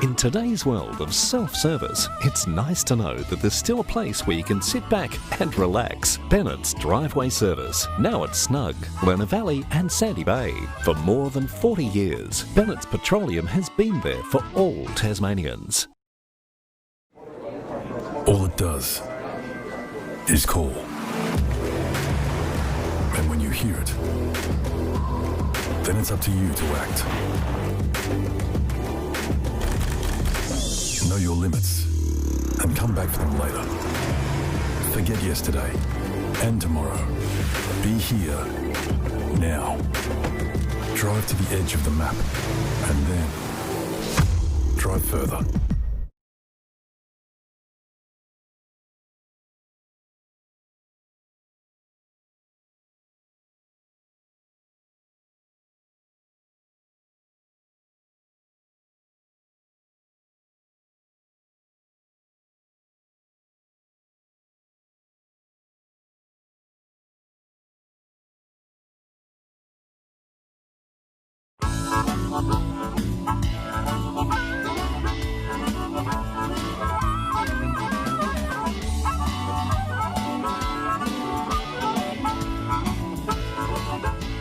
In today's world of self-service, it's nice to know that there's still a place where you can sit back and relax. Bennett's Driveway Service, now at Snug, Lerner Valley and Sandy Bay. For more than 40 years, Bennett's Petroleum has been there for all Tasmanians. All it does is call. And when you hear it, then it's up to you to act. Know your limits and come back for them later. Forget yesterday and tomorrow. Be here now. Drive to the edge of the map and then drive further.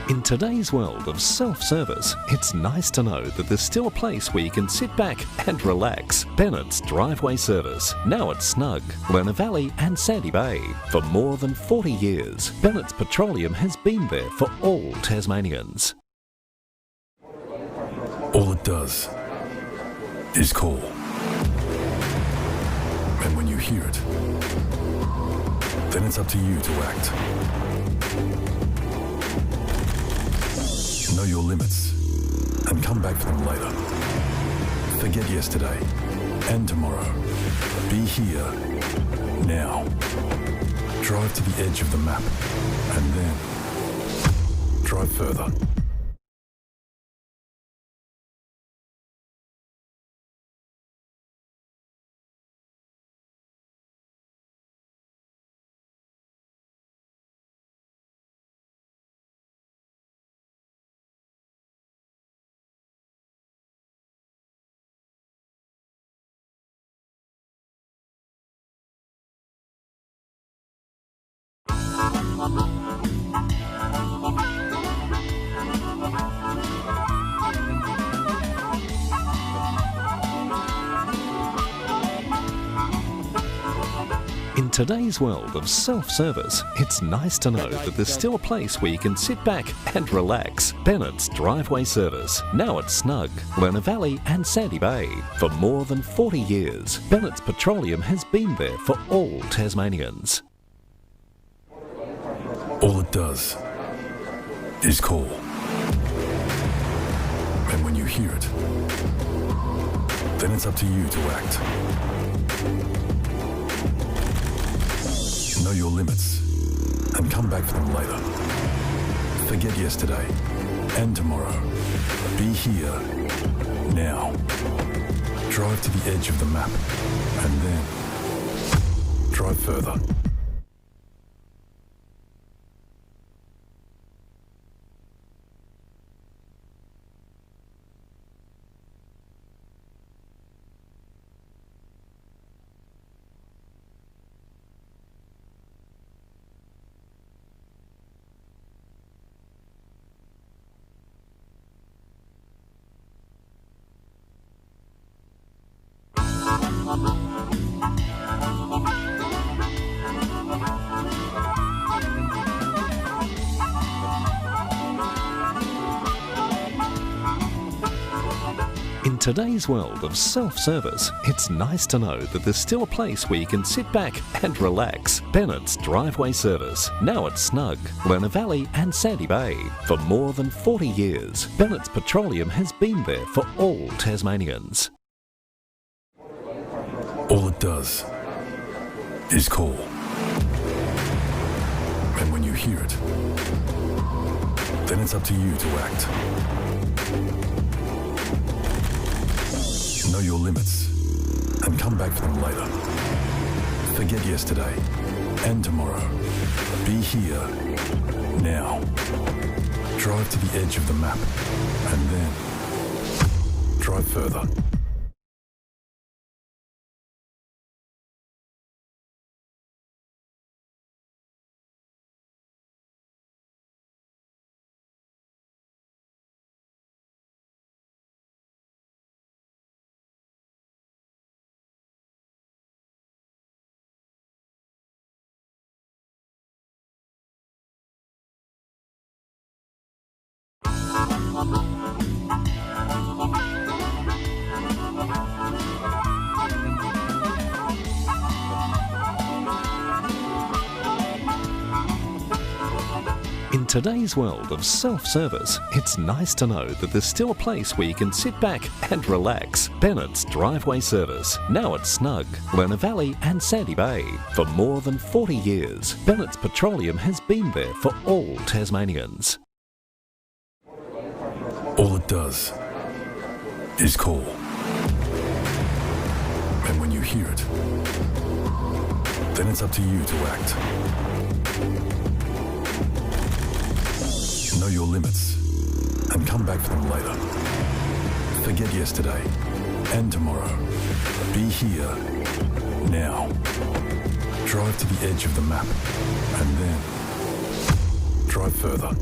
In today's world of self-service, it's nice to know that there's still a place where you can sit back and relax. Bennett's Driveway Service, now at Snug, Lerner Valley and Sandy Bay. For more than 40 years, Bennett's Petroleum has been there for all Tasmanians. All it does is call. And when you hear it, then it's up to you to act. Know your limits and come back for them later. Forget yesterday and tomorrow. Be here now. Drive to the edge of the map and then drive further. In today's world of self-service, it's nice to know that there's still a place where you can sit back and relax. Bennett's Driveway Service, now at Snug, Lerner Valley and Sandy Bay. For more than 40 years, Bennett's Petroleum has been there for all Tasmanians. All it does is call. And when you hear it, then it's up to you to act. Know your limits and come back for them later. Forget yesterday and tomorrow. Be here now. Drive to the edge of the map and then drive further. In today's world of self-service, it's nice to know that there's still a place where you can sit back and relax. Bennett's Driveway Service, now at Snug, Lerner Valley and Sandy Bay. For more than 40 years, Bennett's Petroleum has been there for all Tasmanians. All it does is call. And when you hear it, then it's up to you to act. Know your limits and come back for them later. Forget yesterday and tomorrow. Be here now. Drive to the edge of the map and then drive further. In today's world of self-service, it's nice to know that there's still a place where you can sit back and relax. Bennett's Driveway Service, now at Snug, Lerner Valley and Sandy Bay. For more than 40 years, Bennett's Petroleum has been there for all Tasmanians. All it does is call. And when you hear it, then it's up to you to act. Know your limits and come back for them later. Forget yesterday and tomorrow. Be here now. Drive to the edge of the map and then drive further.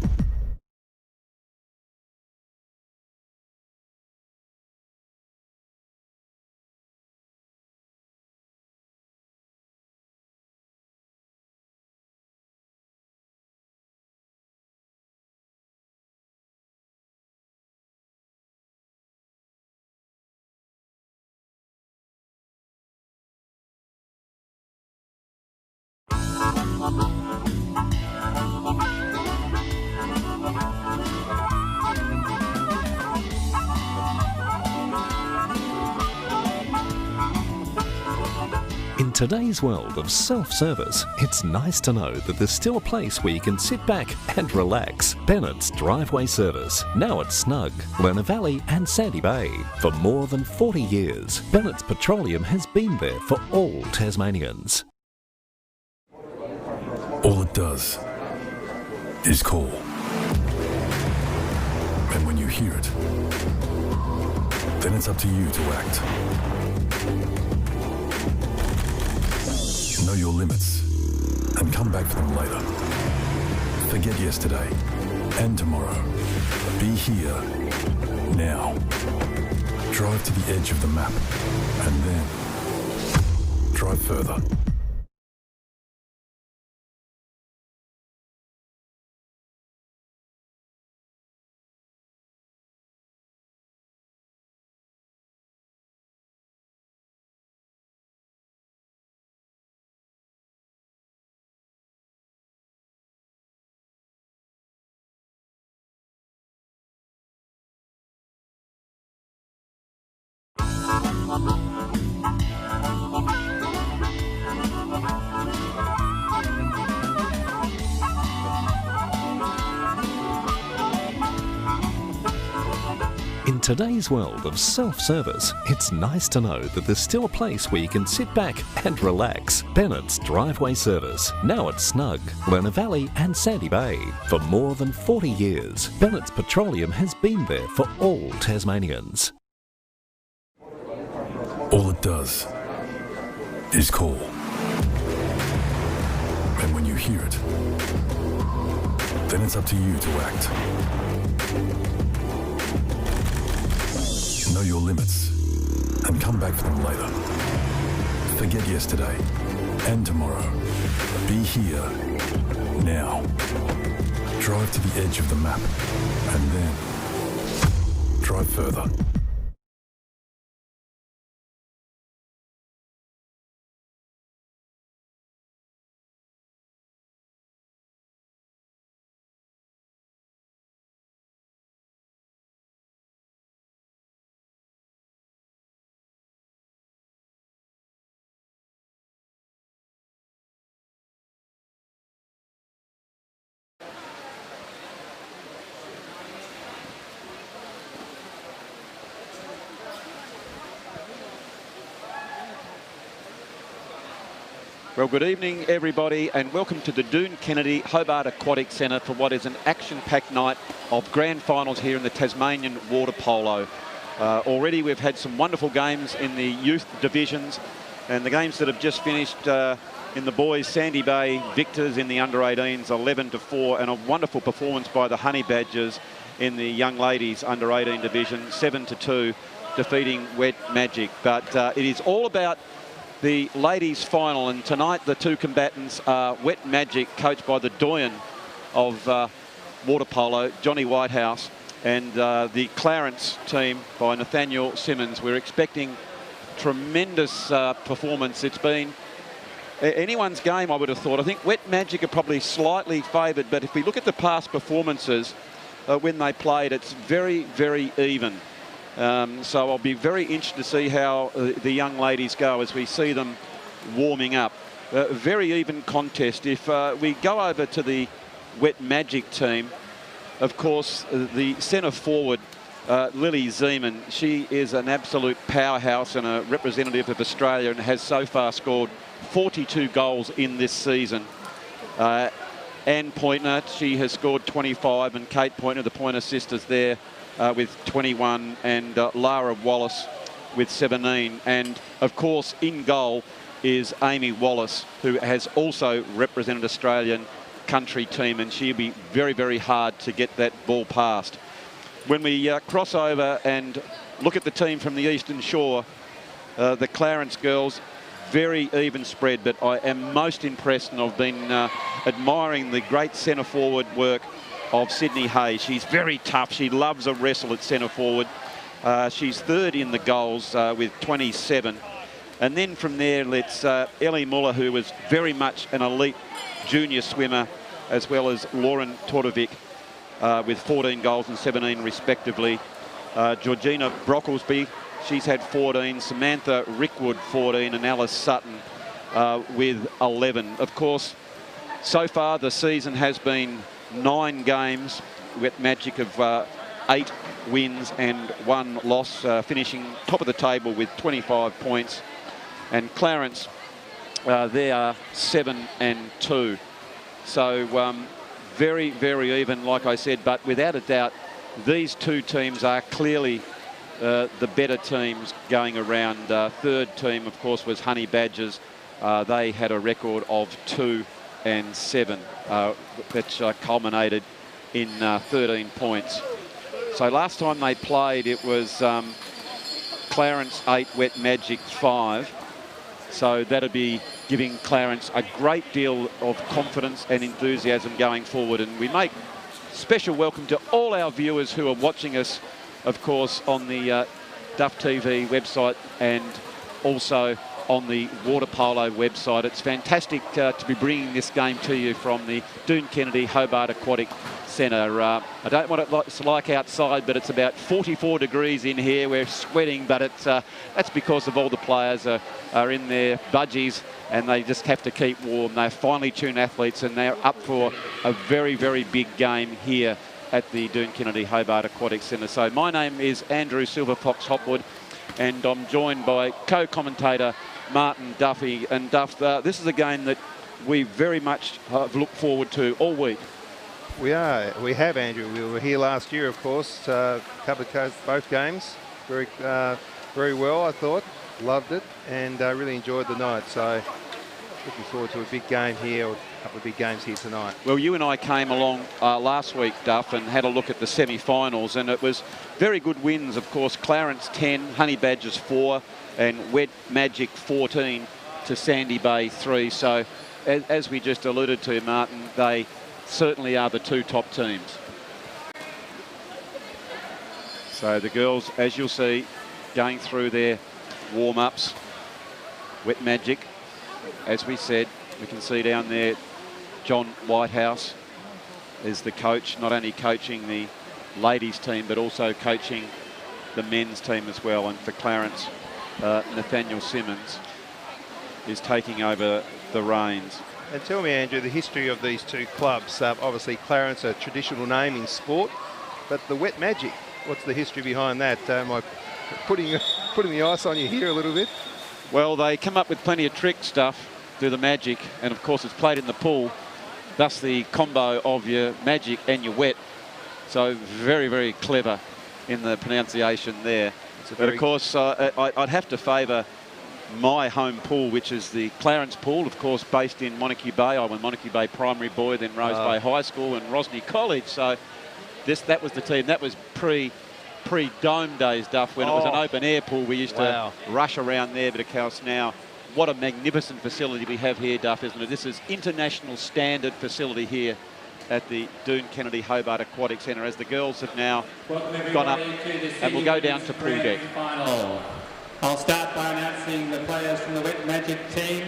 In today's world of self-service, it's nice to know that there's still a place where you can sit back and relax. Bennett's Driveway Service, now at Snug, Lerner Valley and Sandy Bay. For more than 40 years, Bennett's Petroleum has been there for all Tasmanians. All it does is call. And when you hear it, then it's up to you to act. Know your limits and come back for them later. Forget yesterday and tomorrow. Be here now. Drive to the edge of the map and then drive further. In today's world of self-service, it's nice to know that there's still a place where you can sit back and relax. Bennett's Driveway Service, now at Snug, Lerner Valley and Sandy Bay. For more than 40 years, Bennett's Petroleum has been there for all Tasmanians. All it does is call. And when you hear it, then it's up to you to act. Know your limits and come back for them later. Forget yesterday and tomorrow. Be here now. Drive to the edge of the map and then drive further. Well, good evening, everybody, and welcome to the Doone Kennedy Hobart Aquatic Centre for what is an action-packed night of grand finals here in the Tasmanian water polo. Already we've had some wonderful games in the youth divisions, and the games that have just finished in the boys, Sandy Bay victors in the under-18s 11-4, and a wonderful performance by the Honey Badgers in the young ladies under-18 division, 7-2, defeating Wet Magic. But it is all about the ladies final, and tonight the two combatants are Wet Magic, coached by the doyen of water polo, Johnny Whitehouse, and the Clarence team by Nathaniel Simmons. We're expecting tremendous performance. It's been anyone's game, I would have thought. I think Wet Magic are probably slightly favoured, but if we look at the past performances when they played, it's very, very even. So I'll be very interested to see how the young ladies go as we see them warming up. Very even contest. If we go over to the Wet Magic team, of course, the centre forward, Lily Zeman, she is an absolute powerhouse and a representative of Australia and has so far scored 42 goals in this season. Anne Pointner, she has scored 25, and Kate Pointner, the Pointer sisters there with 21, and Lara Wallace with 17. And of course, in goal is Amy Wallace, who has also represented Australian country team, and she'll be very, very hard to get that ball past. When we cross over and look at the team from the Eastern Shore, the Clarence girls, very even spread, but I am most impressed, and I've been admiring the great centre forward work of Sydney Hay. She's very tough. She loves a wrestle at centre forward. She's third in the goals with 27. And then from there, let's Ellie Muller, who was very much an elite junior swimmer, as well as Lauren Tordovic with 14 goals and 17 respectively. Georgina Brocklesby, she's had 14. Samantha Rickwood, 14, and Alice Sutton with 11. Of course, so far the season has been 9 games. Wet Magic of 8 wins and 1 loss, finishing top of the table with 25 points. And Clarence, they are 7 and 2. So very, very even, like I said, but without a doubt, these two teams are clearly the better teams going around. Third team, of course, was Honey Badgers. They had a record of 2 and 7, which culminated in 13 points. So last time they played, it was Clarence 8, Wet Magic 5. So that'll be giving Clarence a great deal of confidence and enthusiasm going forward. And we make special welcome to all our viewers who are watching us, of course, on the Duff TV website and also on the Water Polo website. It's fantastic to be bringing this game to you from the Doone Kennedy Hobart Aquatic Centre. I don't want it like outside, but it's about 44 degrees in here. We're sweating, but it's that's because of all the players are in their budgies and they just have to keep warm. They're finely tuned athletes and they're up for a very, very big game here at the Doone Kennedy Hobart Aquatic Centre. So my name is Andrew Silverfox Hopwood, and I'm joined by co-commentator Martin Duffy. And Duff, this is a game that we very much have looked forward to all week. We have, Andrew. We were here last year, of course, covered both games very well, I thought. Loved it, and really enjoyed the night. So looking forward to a big game here, or a couple of big games here tonight. Well, you and I came along last week, Duff, and had a look at the semi-finals, and it was very good wins. Of course, Clarence 10, Honey Badgers 4, and Wet Magic 14 to Sandy Bay 3. So as we just alluded to, Martin, they certainly are the two top teams. So the girls, as you'll see, going through their warm-ups. Wet Magic, as we said, we can see down there John Whitehouse is the coach, not only coaching the ladies team but also coaching the men's team as well. And for Clarence, Nathaniel Simmons is taking over the reins. And tell me, Andrew, the history of these two clubs. Obviously, Clarence, a traditional name in sport, but the Wet Magic, what's the history behind that? Am I putting the ice on you here a little bit? Well, they come up with plenty of trick stuff, do the Magic, and of course it's played in the pool, thus the combo of your Magic and your Wet. So very, very clever in the pronunciation there. But of course, I'd have to favour my home pool, which is the Clarence pool, of course, based in Montague Bay. I went Montague Bay Primary Boy, then Rose Bay High School and Rosny College. So that was the team. That was pre-dome days, Duff, when it was an open air pool. We used to rush around there, but of course now, what a magnificent facility we have here, Duff, isn't it? This is international standard facility here at the Doone Kennedy Hobart Aquatic Centre as the girls have now gone up and will go down to pool deck. Final. I'll start by announcing the players from the Wet Magic team.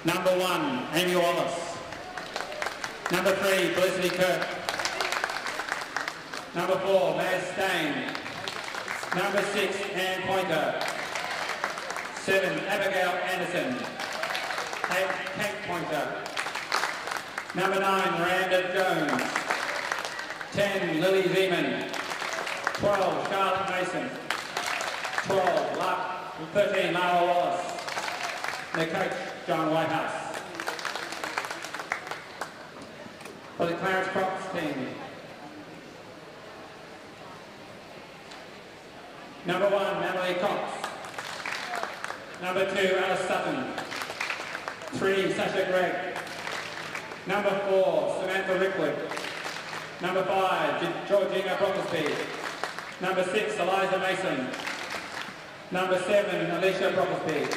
Number 1, Amy Wallace. Number 3, Felicity Kirk. Number 4, Maz Stain. Number 6, Anne Pointer. 7, Abigail Anderson. 8, Kate Pointer. Number 9, Miranda Jones. 10, Lily Zeman. 12, Charlotte Mason. 13, Lara Wallace. Their coach, John Whitehouse. For the Clarence Crocs team. Number 1, Natalie Cox. Number 2, Alice Sutton. 3, Sasha Gregg. Number 4, Samantha Rickwood. Number 5, Georgina Brocklesby. Number 6, Eliza Mason. Number 7, Alicia Brocklesby.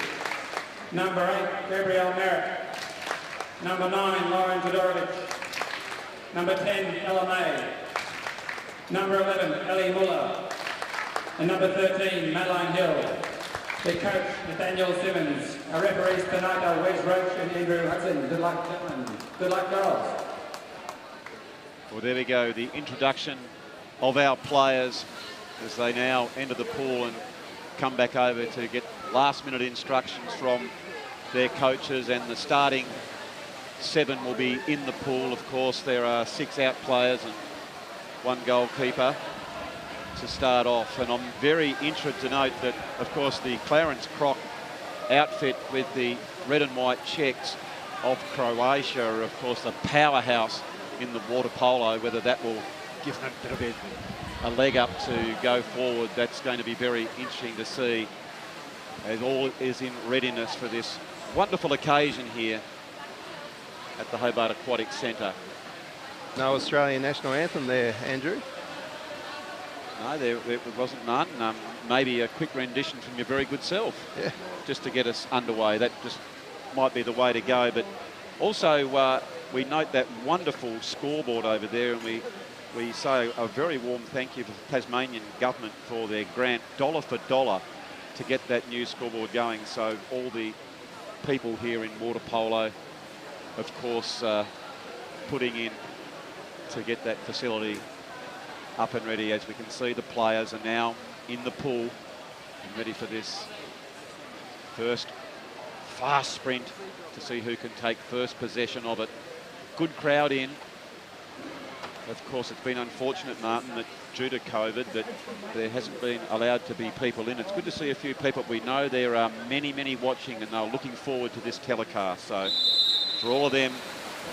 Number 8, Gabrielle Merritt. Number 9, Lauren Todorovich. Number 10, Ella May. Number 11, Ellie Muller. And number 13, Madeline Hill. Their coach, Nathaniel Simmons. Our referees tonight are Wes Roach and Andrew Hudson. Good luck, gentlemen. Good luck, girls. Well, there we go, the introduction of our players as they now enter the pool and come back over to get last-minute instructions from their coaches, and the starting 7 will be in the pool. Of course, there are 6 out players and 1 goalkeeper to start off, and I'm very interested to note that, of course, the Clarence Croc outfit with the red and white checks of Croatia are, of course, the powerhouse in the water polo. Whether that will give them a bit of a leg up to go forward, that's going to be very interesting to see, as all is in readiness for this wonderful occasion here at the Hobart Aquatic Centre. No Australian national anthem there, Andrew. No, there wasn't none. Maybe a quick rendition from your very good self, just to get us underway. That just might be the way to go. But also, we note that wonderful scoreboard over there, and we say a very warm thank you to the Tasmanian government for their grant, dollar for dollar, to get that new scoreboard going. So all the people here in water polo, of course, putting in to get that facility up and ready. As we can see, the players are now in the pool and ready for this first fast sprint to see who can take first possession of it. Good crowd in. Of course, it's been unfortunate, Martin, that due to COVID, that there hasn't been allowed to be people in. It's good to see a few people. We know there are many, many watching, and they're looking forward to this telecast. So for all of them,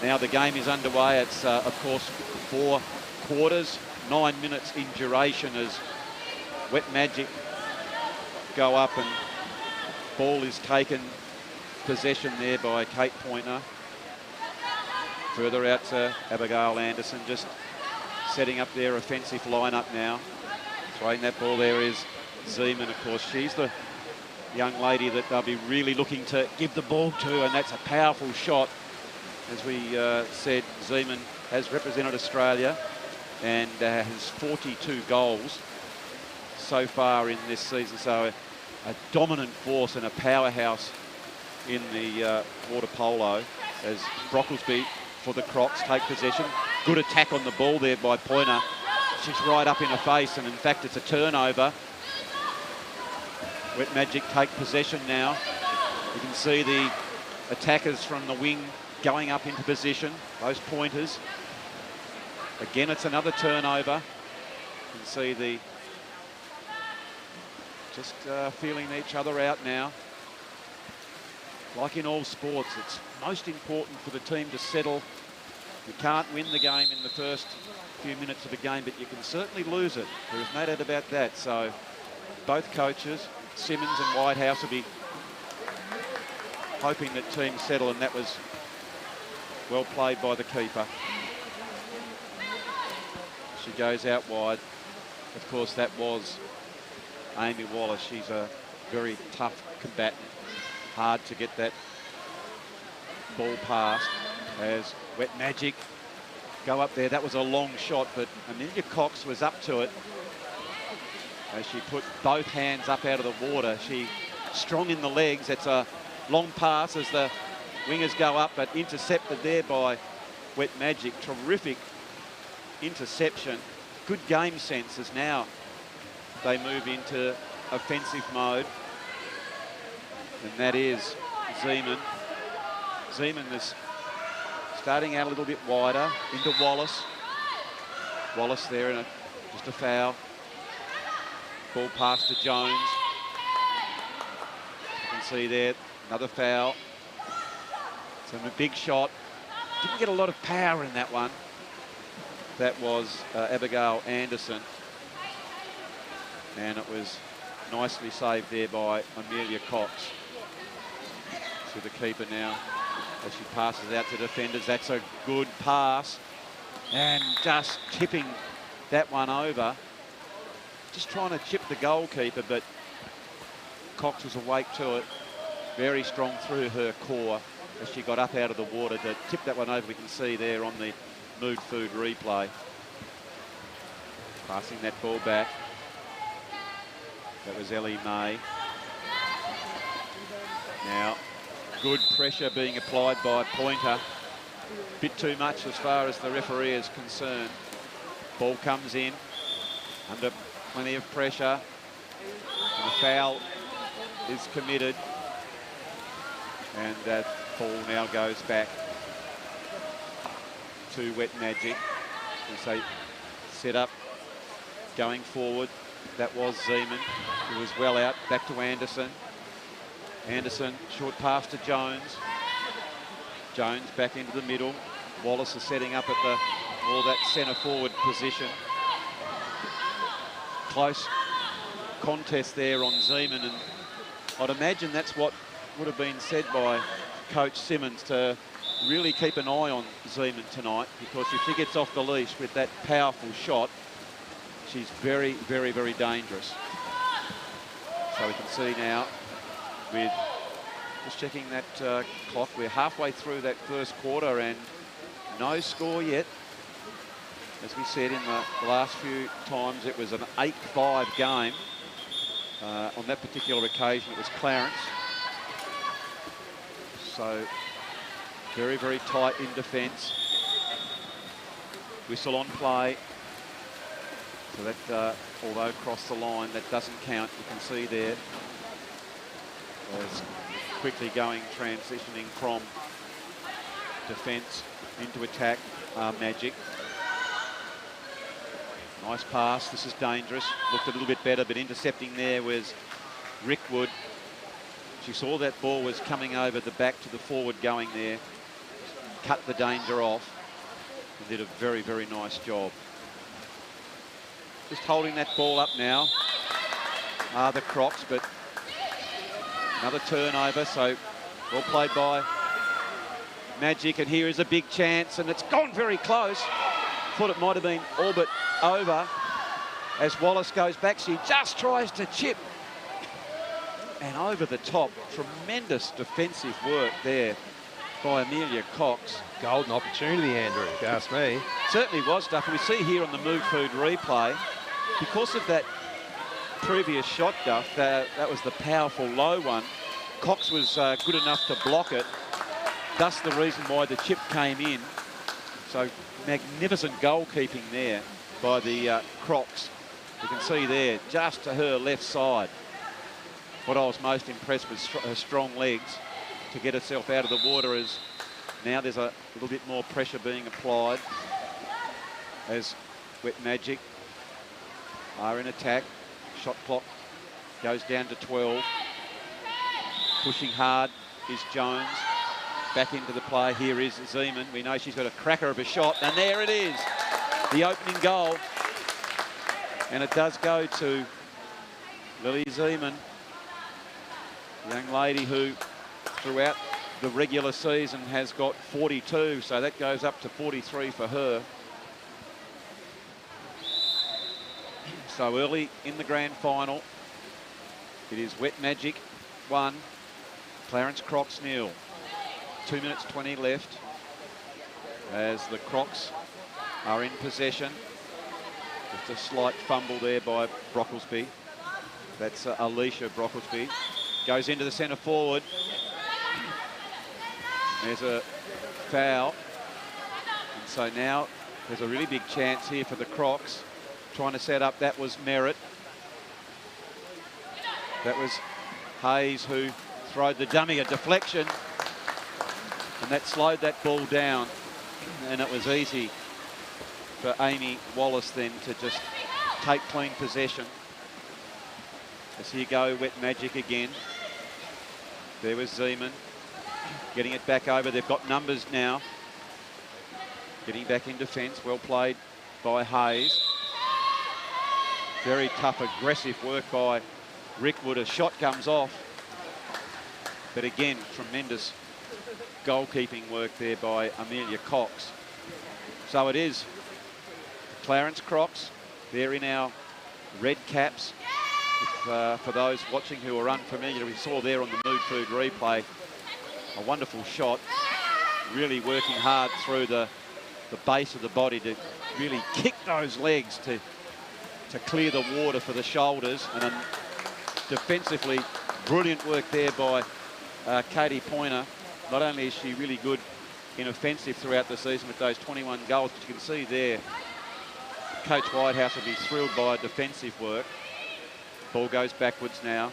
now the game is underway. It's, of course, 4 quarters, 9 minutes in duration, as Wet Magic go up and ball is taken possession there by Kate Pointer. Further out to Abigail Anderson, just setting up their offensive lineup now. Throwing that ball there is Zeman. Of course, she's the young lady that they'll be really looking to give the ball to, and that's a powerful shot. As we said, Zeman has represented Australia and has 42 goals so far in this season. So a dominant force and a powerhouse in the water polo, as Brocklesby for the Crocs take possession. Good attack on the ball there by Pointer. She's right up in her face, and in fact it's a turnover. Wet Magic take possession now. You can see the attackers from the wing going up into position, those pointers. Again, it's another turnover. You can see the just feeling each other out now. Like in all sports, it's most important for the team to settle. You can't win the game in the first few minutes of the game, but you can certainly lose it. There's no doubt about that. So both coaches, Simmons and Whitehouse, will be hoping that teams settle, and that was well played by the keeper. She goes out wide. Of course, that was Amy Wallace. She's a very tough combatant. Hard to get that ball past, as Wet Magic go up there. That was a long shot, but Amelia Cox was up to it as she put both hands up out of the water. She strong in the legs. It's a long pass as the wingers go up, but intercepted there by Wet Magic. Terrific interception. Good game sense as now they move into offensive mode. And that is Zeman. Zeman is starting out a little bit wider into Wallace. Wallace there in just a foul. Ball pass to Jones. You can see there, another foul. So a big shot. Didn't get a lot of power in that one. That was Abigail Anderson. And it was nicely saved there by Amelia Cox. To the keeper now as she passes out to defenders. That's a good pass. And just tipping that one over. Just trying to chip the goalkeeper, but Cox was awake to it. Very strong through her core as she got up out of the water to tip that one over. We can see there on the Mood Food replay. Passing that ball back. That was Ellie May. Now, good pressure being applied by Pointer. Bit too much as far as the referee is concerned. Ball comes in under plenty of pressure. And the foul is committed. And that ball now goes back to Wet Magic as they set up going forward. That was Zeman, who was well out. Back to Anderson. Anderson, short pass to Jones. Jones back into the middle. Wallace is setting up at that centre forward position. Close contest there on Zeman, and I'd imagine that's what would have been said by Coach Simmons, to really keep an eye on Zeman tonight, because if she gets off the leash with that powerful shot, she's very, very, very dangerous. So we can see now, with just checking that clock, we're halfway through that first quarter and no score yet. As we said in the last few times, it was an 8-5 game. On that particular occasion, it was Clarence. So very, very tight in defence. Whistle on play. So that, although across the line, that doesn't count. You can see there, as quickly going, transitioning from defence into attack, Magic. Nice pass. This is dangerous. Looked a little bit better, but intercepting there was Rickwood. She saw that ball was coming over the back to the forward going there. Cut the danger off and did a very, very nice job. Just holding that ball up now are the Crocs, but another turnover. So well played by Magic, and here is a big chance, and it's gone very close. Thought it might have been all but over as Wallace goes back. She just tries to chip, and over the top. Tremendous defensive work there by Amelia Cox. Golden opportunity, Andrew, if you ask me. Certainly was, Duff. And we see here on the Mood Food replay, because of that previous shot, Duff, that was the powerful low one. Cox was good enough to block it. Thus the reason why the chip came in. So magnificent goalkeeping there by the Crocs. You can see there, just to her left side. What I was most impressed with, her strong legs to get herself out of the water, is now there's a little bit more pressure being applied as Wet Magic are in attack. Shot clock goes down to 12. Pushing hard is Jones. Back into the play. Here is Zeman. We know she's got a cracker of a shot, and there it is, the opening goal. And it does go to Lily Zeman, a young lady who throughout the regular season has got 42, so that goes up to 43 for her. So early in the grand final, it is Wet Magic 1, Clarence Crocs 0. 2 minutes 20 left as the Crocs are in possession. Just a slight fumble there by Brocklesby. That's Alicia Brocklesby. Goes into the centre forward. There's a foul. And so now there's a really big chance here for the Crocs. Trying to set up, that was Merritt. That was Hayes who throwed the dummy, a deflection. And that slowed that ball down. And it was easy for Amy Wallace then to just take clean possession. As here go Wet Magic again. There was Zeman getting it back over. They've got numbers now. Getting back in defence. Well played by Hayes. Very tough, aggressive work by Rickwood. A shot comes off. But again, tremendous goalkeeping work there by Amelia Cox. So it is Clarence Crocs. They're in our red caps. If, for those watching who are unfamiliar, we saw there on the Mood Food replay a wonderful shot, really working hard through the base of the body to really kick those legs to clear the water for the shoulders. And then defensively, brilliant work there by Katie Pointer. Not only is she really good in offensive throughout the season with those 21 goals, but you can see there Coach Whitehouse will be thrilled by defensive work. Ball goes backwards now.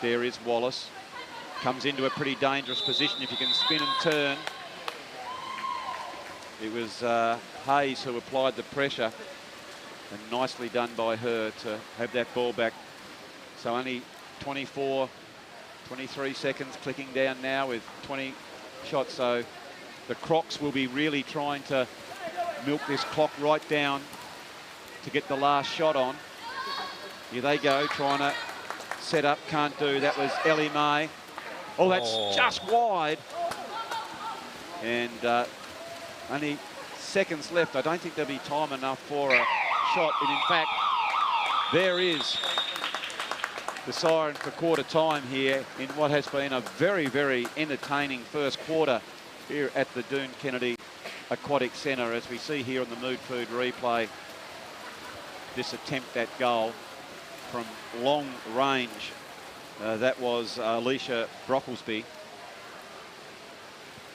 There is Wallace. Comes into a pretty dangerous position if you can spin and turn. It was Hayes who applied the pressure, and nicely done by her to have that ball back. So only 23 seconds clicking down now with 20 shots. So the Crocs will be really trying to milk this clock right down to get the last shot on. Here they go, trying to set up, can't do. That was Ellie May. Oh, that's just wide. And only seconds left. I don't think there'll be time enough for a shot. And in fact, there is the siren for quarter time here in what has been a very, very entertaining first quarter here at the Doone Kennedy Aquatic Centre, as we see here on the Mood Food replay. This attempt at goal from long range. That was Alicia Brocklesby.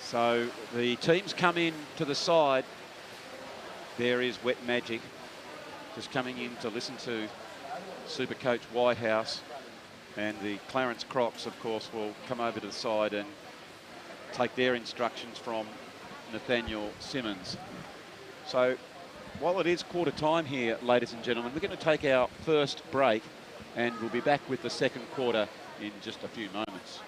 So the teams come in to the side. There is Wet Magic just coming in to listen to Super Coach Whitehouse. And the Clarence Crocs, of course, will come over to the side and take their instructions from Nathaniel Simmons. So while it is quarter time here, ladies and gentlemen, we're going to take our first break, and we'll be back with the second quarter in just a few moments.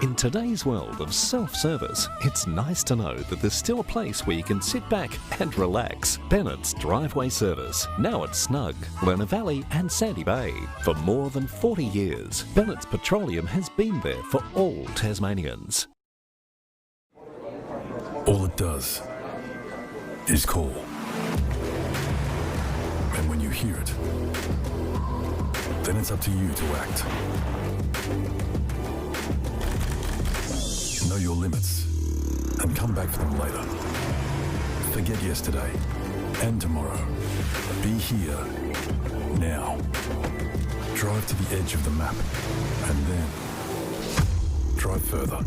In today's world of self-service, it's nice to know that there's still a place where you can sit back and relax. Bennett's Driveway Service, now at Snug, Lerner Valley and Sandy Bay. For more than 40 years, Bennett's Petroleum has been there for all Tasmanians. All it does is call. And when you hear it, then it's up to you to act. Know your limits and come back for them later. Forget yesterday and tomorrow. Be here now. Drive to the edge of the map and then drive further.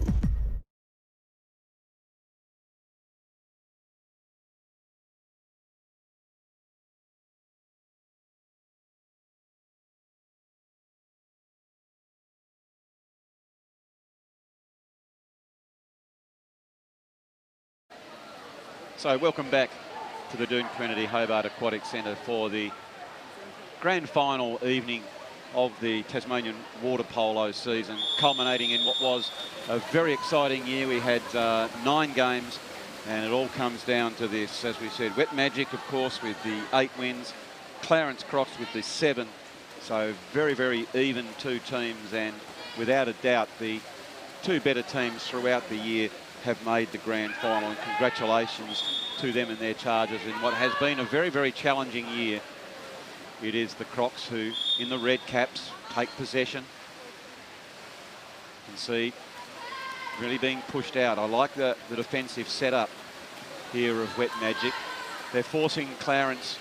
So welcome back to the Doone Kennedy Hobart Aquatic Centre for the grand final evening of the Tasmanian water polo season, culminating in what was a very exciting year. We had 9 games, and it all comes down to this, as we said. Wet Magic, of course, with the 8 wins. Clarence Crocs with the 7. So very, very even 2 teams, and without a doubt, the 2 better teams throughout the year have made the grand final, and congratulations to them and their charges in what has been a very, very challenging year. It is the Crocs who, in the red caps, take possession. You can see really being pushed out. I like the defensive setup here of Wet Magic. They're forcing Clarence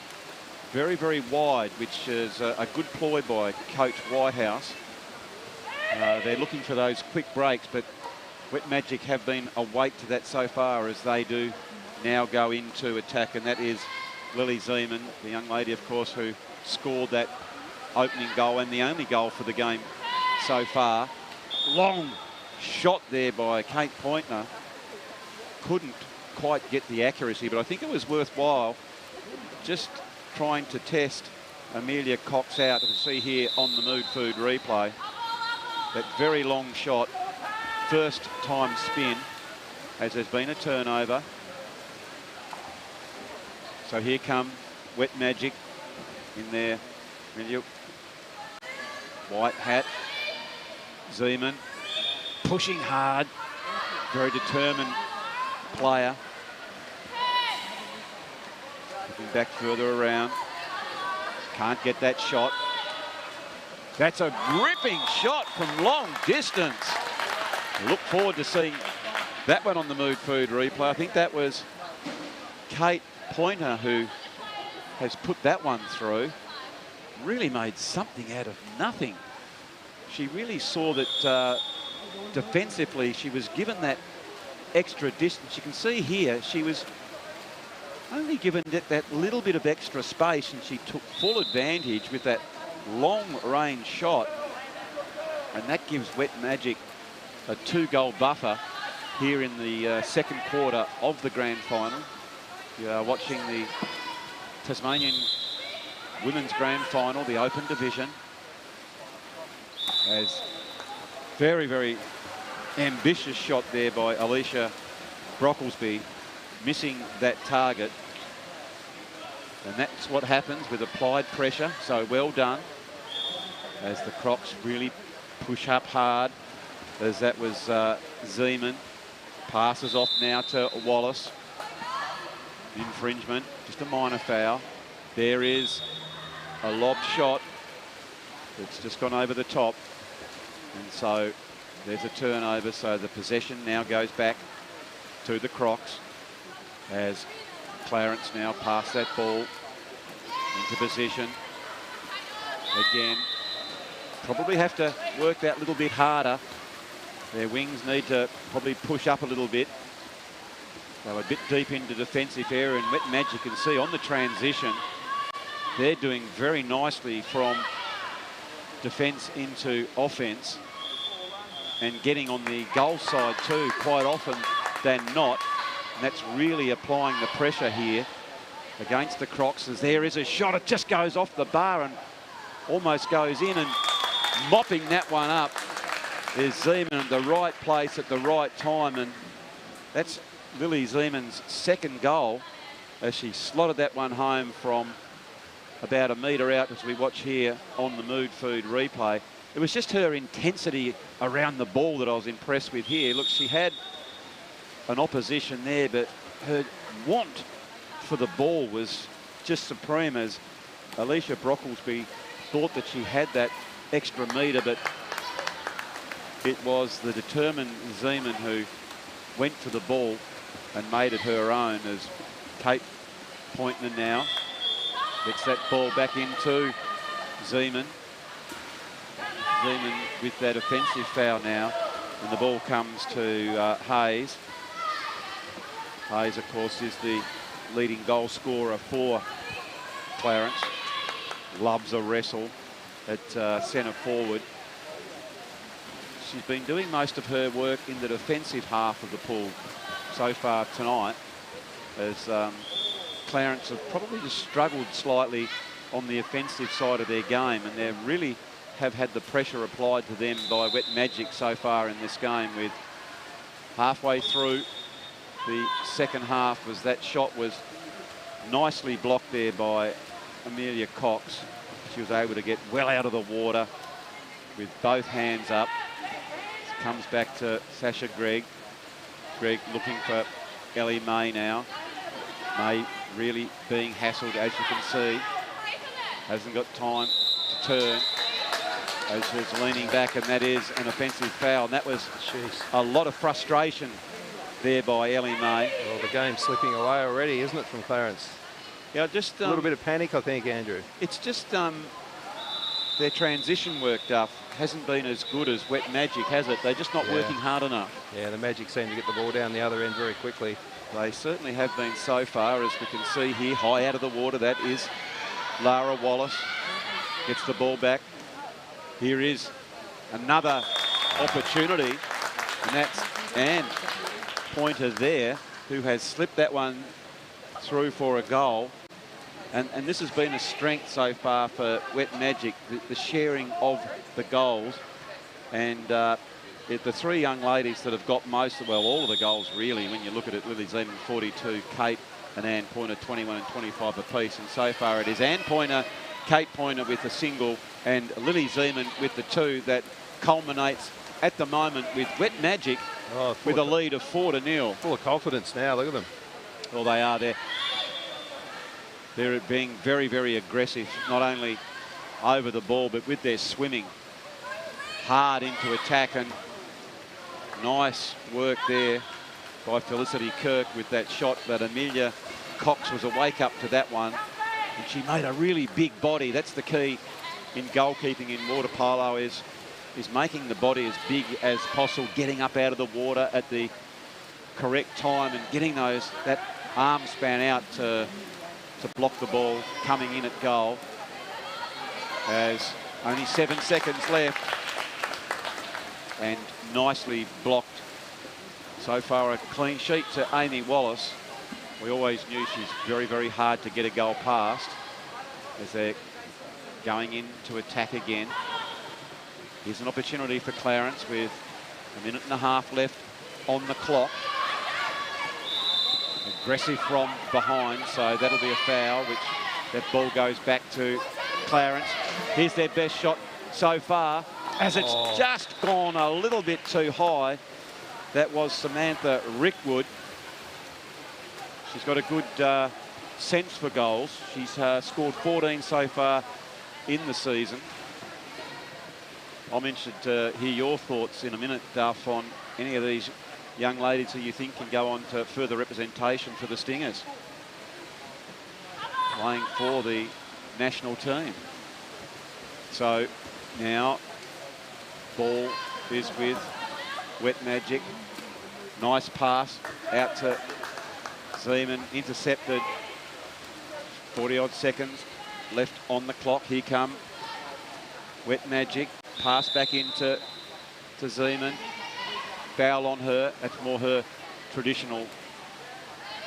very, very wide, which is a good ploy by Coach Whitehouse. They're looking for those quick breaks, but Wet Magic have been awake to that so far as they do now go into attack, and that is Lily Zeman, the young lady, of course, who scored that opening goal and the only goal for the game so far. Long shot there by Kate Pointner. Couldn't quite get the accuracy, but I think it was worthwhile just trying to test Amelia Cox out. You can see here on the Mood Food replay, that very long shot, first time spin, as there's been a turnover. So here come Wet Magic in their white hat. Zeman pushing hard, very determined player. Looking back further around, can't get that shot. That's a gripping shot from long distance. Look forward to seeing that one on the Mood Food replay. I think that was Kate Pointer who has put that one through. Really made something out of nothing. She really saw that defensively she was given that extra distance. You can see here she was only given that little bit of extra space, and she took full advantage with that long range shot, and that gives Wet Magic a 2-goal buffer here in the second quarter of the grand final. You are watching the Tasmanian Women's Grand Final, the Open Division, as very, very ambitious shot there by Alicia Brocklesby, missing that target. And that's what happens with applied pressure, so well done, as the Crocs really push up hard, as that was Zeman. Passes off now to Wallace. Infringement, just a minor foul. There is a lob shot. It's just gone over the top. And so there's a turnover, so the possession now goes back to the Crocs as Clarence now pass that ball into position. Again, probably have to work that little bit harder. Their wings need to probably push up a little bit. They were a bit deep into defensive area, and Wet Magic, you can see on the transition, they're doing very nicely from defence into offence and getting on the goal side too, quite often than not. And that's really applying the pressure here against the Crocs, as there is a shot. It just goes off the bar and almost goes in, and mopping that one up is Zeman in the right place at the right time, and that's Lily Zeman's second goal as she slotted that one home from about a metre out, as we watch here on the Mood Food replay. It was just her intensity around the ball that I was impressed with here. Look, she had an opposition there, but her want for the ball was just supreme, as Alicia Brocklesby thought that she had that extra metre, but it was the determined Zeman who went for the ball and made it her own, as Kate Pointner now gets that ball back into Zeman. Zeman with that offensive foul now, and the ball comes to Hayes. Hayes, of course, is the leading goal scorer for Clarence. Loves a wrestle at centre forward. She's been doing most of her work in the defensive half of the pool so far tonight, as Clarence have probably just struggled slightly on the offensive side of their game, and they really have had the pressure applied to them by Wet Magic so far in this game. With halfway through the second half, as that shot was nicely blocked there by Amelia Cox. She was able to get well out of the water with both hands up. Comes back to Sasha Gregg. Greg looking for Ellie May now. May really being hassled, as you can see. Hasn't got time to turn. As she's leaning back, and that is an offensive foul. And that was a lot of frustration there by Ellie May. Well, the game's slipping away already, isn't it, from Clarence? Yeah, just a little bit of panic, I think, Andrew. It's just their transition work, Duff, hasn't been as good as Wet Magic, has it? They're just not working hard enough. Yeah, the Magic seem to get the ball down the other end very quickly. They certainly have been so far, as we can see here, high out of the water. That is Lara Wallace. Gets the ball back. Here is another opportunity, and that's Anne Pointer there, who has slipped that one through for a goal. And this has been a strength so far for Wet Magic, the sharing of the goals. And the three young ladies that have got most of, well, all of the goals really, when you look at it, Lily Zeman 42, Kate and Anne Pointer 21 and 25 apiece. And so far it is Anne Pointer, Kate Pointer with a single, and Lily Zeman with the two that culminates at the moment with Wet Magic with a lead of 4-0. Full of confidence now, look at them. Well, they are there. They're being very, very aggressive, not only over the ball, but with their swimming hard into attack. And nice work there by Felicity Kirk with that shot. But Amelia Cox was a wake-up to that one. And she made a really big body. That's the key in goalkeeping in water polo, is making the body as big as possible, getting up out of the water at the correct time and getting that arm span out to block the ball coming in at goal. As only 7 seconds left, and nicely blocked. So far a clean sheet to Amy Wallace. We always knew she's very, very hard to get a goal past, as they're going into attack again. Here's an opportunity for Clarence with 1.5 minutes left on the clock. Aggressive from behind, so that'll be a foul, which that ball goes back to Clarence. Here's their best shot so far, as it's just gone a little bit too high. That was Samantha Rickwood. She's got a good sense for goals. She's scored 14 so far in the season. I'm interested to hear your thoughts in a minute, Duff, on any of these young ladies who you think can go on to further representation for the Stingers, playing for the national team. So now ball is with Wet Magic. Nice pass out to Zeman, intercepted. 40-odd seconds left on the clock. Here come Wet Magic. Pass back into Zeman. Foul on her. That's more her traditional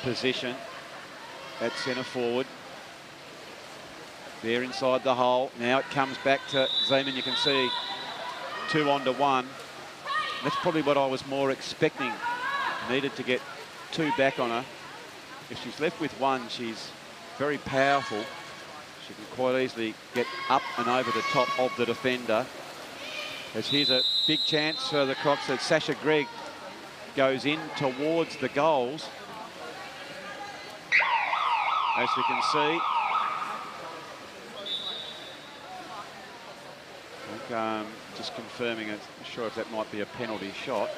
position at centre forward. There inside the hole. Now it comes back to Zeman. You can see 2-on-1. That's probably what I was more expecting. Needed to get 2 back on her. If she's left with 1, she's very powerful. She can quite easily get up and over the top of the defender. As here's a big chance for the Crocs, that Sasha Gregg goes in towards the goals. As we can see. I think, just confirming it, I'm sure if that might be a penalty shot.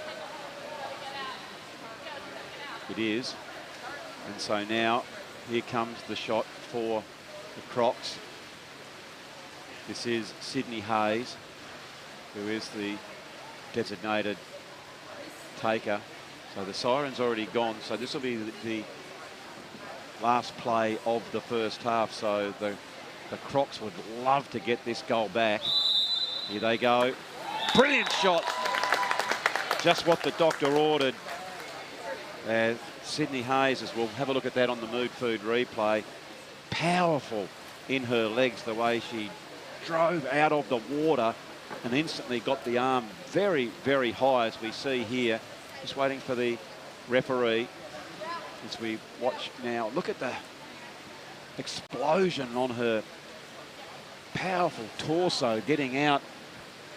It is. And so now here comes the shot for the Crocs. This is Sydney Hayes, who is the designated taker. So the siren's already gone. So this will be the last play of the first half. So the Crocs would love to get this goal back. Here they go. Brilliant shot. Just what the doctor ordered. Sydney Hayes, as we'll have a look at that on the Mood Food replay. Powerful in her legs, the way she drove out of the water and instantly got the arm very, very high, as we see here. Just waiting for the referee as we watch now. Look at the explosion on her powerful torso getting out,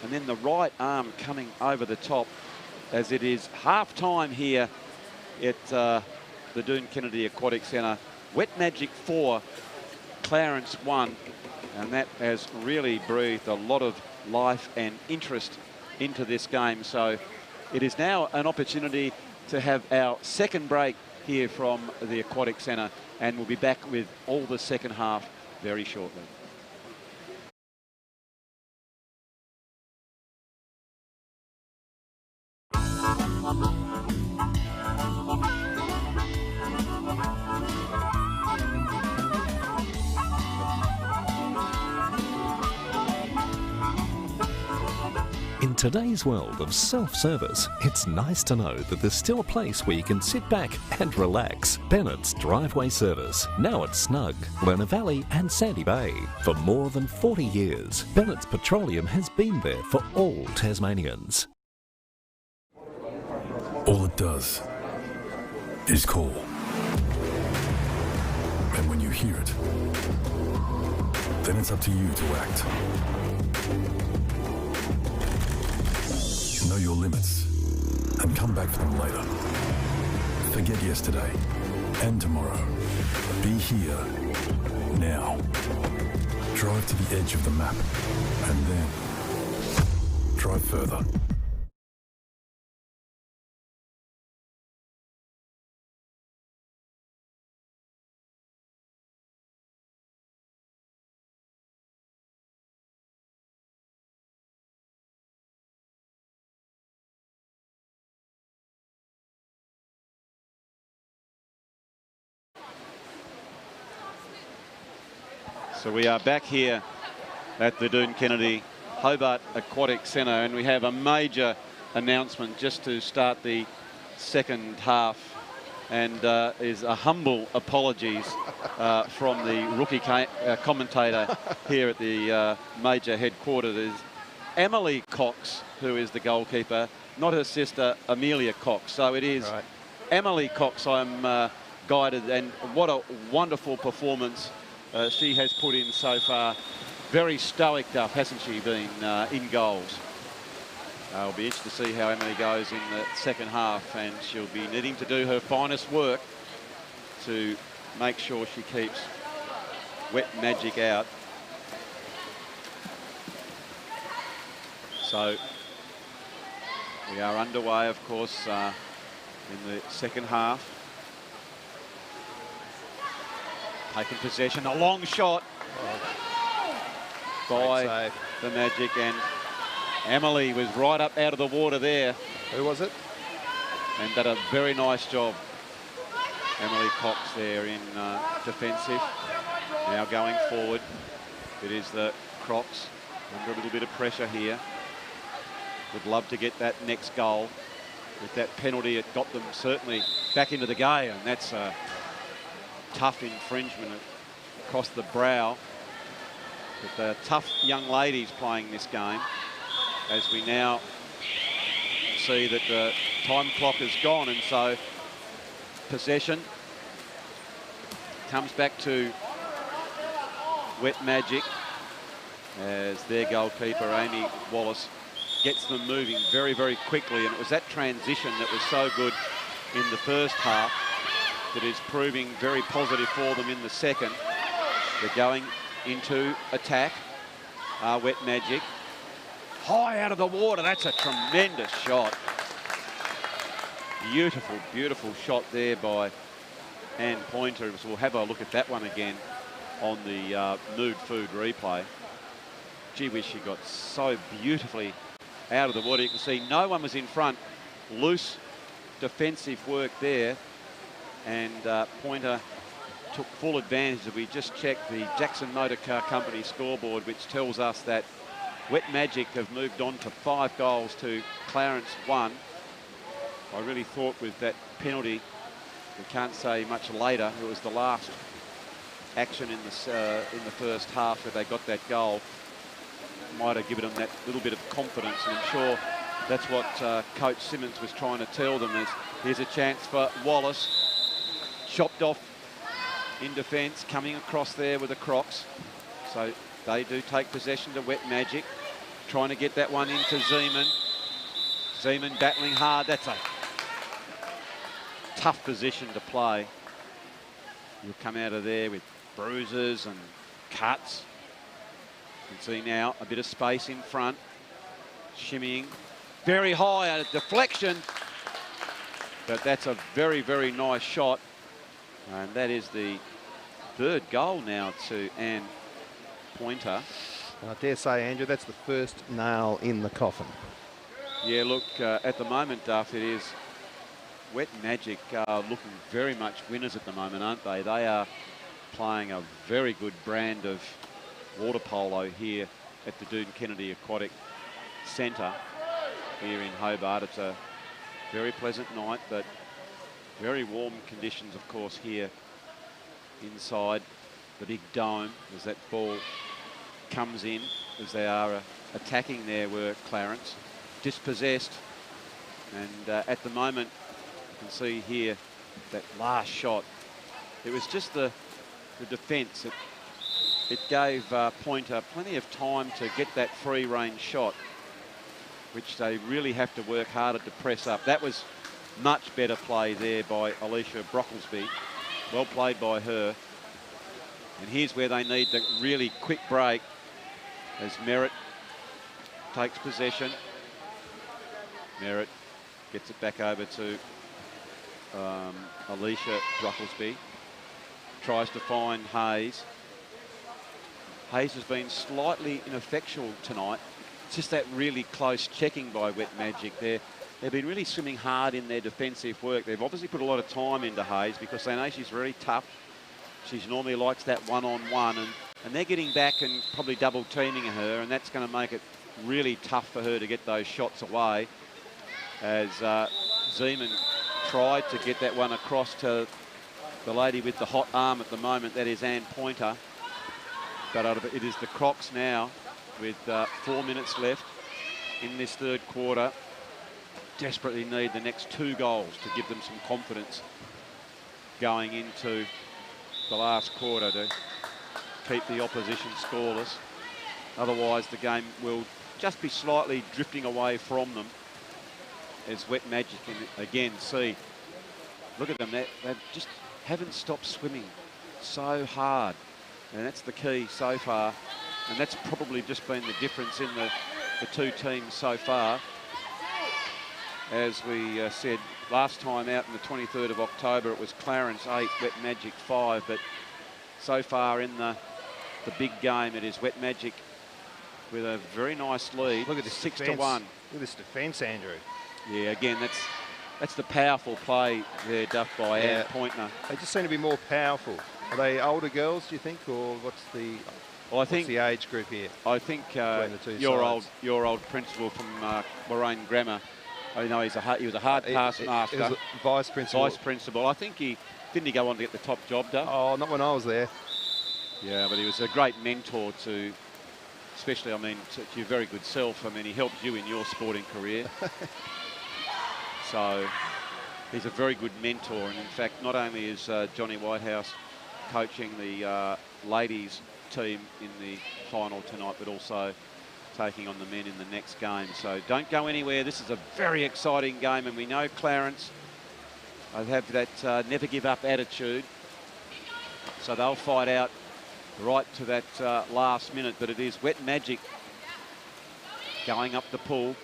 and then the right arm coming over the top, as it is half time here at the Doone Kennedy Aquatic Centre. Wet Magic 4, Clarence 1, and that has really breathed a lot of life and interest into this game. So it is now an opportunity to have our second break here from the Aquatic Centre, and we'll be back with all the second half very shortly. In today's world of self-service, it's nice to know that there's still a place where you can sit back and relax. Bennett's Driveway Service, now at Snug, Lerner Valley and Sandy Bay. For more than 40 years, Bennett's Petroleum has been there for all Tasmanians. All it does is call. And when you hear it, then it's up to you to act. Know your limits and come back for them later. Forget yesterday and tomorrow. Be here now. Drive to the edge of the map and then drive further. So we are back here at the Doone Kennedy Hobart Aquatic Centre, and we have a major announcement just to start the second half, and is a humble apologies from the rookie commentator here at the major headquarters. Is Emily Cox, who is the goalkeeper, not her sister Amelia Cox. So it is right. Emily Cox, I'm guided, and what a wonderful performance she has put in so far. Very stoic, Duff, hasn't she, been in goals? It'll be interesting to see how Emily goes in the second half, and she'll be needing to do her finest work to make sure she keeps Wet Magic out. So we are underway, of course, in the second half. Taking possession, a long shot by the Magic, and Emily was right up out of the water there. Who was it? And did a very nice job. Emily Cox there in defensive. Now going forward, it is the Crocs under a little bit of pressure here. Would love to get that next goal. With that penalty, it got them certainly back into the game, and that's a tough infringement across the brow. But the tough young ladies playing this game, as we now see that the time clock is gone, and so possession comes back to Wet Magic as their goalkeeper Amy Wallace gets them moving very, very quickly, and it was that transition that was so good in the first half that is proving very positive for them in the second. They're going into attack. Wet Magic. High out of the water. That's a tremendous shot. Beautiful, beautiful shot there by Anne Pointer. So we'll have a look at that one again on the Mood Food replay. Gee whiz, she got so beautifully out of the water. You can see no one was in front. Loose defensive work there. And Pointer took full advantage. We just checked the Jackson Motor Car Company scoreboard, which tells us that Wet Magic have moved on to 5 goals to Clarence 1. I really thought with that penalty, we can't say much later, it was the last action in the first half where they got that goal. Might have given them that little bit of confidence, and I'm sure that's what Coach Simmons was trying to tell them. Is here's a chance for Wallace. Chopped off in defence, coming across there with the Crocs. So they do take possession to Wet Magic, trying to get that one into Zeman. Zeman battling hard. That's a tough position to play. You'll come out of there with bruises and cuts. You can see now a bit of space in front. Shimmying very high at a deflection. But that's a very, very nice shot. And that is the third goal now to Anne Pointer. And I dare say, Andrew, that's the first nail in the coffin. Yeah, look, at the moment, Duff, it is Wet Magic looking very much winners at the moment, aren't they? They are playing a very good brand of water polo here at the Doone Kennedy Aquatic Centre here in Hobart. It's a very pleasant night, but very warm conditions, of course, here inside the big dome as that ball comes in, as they are attacking there were Clarence, dispossessed. And at the moment, you can see here that last shot. It was just the defence. It gave Pointer plenty of time to get that free range shot, which they really have to work harder to press up. That was much better play there by Alicia Brocklesby. Well played by her. And here's where they need the really quick break as Merritt takes possession. Merritt gets it back over to Alicia Brocklesby. Tries to find Hayes. Hayes has been slightly ineffectual tonight. It's just that really close checking by Wet Magic there. They've been really swimming hard in their defensive work. They've obviously put a lot of time into Hayes because they know she's very tough. She normally likes that one-on-one, and they're getting back and probably double teaming her, and that's going to make it really tough for her to get those shots away. As Zeman tried to get that one across to the lady with the hot arm at the moment, that is Anne Pointer. But it is the Crocs now with 4 minutes left in this third quarter. Desperately need the next 2 goals to give them some confidence going into the last quarter to keep the opposition scoreless. Otherwise, the game will just be slightly drifting away from them. As Wet Magic can again see, look at them, they just haven't stopped swimming so hard. And that's the key so far. And that's probably just been the difference in the two teams so far. As we said last time out on the 23rd of October, it was Clarence 8, Wet Magic 5. But so far in the big game, it is Wet Magic with a very nice lead. Look at this 6 defense. to 1. Look at this defence, Andrew. Yeah, again, that's the powerful play there, Duff, by Anne Pointer. They just seem to be more powerful. Are they older girls, do you think, or what's the age group here? I think your old principal from Moraine Grammar. I know he was a hard task master. He was vice principal. Vice principal. I think didn't he go on to get the top job, Duff? Oh, not when I was there. Yeah, but he was a great mentor to, especially, I mean, to your very good self. I mean, he helped you in your sporting career. So he's a very good mentor. And in fact, not only is Johnny Whitehouse coaching the ladies team in the final tonight, but also taking on the men in the next game. So don't go anywhere. This is a very exciting game, and we know Clarence have that never give up attitude. So they'll fight out right to that last minute, but it is Wet Magic going up the pool.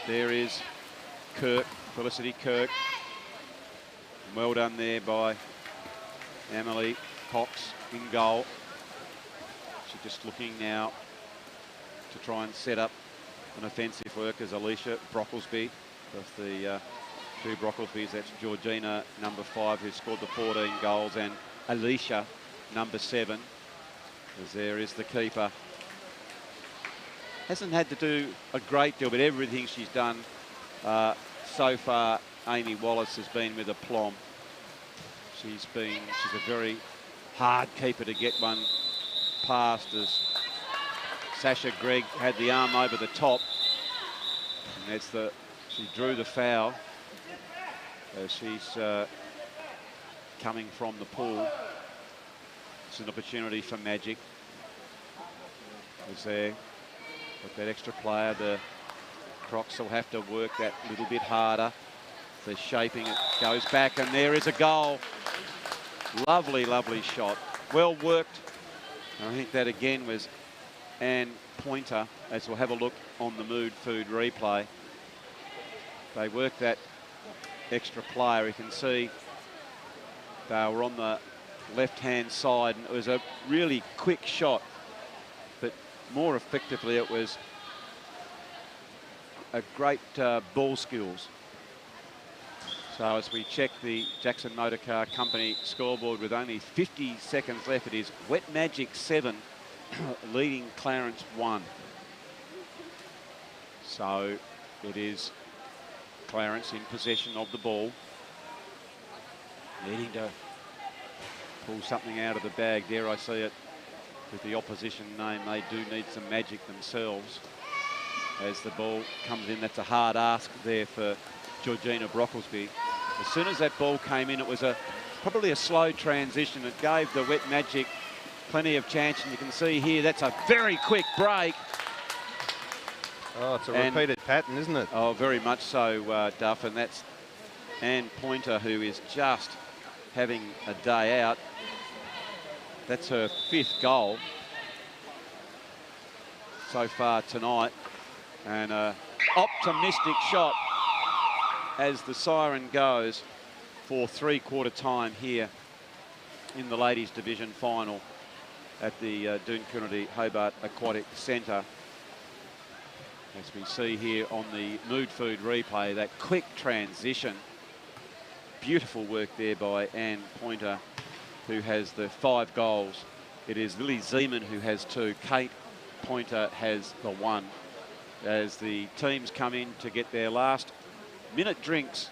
There is Kirk, Felicity Kirk. Well done there by Emily Cox in goal. She's just looking now to try and set up an offensive work as Alicia Brocklesby. With the two Brocklesbys, that's Georgina, number 5, who scored the 14 goals, and Alicia, number 7, as there is the keeper. Hasn't had to do a great deal, but everything she's done so far, Amy Wallace, has been with aplomb. She's a very hard keeper to get one past, as Sasha Gregg had the arm over the top. And she drew the foul as she's coming from the pool. It's an opportunity for Magic. As there, with that extra player, the Crocs will have to work that little bit harder. the shaping, it goes back, and there is a goal. Lovely, lovely shot. Well worked. And I think that again was Anne Pointer, as we'll have a look on the Mood Food replay. They worked that extra player. You can see they were on the left-hand side, and it was a really quick shot, but more effectively it was a great ball skills. So as we check the Jackson Motor Car Company scoreboard with only 50 seconds left, it is Wet Magic 7 leading Clarence 1. So it is Clarence in possession of the ball, needing to pull something out of the bag. Dare I see it with the opposition name. They do need some magic themselves as the ball comes in. That's a hard ask there for Georgina Brocklesby. As soon as that ball came in, it was probably a slow transition. It gave the Wet Magic plenty of chance, and you can see here that's a very quick break. Oh, it's a repeated pattern, isn't it? Oh, very much so, Duff, and that's Anne Pointer, who is just having a day out. That's her 5th goal so far tonight, and an optimistic shot as the siren goes for 3/4 time here in the ladies division final at the Doone Hobart Aquatic Centre. As we see here on the Mood Food replay, that quick transition. Beautiful work there by Anne Pointer, who has the 5 goals. It is Lily Zeman who has 2. Kate Pointer has the 1. As the teams come in to get their last minute drinks,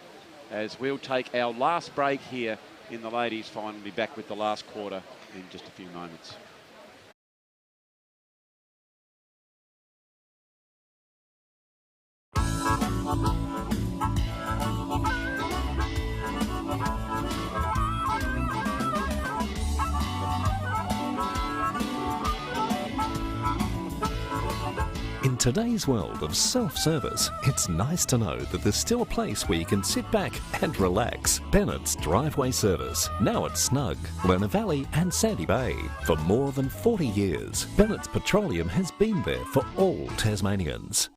as we'll take our last break here in the ladies' final. We'll be back with the last quarter in just a few moments. In today's world of self-service, it's nice to know that there's still a place where you can sit back and relax. Bennett's Driveway Service, now at Snug, Lerner Valley and Sandy Bay. For more than 40 years, Bennett's Petroleum has been there for all Tasmanians.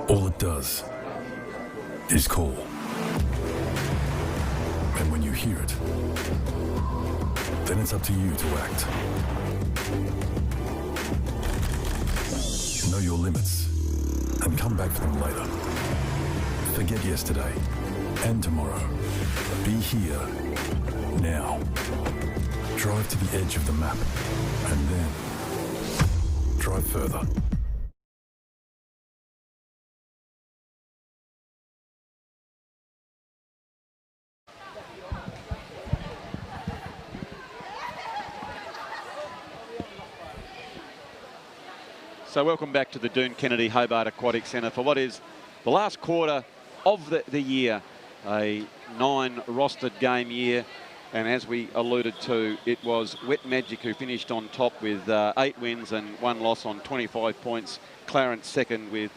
All it does is call. And when you hear it, then it's up to you to act. Know your limits and come back for them later. Forget yesterday and tomorrow. Be here now. Drive to the edge of the map and then drive further. So welcome back to the Doone Hobart Aquatic Centre for what is the last quarter of the year, a 9 rostered game year. And as we alluded to, it was Wet Magic who finished on top with 8 wins and 1 loss on 25 points. Clarence second with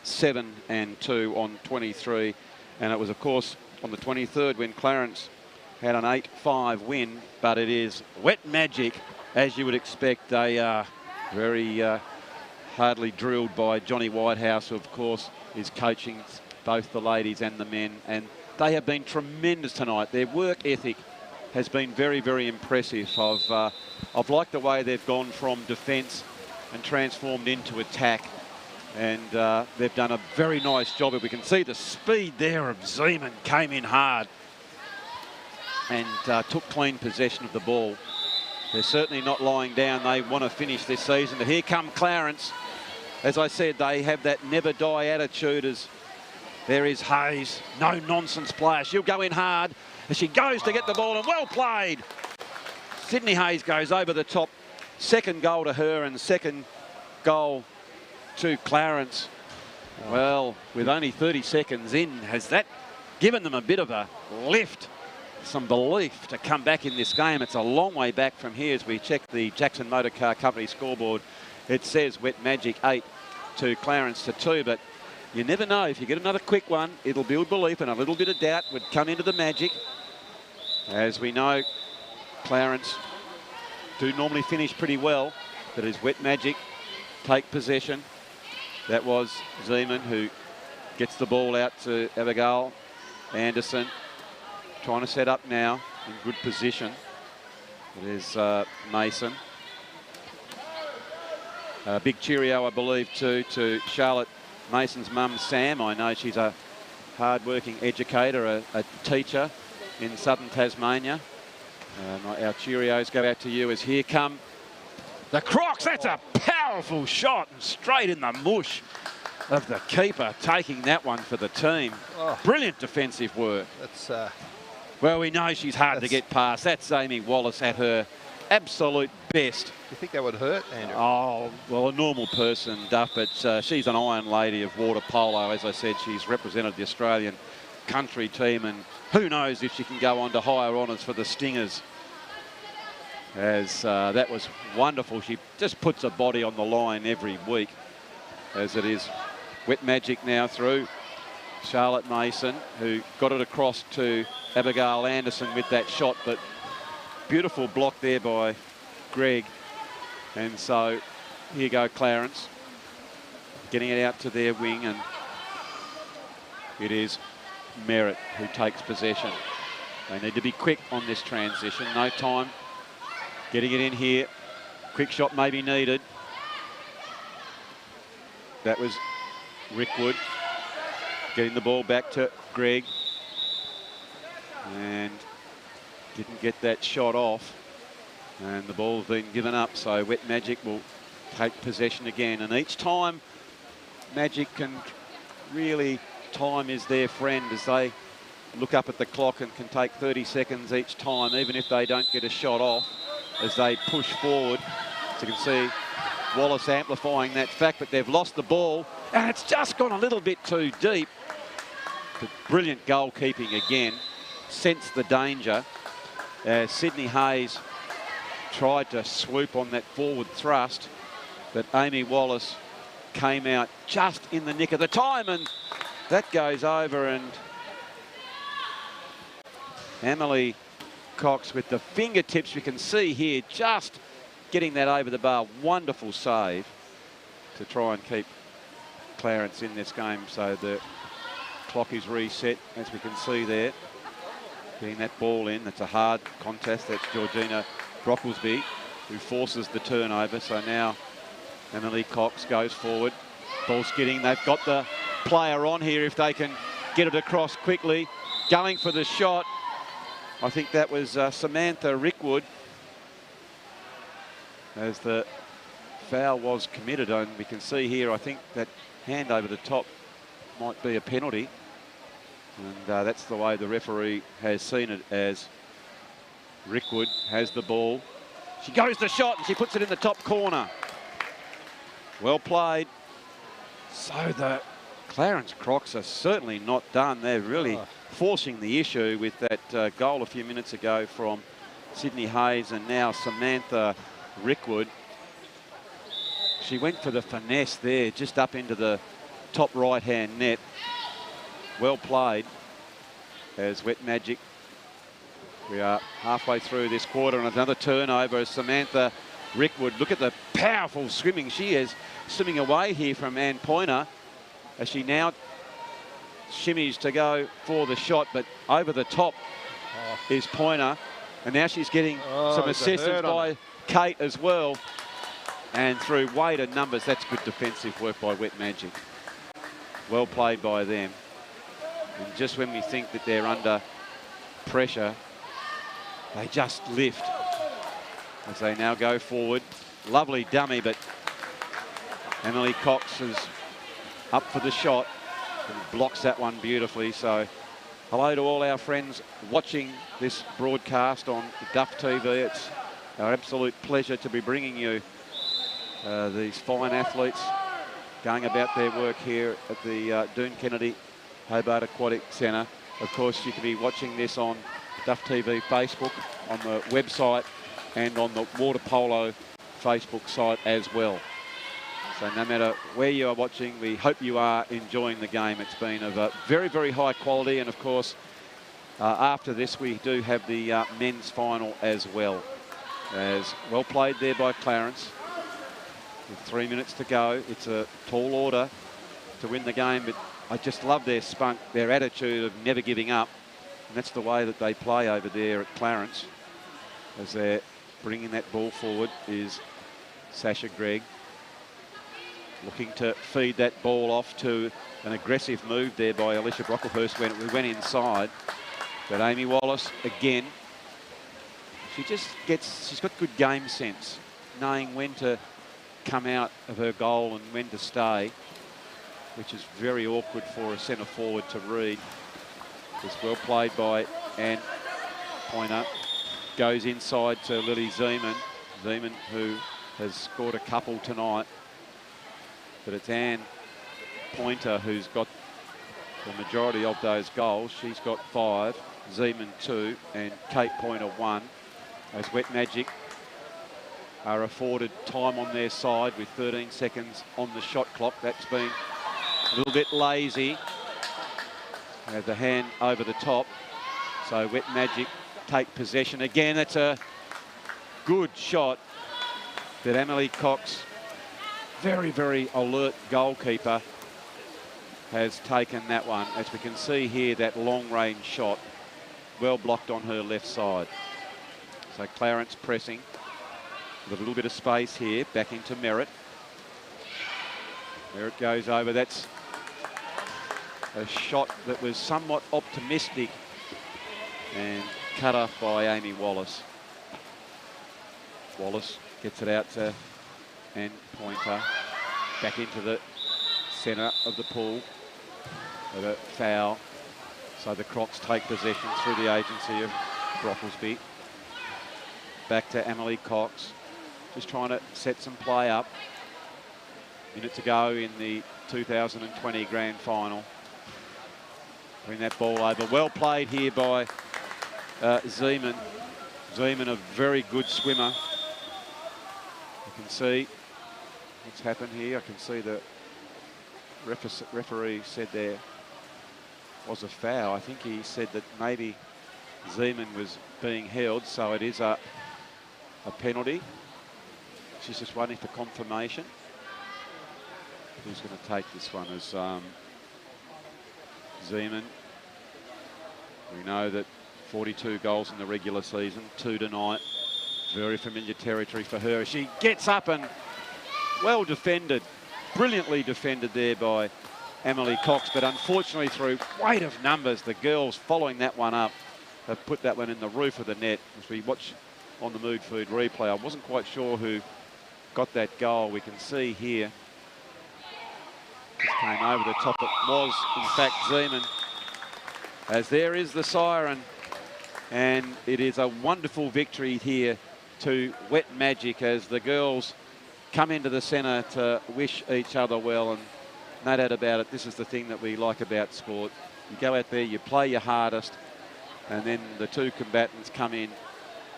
7 and 2 on 23. And it was, of course, on the 23rd when Clarence had an 8-5 win. But it is Wet Magic, as you would expect. They are very hardly drilled by Johnny Whitehouse, who, of course, is coaching both the ladies and the men. And they have been tremendous tonight. Their work ethic has been very, very impressive. I've liked the way they've gone from defence and transformed into attack. And they've done a very nice job. If we can see the speed there of Zeman, came in hard and took clean possession of the ball. They're certainly not lying down. They want to finish this season. But here come Clarence. As I said, they have that never die attitude. As there is Hayes, no nonsense player. She'll go in hard as she goes to get the ball, and well played. Sydney Hayes goes over the top. Second goal to her and second goal to Clarence. Well, with only 30 seconds in, has that given them a bit of a lift? Some belief to come back in this game. It's a long way back from here as we check the Jackson Motor Car Company scoreboard. It says Wet Magic 8 to Clarence to 2, but You never know. If you get another quick one, it'll build belief, and a little bit of doubt would come into the Magic. As we know, Clarence do normally finish pretty well, but as Wet Magic take possession, that was Zeman who gets the ball out to Abigail Anderson, trying to set up now in good position. It is Mason. Big cheerio, I believe, too, to Charlotte Mason's mum, Sam. I know she's a hard-working educator, a teacher in southern Tasmania. Our cheerios go out to you as here come the Crocs. That's a powerful shot and straight in the mush of the keeper, taking that one for the team. Oh. Brilliant defensive work. That's Well, we know she's hard to get past. That's Amy Wallace at her absolute best. Do you think that would hurt, Andrew? Oh, well, a normal person, Duff, but she's an iron lady of water polo. As I said, she's represented the Australian country team, and who knows if she can go on to higher honours for the Stingers. As that was wonderful. She just puts her body on the line every week, as it is Wet Magic now through Charlotte Mason, who got it across to Abigail Anderson with that shot, but beautiful block there by Greg. And so here go Clarence, getting it out to their wing, and it is Merritt who takes possession. They need to be quick on this transition. No time getting it in here. Quick shot may be needed. That was Rickwood getting the ball back to Greg, and didn't get that shot off, and the ball's been given up, so Wet Magic will take possession again. And each time Magic can really, time is their friend as they look up at the clock and can take 30 seconds each time, even if they don't get a shot off, as they push forward. So you can see Wallace amplifying that fact, but they've lost the ball and it's just gone a little bit too deep. But brilliant goalkeeping again. Sensed the danger. Sydney Hayes tried to swoop on that forward thrust, but Amy Wallace came out just in the nick of the time, and that goes over, and Emily Cox with the fingertips, we can see here, just getting that over the bar. Wonderful save to try and keep Clarence in this game. So the clock is reset, as we can see there. Getting that ball in. That's a hard contest. That's Georgina Brocklesby who forces the turnover. So now Emily Cox goes forward. Ball skidding. They've got the player on here if they can get it across quickly. Going for the shot. I think that was Samantha Rickwood, as the foul was committed. And we can see here, I think that hand over the top might be a penalty. And that's the way the referee has seen it, as Rickwood has the ball. She goes to shot and she puts it in the top corner. Well played. So the Clarence Crocs are certainly not done. They're really forcing the issue with that goal a few minutes ago from Sydney Hayes, and now Samantha Rickwood. She went for the finesse there, just up into the top right-hand net. Well played, as Wet Magic. We are halfway through this quarter, and another turnover as Samantha Rickwood. Look at the powerful swimming. She is swimming away here from Ann Pointer, as she now shimmies to go for the shot, but over the top is Pointer, and now she's getting some assistance by Kate as well, and through weight and numbers. That's good defensive work by Wet Magic. Well played by them. And just when we think that they're under pressure, they just lift as they now go forward. Lovely dummy, but Emily Cox is up for the shot and blocks that one beautifully. So hello to all our friends watching this broadcast on Duff TV. It's our absolute pleasure to be bringing you these fine athletes going about their work here at the Doone Kennedy Hobart Aquatic Centre. Of course, you can be watching this on Duff TV Facebook, on the website, and on the Water Polo Facebook site as well. So no matter where you are watching, we hope you are enjoying the game. It's been of a very, very high quality. And of course, after this, we do have the men's final as well. As well played there by Clarence. With 3 minutes to go, it's a tall order to win the game, but I just love their spunk, their attitude of never giving up. And that's the way that they play over there at Clarence. As they're bringing that ball forward is Sasha Gregg. Looking to feed that ball off to an aggressive move there by Alicia Brocklehurst when we went inside. But Amy Wallace, again, she's got good game sense, knowing when to come out of her goal and when to stay, which is very awkward for a centre forward to read. It's well played by Anne Pointer. Goes inside to Lily Zeman. Zeman, who has scored a couple tonight. But it's Anne Pointer who's got the majority of those goals. She's got 5, Zeman 2, and Kate Pointer 1. As Wet Magic are afforded time on their side with 13 seconds on the shot clock. That's been a little bit lazy. Have the hand over the top. So Wet Magic take possession again. That's a good shot. But Emily Cox, very, very alert goalkeeper, has taken that one. As we can see here, that long-range shot, well blocked on her left side. So Clarence pressing with a little bit of space here, back into Merritt. Merritt goes over. That's a shot that was somewhat optimistic and cut off by Amy Wallace. Wallace gets it out to Anne Pointer, back into the centre of the pool with a foul. So the Crocs take possession through the agency of Brocklesby. Back to Emily Cox, just trying to set some play up. Minute to go in the 2020 grand final. Bring that ball over. Well played here by Zeman. Zeman, a very good swimmer. You can see what's happened here. I can see the referee said there was a foul. I think he said that maybe Zeman was being held, so it is a penalty. She's just waiting for confirmation. Who's going to take this one as Zeman? We know that 42 goals in the regular season, 2 tonight. Very familiar territory for her. She gets up and well defended, brilliantly defended there by Emily Cox, but unfortunately through weight of numbers, the girls following that one up have put that one in the roof of the net. As we watch on the Mood Food replay, I wasn't quite sure who got that goal. We can see here, just came over the top. It was, in fact, Zeman. As there is the siren, and it is a wonderful victory here to Wet Magic as the girls come into the centre to wish each other well. And no doubt about it, this is the thing that we like about sport. You go out there, you play your hardest, and then the two combatants come in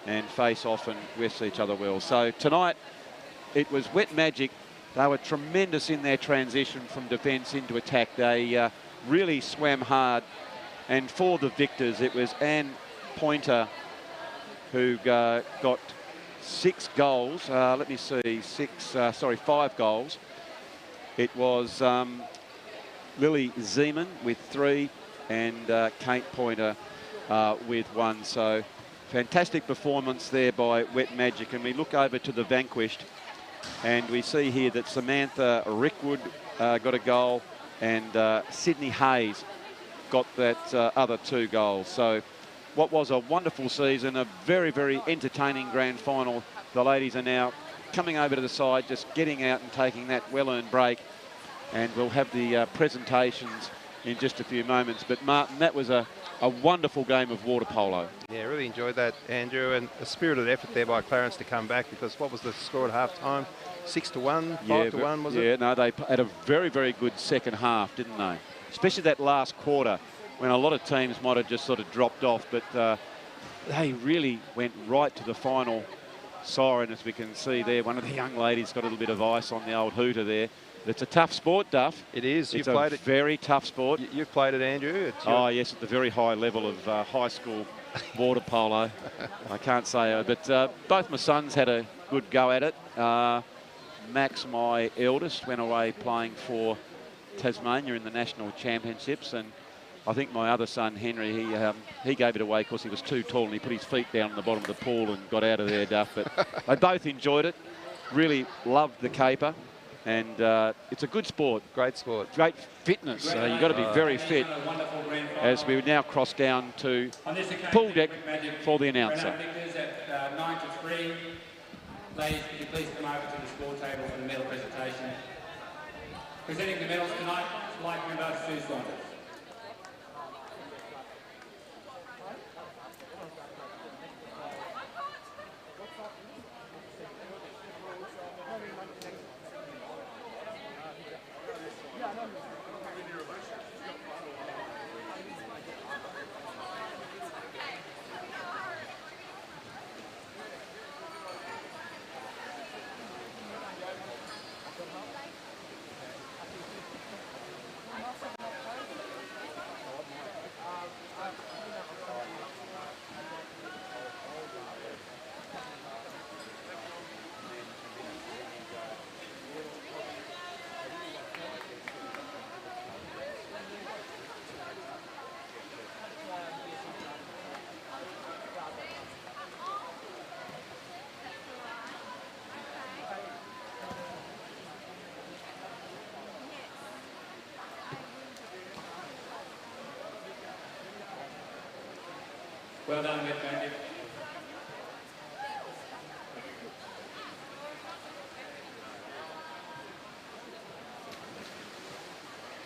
and face off and wish each other well. So tonight, it was Wet Magic. They were tremendous in their transition from defence into attack. They really swam hard. And for the victors, it was Anne Pointer who got 6 goals. Let me see, 5 goals. It was Lily Zeman with 3 and Kate Pointer with 1. So fantastic performance there by Wet Magic. And we look over to the vanquished and we see here that Samantha Rickwood got a goal and Sydney Hayes got that other 2 goals. So what was a wonderful season, a very, very entertaining grand final. The ladies are now coming over to the side, just getting out and taking that well-earned break. And we'll have the presentations in just a few moments. But Martin, that was a wonderful game of water polo. Yeah, really enjoyed that, Andrew, and a spirited effort there by Clarence to come back, because what was the score at half-time? 6-1, 5-1, was it? Yeah, no, they had a very, very good second half, didn't they? Especially that last quarter, when a lot of teams might have just sort of dropped off, but they really went right to the final siren, as we can see there. One of the young ladies got a little bit of ice on the old hooter there. It's a tough sport, Duff. It is. It's a very tough sport. You've played it, Andrew. Oh, yes, at the very high level of high school water polo. I can't say, but both my sons had a good go at it. Max, my eldest, went away playing for Tasmania in the national championships, and I think my other son, Henry, he gave it away because he was too tall and he put his feet down on the bottom of the pool and got out of there, Duff. But they both enjoyed it, really loved the caper, and it's a good sport. Great sport. Great fitness. You've got to be very fit as we now cross down to pool deck for the announcer. At 9 to 3. Ladies, could you please come over to the score table for the medal presentation. Presenting the medals tonight, like member Sue Saunders. Well done, Andrew.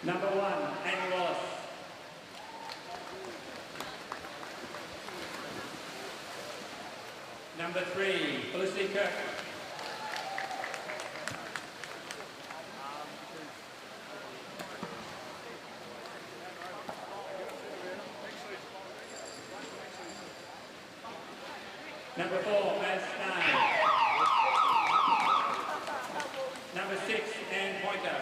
Number 1, Amy Wallace. Number 3, Felicity Kirk. Number 4, Matt Stein. Number 6, Anne Pointer.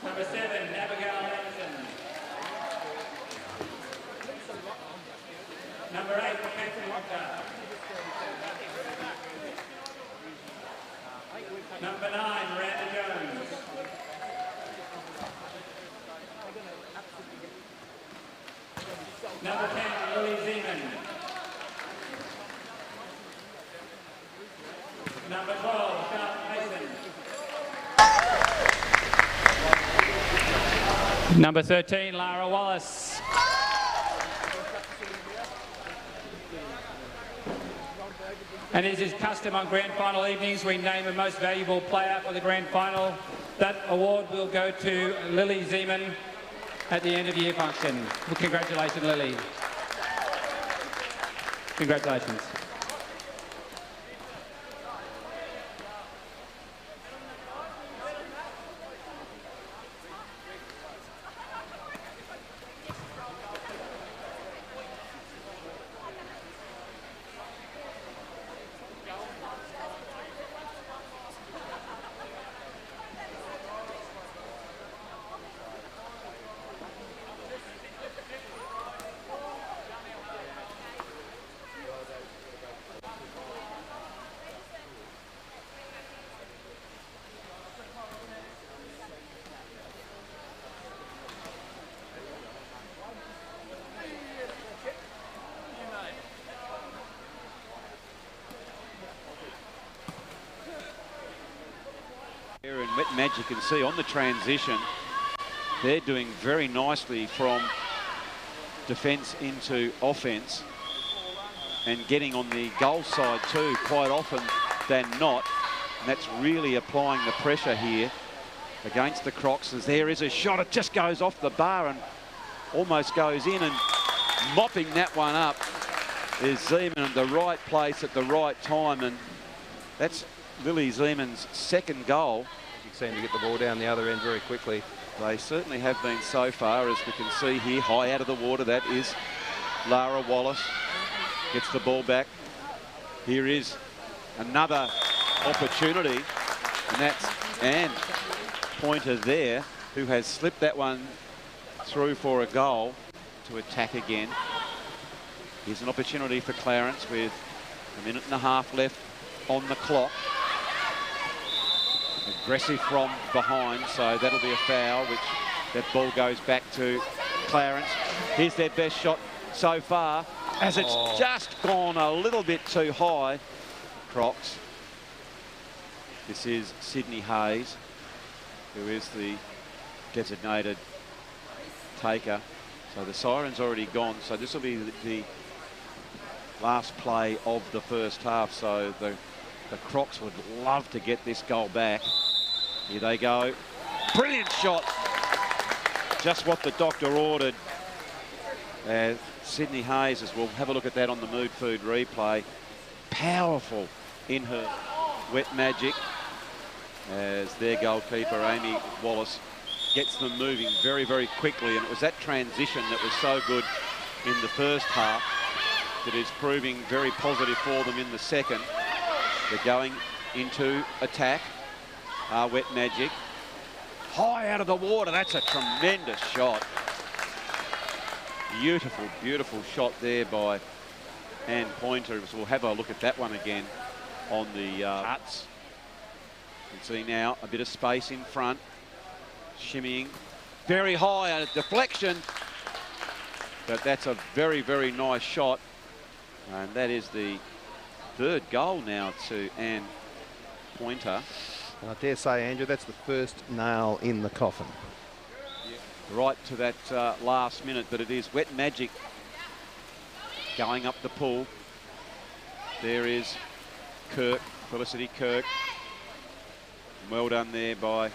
Number 7, Abigail Anderson. Number 8, Catherine Walker. Number 9, Miranda Jones. Number 10, Lily Zeman. Number 12, Charlotte Mason. Number 13, Lara Wallace. And as is custom on grand final evenings, we name a most valuable player for the grand final. That award will go to Lily Zeman at the end of the year function. Well, congratulations, Lily. Congratulations. And Wet Magic, you can see on the transition, they're doing very nicely from defence into offence and getting on the goal side too, quite often than not. And that's really applying the pressure here against the Crocs. As there is a shot, it just goes off the bar and almost goes in, and mopping that one up is Zeman in the right place at the right time, and that's Lily Zeman's second goal. You seem to get the ball down the other end very quickly. They certainly have been so far, as we can see here, high out of the water. That is Lara Wallace gets the ball back. Here is another opportunity, and that's Anne Pointer there, who has slipped that one through for a goal to attack again. Here's an opportunity for Clarence with a minute and a half left on the clock. Aggressive from behind, so that'll be a foul, which that ball goes back to Clarence. Here's their best shot so far, as it's just gone a little bit too high. Crocs. This is Sydney Hayes, who is the designated taker. So the siren's already gone, so this will be the last play of the first half. So the Crocs would love to get this goal back. Here they go. Brilliant shot. Just what the doctor ordered. Sydney Hayes, as we'll have a look at that on the Mood Food replay. Powerful in her wet magic, as their goalkeeper, Amy Wallace, gets them moving very, very quickly. And it was that transition that was so good in the first half that is proving very positive for them in the second. They're going into attack. Wet magic. High out of the water. That's a tremendous shot. Beautiful, beautiful shot there by Anne Pointer. We'll have a look at that one again on the huts. You can see now a bit of space in front. Shimmying very high on a deflection. But that's a very, very nice shot. And that is the third goal now to Anne Pointer. I dare say, Andrew, that's the first nail in the coffin. Yeah, right to that last minute, but it is wet magic going up the pool. There is Kirk, Felicity Kirk. Well done there by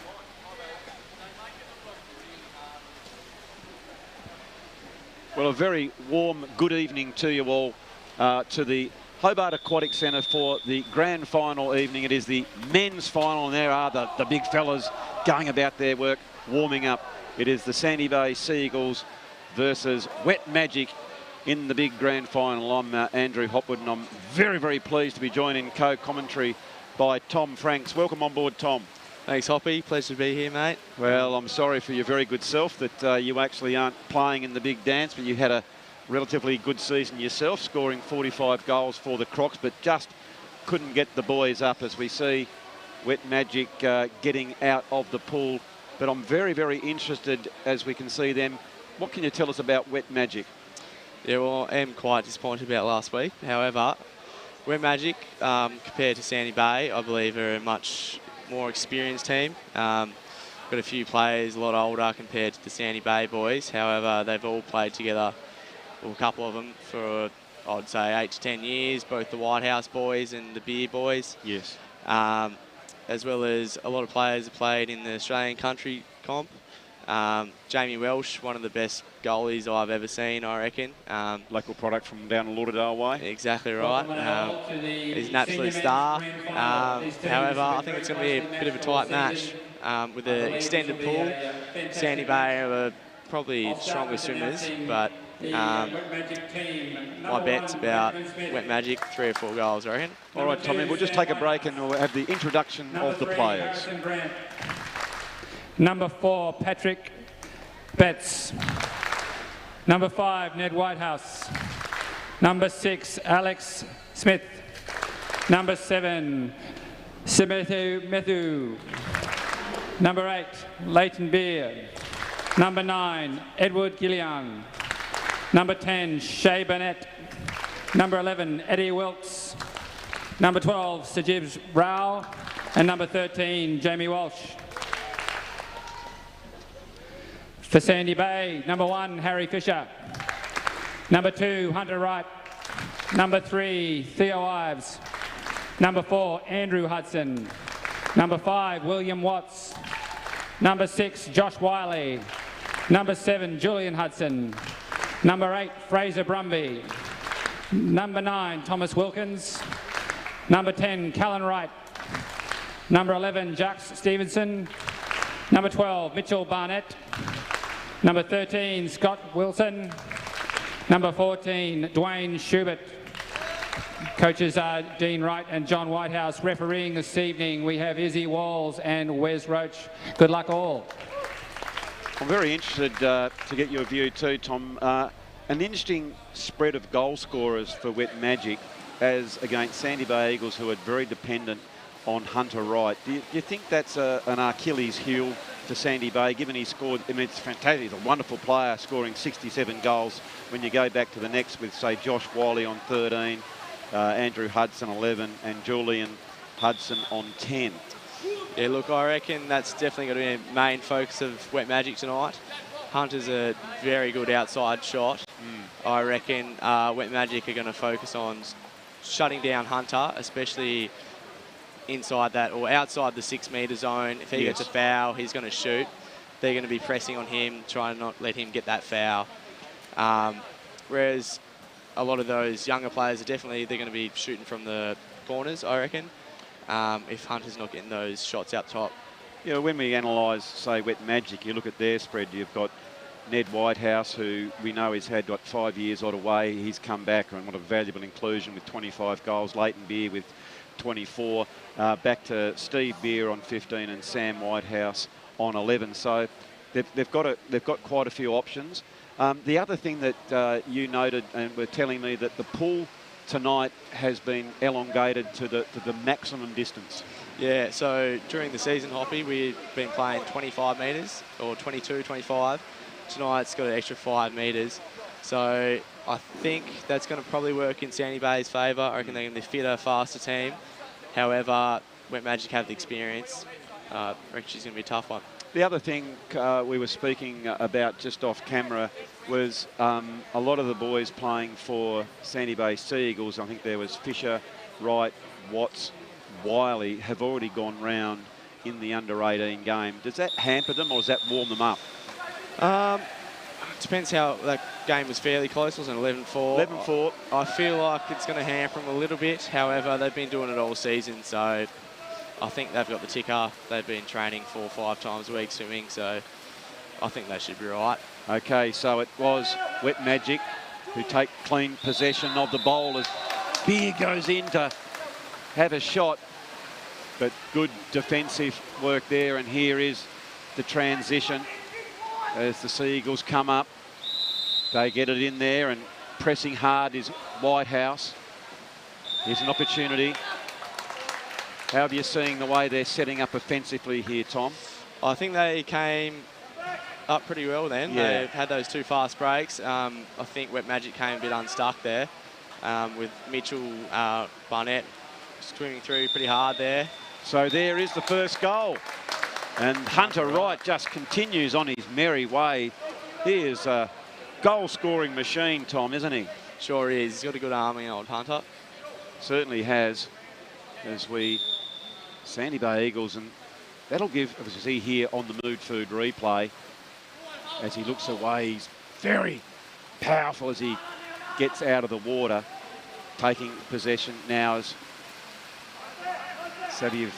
well, a very warm good evening to you all, to the Hobart Aquatic Centre for the grand final evening. It is the men's final, and there are the big fellas going about their work, warming up. It is the Sandy Bay Seagulls versus Wet Magic in the big grand final. I'm Andrew Hopwood, and I'm very, very pleased to be joined in co-commentary by Tom Franks. Welcome on board, Tom. Thanks, Hoppy. Pleasure to be here, mate. Well, I'm sorry for your very good self that you actually aren't playing in the big dance, but you had a relatively good season yourself, scoring 45 goals for the Crocs, but just couldn't get the boys up, as we see Wet Magic getting out of the pool. But I'm very, very interested, as we can see them. What can you tell us about Wet Magic? Yeah, well, I am quite disappointed about last week. However, Wet Magic, compared to Sandy Bay, I believe are a much more experienced team. Got a few players a lot older compared to the Sandy Bay boys. However, they've all played together, well, a couple of them, for I'd say 8 to 10 years, both the White House boys and the Beer boys. Yes. As well as a lot of players have played in the Australian country comp. Jamie Welsh, one of the best goalies I've ever seen, I reckon. Local product from down Lauderdale way. Exactly right. He's an absolute star. However, I think it's going to be a bit of a tight match with the extended pool. Sandy Bay are probably stronger swimmers, but my bet's about Wet Magic, 3 or 4 goals, I reckon. All right, Tommy, we'll just take a break and we'll have the introduction of the players. Number 4, Patrick Betts. Number 5, Ned Whitehouse. Number 6, Alex Smith. Number 7, Simethu Methu. Number 8, Leighton Beer. Number 9, Edward Gillian. Number 10, Shay Bennett. Number 11, Eddie Wilkes. Number 12, Sajib Rao. And number 13, Jamie Walsh. For Sandy Bay, number 1, Harry Fisher. Number 2, Hunter Wright. Number 3, Theo Ives. Number 4, Andrew Hudson. Number 5, William Watts. Number 6, Josh Wiley. Number 7, Julian Hudson. Number 8, Fraser Brumby. Number 9, Thomas Wilkins. Number 10, Callan Wright. Number 11, Jack Stevenson. Number 12, Mitchell Barnett. Number 13, Scott Wilson. Number 14, Dwayne Schubert. Coaches are Dean Wright and John Whitehouse. Refereeing this evening, we have Izzy Walls and Wes Roach. Good luck all. I'm very interested to get your view too, Tom. An interesting spread of goal scorers for Wet Magic as against Sandy Bay Eagles, who are very dependent on Hunter Wright. Do you think that's an Achilles heel for Sandy Bay, given he scored? I mean, it's fantastic. He's a wonderful player, scoring 67 goals. When you go back to the next with, say, Josh Wiley on 13, Andrew Hudson 11, and Julian Hudson on 10. Yeah, look, I reckon that's definitely going to be a main focus of Wet Magic tonight. Hunter's a very good outside shot. I reckon Wet Magic are going to focus on shutting down Hunter, especially inside that or outside the 6 metre zone. If he gets a foul, he's going to shoot. They're going to be pressing on him, trying to not let him get that foul. Whereas a lot of those younger players are they're going to be shooting from the corners, I reckon, if Hunter's not getting those shots out top. Yeah, when we analyse, say, Wet Magic, you look at their spread, you've got Ned Whitehouse, who we know has got 5 years out away. He's come back, and what a valuable inclusion with 25 goals. Leighton Beer with 24. Back to Steve Beer on 15 and Sam Whitehouse on 11. So they've got quite a few options. The other thing that you noted and were telling me that the pool tonight has been elongated to the maximum distance. Yeah, so during the season, Hoppy, we've been playing 25 metres or 22, 25. Tonight's got an extra 5 metres. So I think that's going to probably work in Sandy Bay's favour. I reckon they're going to be fitter, faster team. However, Wet Magic have the experience. I reckon she's going to be a tough one. The other thing we were speaking about just off camera was a lot of the boys playing for Sandy Bay Sea Eagles. I think there was Fisher, Wright, Watts, Wiley have already gone round in the under-18 game. Does that hamper them or does that warm them up? Depends how that game was fairly close. It was an 11-4. 11-4. I feel like it's going to hamper them a little bit. However, they've been doing it all season, so I think they've got the ticker. They've been training 4 or 5 times a week swimming, so I think they should be right. Okay, so it was Wet Magic who take clean possession of the bowl as Beer goes in to have a shot, but good defensive work there. And here is the transition as the Sea Eagles come up. They get it in there, and pressing hard is Whitehouse. Here's an opportunity. How have you seen the way they're setting up offensively here, Tom? I think they came up pretty well then. Yeah. They've had those 2 fast breaks. I think Wet Magic came a bit unstuck there with Mitchell, Barnett swimming through pretty hard there. So there is the first goal. And Hunter Wright just continues on his merry way. He is a goal-scoring machine, Tom, isn't he? Sure is. He's got a good arming, old Hunter. Certainly has. As we Sandy Bay Eagles, and that'll give, as you see here on the Mood Food replay, as he looks away, he's very powerful as he gets out of the water, taking possession now as Saviev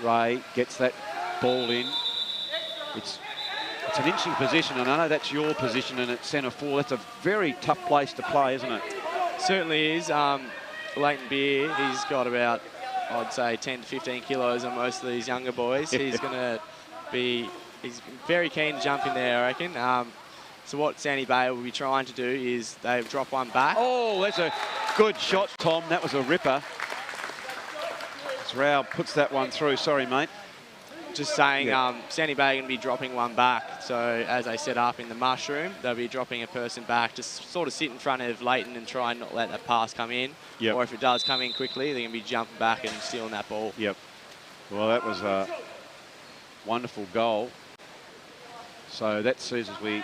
Ray gets that ball in. It's an interesting position, and I know that's your position, and it's centre forward. That's a very tough place to play, isn't it? Certainly is. Leighton Beer, he's got about, I'd say, 10 to 15 kilos on most of these younger boys. He's going to be, he's very keen to jump in there, I reckon. So what Sandy Bay will be trying to do is they drop one back. Oh, that's a good shot, Tom. That was a ripper. As Rao puts that one through. Sorry, mate. Just saying, Sandy Bay are going to be dropping one back. So as they set up in the mushroom, they'll be dropping a person back to sort of sit in front of Leighton and try and not let that pass come in. Yep. Or if it does come in quickly, they're going to be jumping back and stealing that ball. Yep. Well, that was a wonderful goal. So that says, as we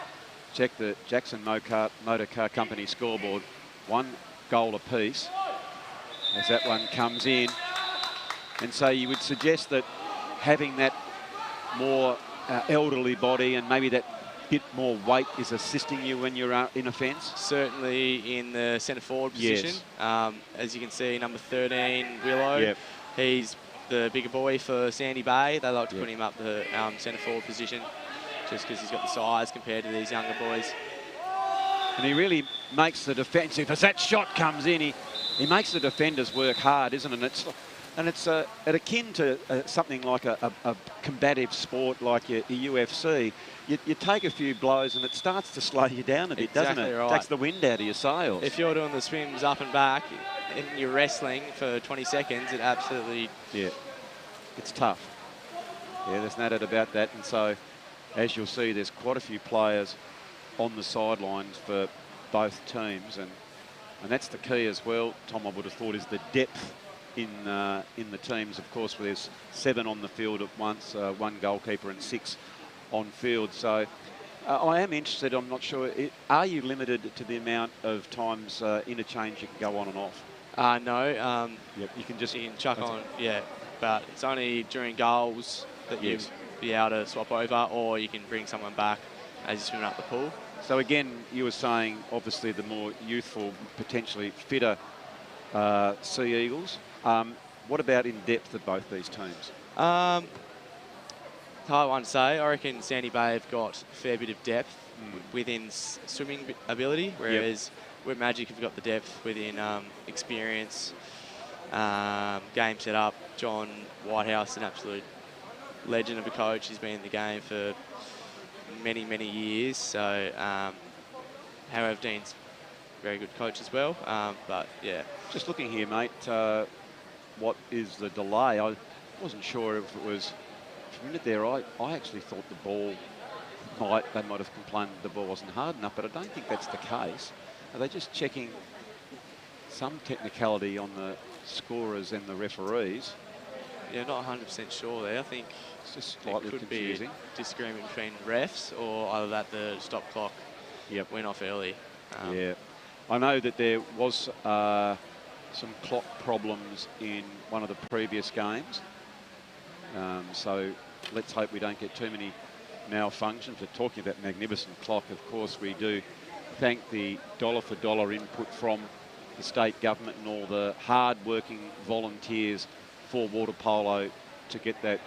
check the Jackson Motor Car Company scoreboard, 1 goal apiece as that one comes in. And so you would suggest that having that more elderly body and maybe that bit more weight is assisting you when you're in offence? Certainly in the centre forward position. Yes. As you can see, number 13, Willow, Yep. he's the bigger boy for Sandy Bay. They like to put him up the centre forward position just because he's got the size compared to these younger boys. And he really makes the defensive, as that shot comes in, he makes the defenders work hard, isn't it? And it's akin to something like a combative sport like your UFC. You take a few blows and it starts to slow you down a bit, doesn't it? Right. Takes the wind out of your sails. If you're doing the swims up and back and you're wrestling for 20 seconds, it absolutely... Yeah, it's tough. Yeah, there's no doubt about that. And so, as you'll see, there's quite a few players on the sidelines for both teams. And that's the key as well, Tom, I would have thought, is the depth in the teams. Of course, where there's 7 on the field at once, 1 goalkeeper and 6 on field. So I am interested, I'm not sure, are you limited to the amount of times interchange you can go on and off? No. Yep, you can chuck on, yeah. But it's only during goals that you'll be able to swap over, or you can bring someone back as you swim up the pool. So again, you were saying, obviously, the more youthful, potentially fitter Sea Eagles. What about in depth of both these teams? Hard one to say. I reckon Sandy Bay have got a fair bit of depth within swimming ability, whereas Wet Magic have got the depth within experience, game set up. John Whitehouse, an absolute legend of a coach. He's been in the game for many, many years. So, however, Dean's a very good coach as well. But, yeah. Just looking here, mate, what is the delay? I wasn't sure if it was... For a minute there, I actually thought the ball they might have complained that the ball wasn't hard enough, but I don't think that's the case. Are they just checking some technicality on the scorers and the referees? Yeah, not 100% sure there. I think it's just slightly confusing. Be disagreement between refs, or either that the stop clock went off early. Yeah. I know that there was some clock problems in one of the previous games. So let's hope we don't get too many malfunctions. But talking about magnificent clock, of course, we do thank the dollar for dollar input from the state government and all the hard-working volunteers for water polo to get that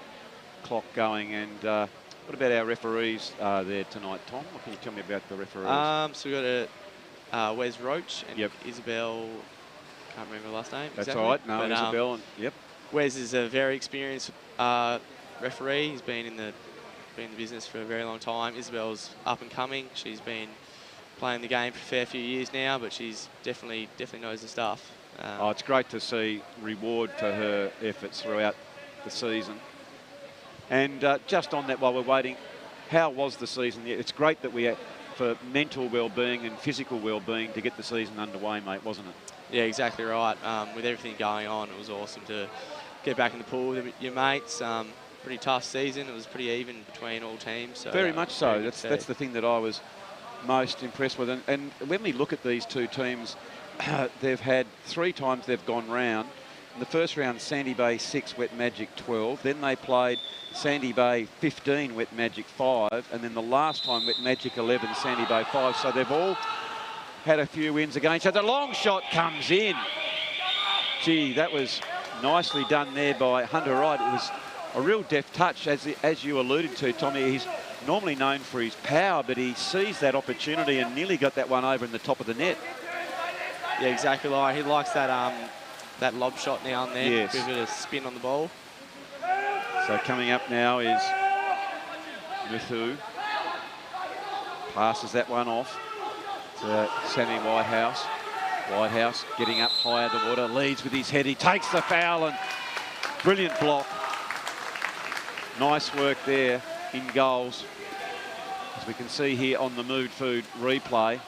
clock going. And what about our referees there tonight, Tom? What can you tell me about the referees? So we've got Wes Roach and Isabel, can't remember her last name. That's exactly. all right. No, but, Isabel. Wes is a very experienced referee. He's been in the business for a very long time. Isabel's up and coming. She's been playing the game for a fair few years now, but she's definitely knows the stuff. It's great to see reward for her efforts throughout the season. And just on that, while we're waiting, how was the season? It's great that we, for mental well-being and physical well-being, to get the season underway, mate, wasn't it? Yeah, exactly right. With everything going on, it was awesome to get back in the pool with your mates. Pretty tough season. It was pretty even between all teams. So, very much so. That's the thing that I was most impressed with. And when we look at these two teams, they've had 3 times they've gone round. In the first round, Sandy Bay 6, Wet Magic 12. Then they played Sandy Bay 15, Wet Magic 5. And then the last time, Wet Magic 11, Sandy Bay 5. So they've all had a few wins against. So the long shot comes in. Gee, that was nicely done there by Hunter Wright. It was a real deft touch, as you alluded to, Tommy. He's normally known for his power, but he sees that opportunity and nearly got that one over in the top of the net. Yeah, exactly right. He likes that lob shot now and then. Yes. With a bit of spin on the ball. So coming up now is Mithu. Passes that one off to Sammy Whitehouse. Whitehouse getting up higher the water, leads with his head. He takes the foul and brilliant block. Nice work there in goals. As we can see here on the Mood Food replay.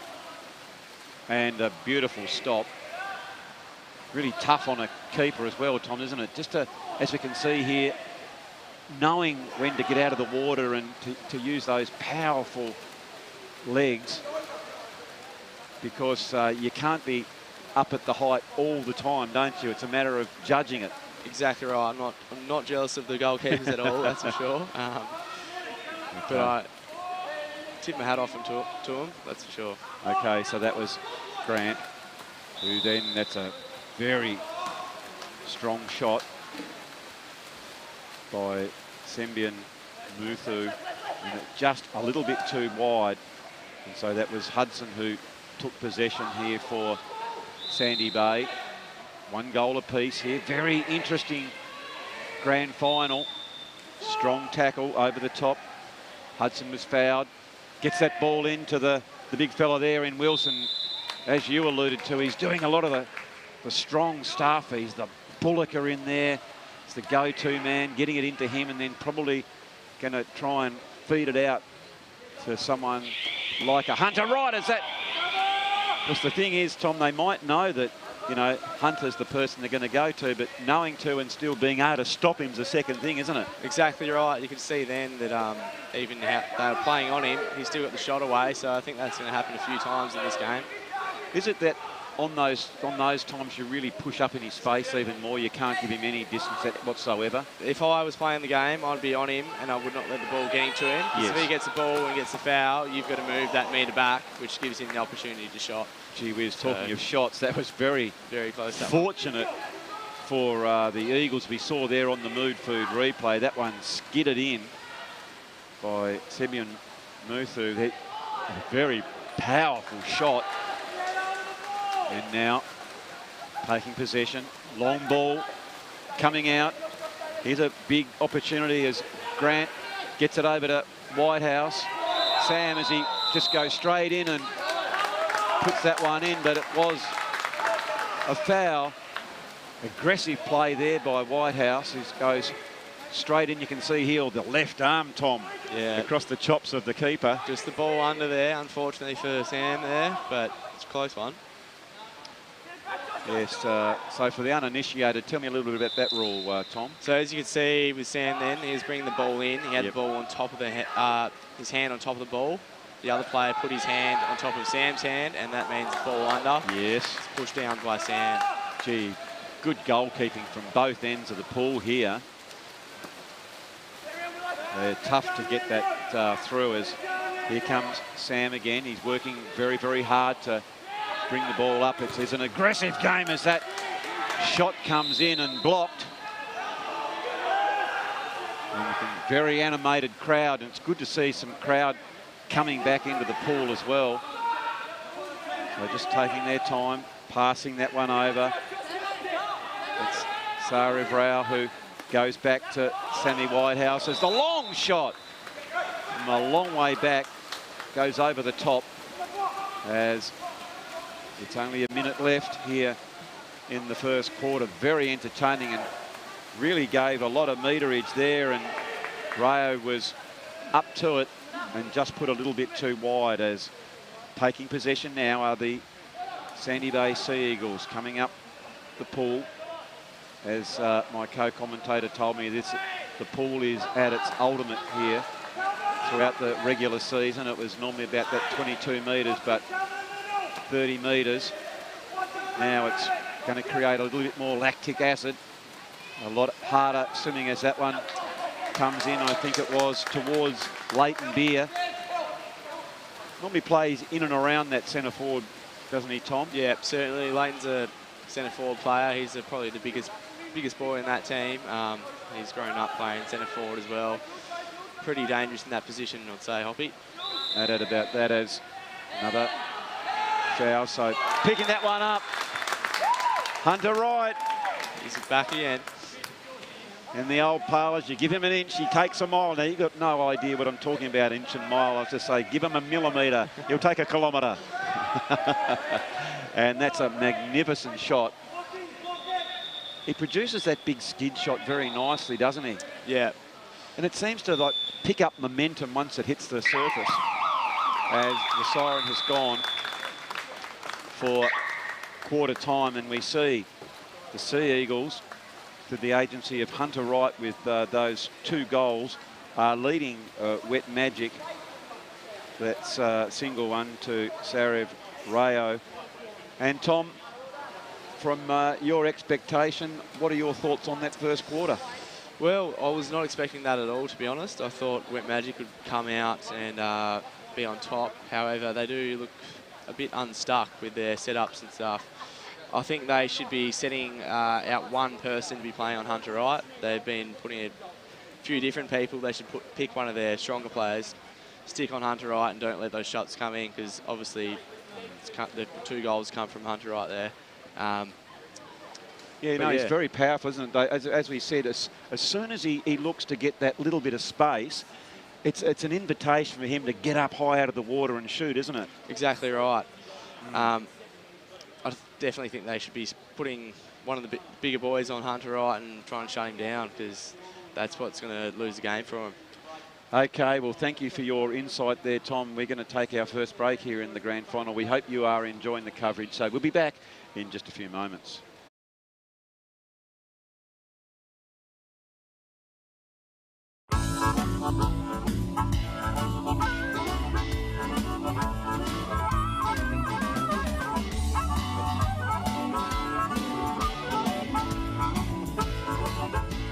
And a beautiful stop. Really tough on a keeper as well, Tom, isn't it? Just to, as we can see here, knowing when to get out of the water and to use those powerful legs, because you can't be up at the height all the time, don't you? It's a matter of judging it. Exactly right. I'm not jealous of the goalkeepers at all, that's for sure. But I tip my hat off to him, that's for sure. Okay, so that was Grant, who then, that's a very strong shot by Sembian Muthu, and just a little bit too wide. And so that was Hudson who took possession here for Sandy Bay. 1 goal apiece here. Very interesting grand final. Strong tackle over the top. Hudson was fouled. Gets that ball into the big fella there in Wilson. As you alluded to, he's doing a lot of the strong stuff. He's the bullocker in there. It's the go-to man, getting it into him and then probably going to try and feed it out to someone like a Hunter Wright. Is that? Because the thing is, Tom, they might know that, you know, Hunter's the person they're going to go to, but knowing to and still being able to stop him's the second thing, isn't it? Exactly right. You can see then that even how they were playing on him, he's still got the shot away, so I think that's going to happen a few times in this game. Is it that on those times you really push up in his face even more? You can't give him any distance whatsoever? If I was playing the game, I'd be on him and I would not let the ball get into him. Yes. If he gets the ball and gets the foul, you've got to move that metre back, which gives him the opportunity to shot. Gee whiz, talking of shots, that was very, very close. Fortunate for the Eagles. We saw there on the Mood Food replay, that one skidded in by Semyon Muthu. A very powerful shot. And now taking possession, long ball coming out. Here's a big opportunity as Grant gets it over to Whitehouse. Sam, as he just goes straight in and puts that one in, but it was a foul. Aggressive play there by Whitehouse. He goes straight in. You can see here the left arm, Tom, across the chops of the keeper. Just the ball under there, unfortunately for Sam there, but it's a close one. Yes, so for the uninitiated, tell me a little bit about that rule, Tom. So as you can see with Sam then, he was bringing the ball in. He had the ball on top of the his hand on top of the ball. The other player put his hand on top of Sam's hand, and that means the ball under. Yes. It's pushed down by Sam. Gee, good goalkeeping from both ends of the pool here. They're tough to get that through as here comes Sam again. He's working very, very hard to bring the ball up. It's an aggressive game as that shot comes in and blocked. And a very animated crowd, and it's good to see some crowd coming back into the pool as well. So just taking their time, passing that one over. It's Sarev Rao who goes back to Sammy Whitehouse as the long shot from a long way back goes over the top as it's only a minute left here in the first quarter. Very entertaining and really gave a lot of meterage there, and Rayo was up to it and just put a little bit too wide. As taking possession now are the Sandy Bay Sea Eagles coming up the pool. As my co-commentator told me, the pool is at its ultimate here throughout the regular season. It was normally about that 22 metres, but 30 metres. Now it's going to create a little bit more lactic acid. A lot harder swimming as that one comes in. I think it was towards Leighton Beer. Normally plays in and around that centre forward, doesn't he, Tom? Yeah, certainly. Leighton's a centre forward player. He's probably the biggest boy in that team. He's grown up playing centre forward as well. Pretty dangerous in that position, I'd say, Hoppy. I'd add about that as another foul. So picking that one up. Hunter Wright. He's back again. And the old parlours, you give him an inch, he takes a mile. Now, you've got no idea what I'm talking about, inch and mile. I was just say, give him a millimetre, he'll take a kilometre. And that's a magnificent shot. He produces that big skid shot very nicely, doesn't he? Yeah. And it seems to like pick up momentum once it hits the surface. As the siren has gone for quarter time, and we see the Sea Eagles, through the agency of Hunter Wright with those 2 goals, are leading Wet Magic. That's a single one to Sarev Rayo. And Tom, from your expectation, what are your thoughts on that first quarter? Well, I was not expecting that at all, to be honest. I thought Wet Magic would come out and be on top. However, they do look a bit unstuck with their setups and stuff. I think they should be setting out one person to be playing on Hunter Wright. They've been putting a few different people. They should pick one of their stronger players, stick on Hunter Wright, and don't let those shots come in, because obviously The 2 goals come from Hunter right there. Yeah, no, he's very powerful, isn't it? As we said, as soon as he looks to get that little bit of space, it's an invitation for him to get up high out of the water and shoot, isn't it? Exactly right. I definitely think they should be putting one of the bigger boys on Hunter right and trying to shut him down, because that's what's going to lose the game for him. Okay, well, thank you for your insight there, Tom. We're going to take our first break here in the grand final. We hope you are enjoying the coverage, so we'll be back in just a few moments.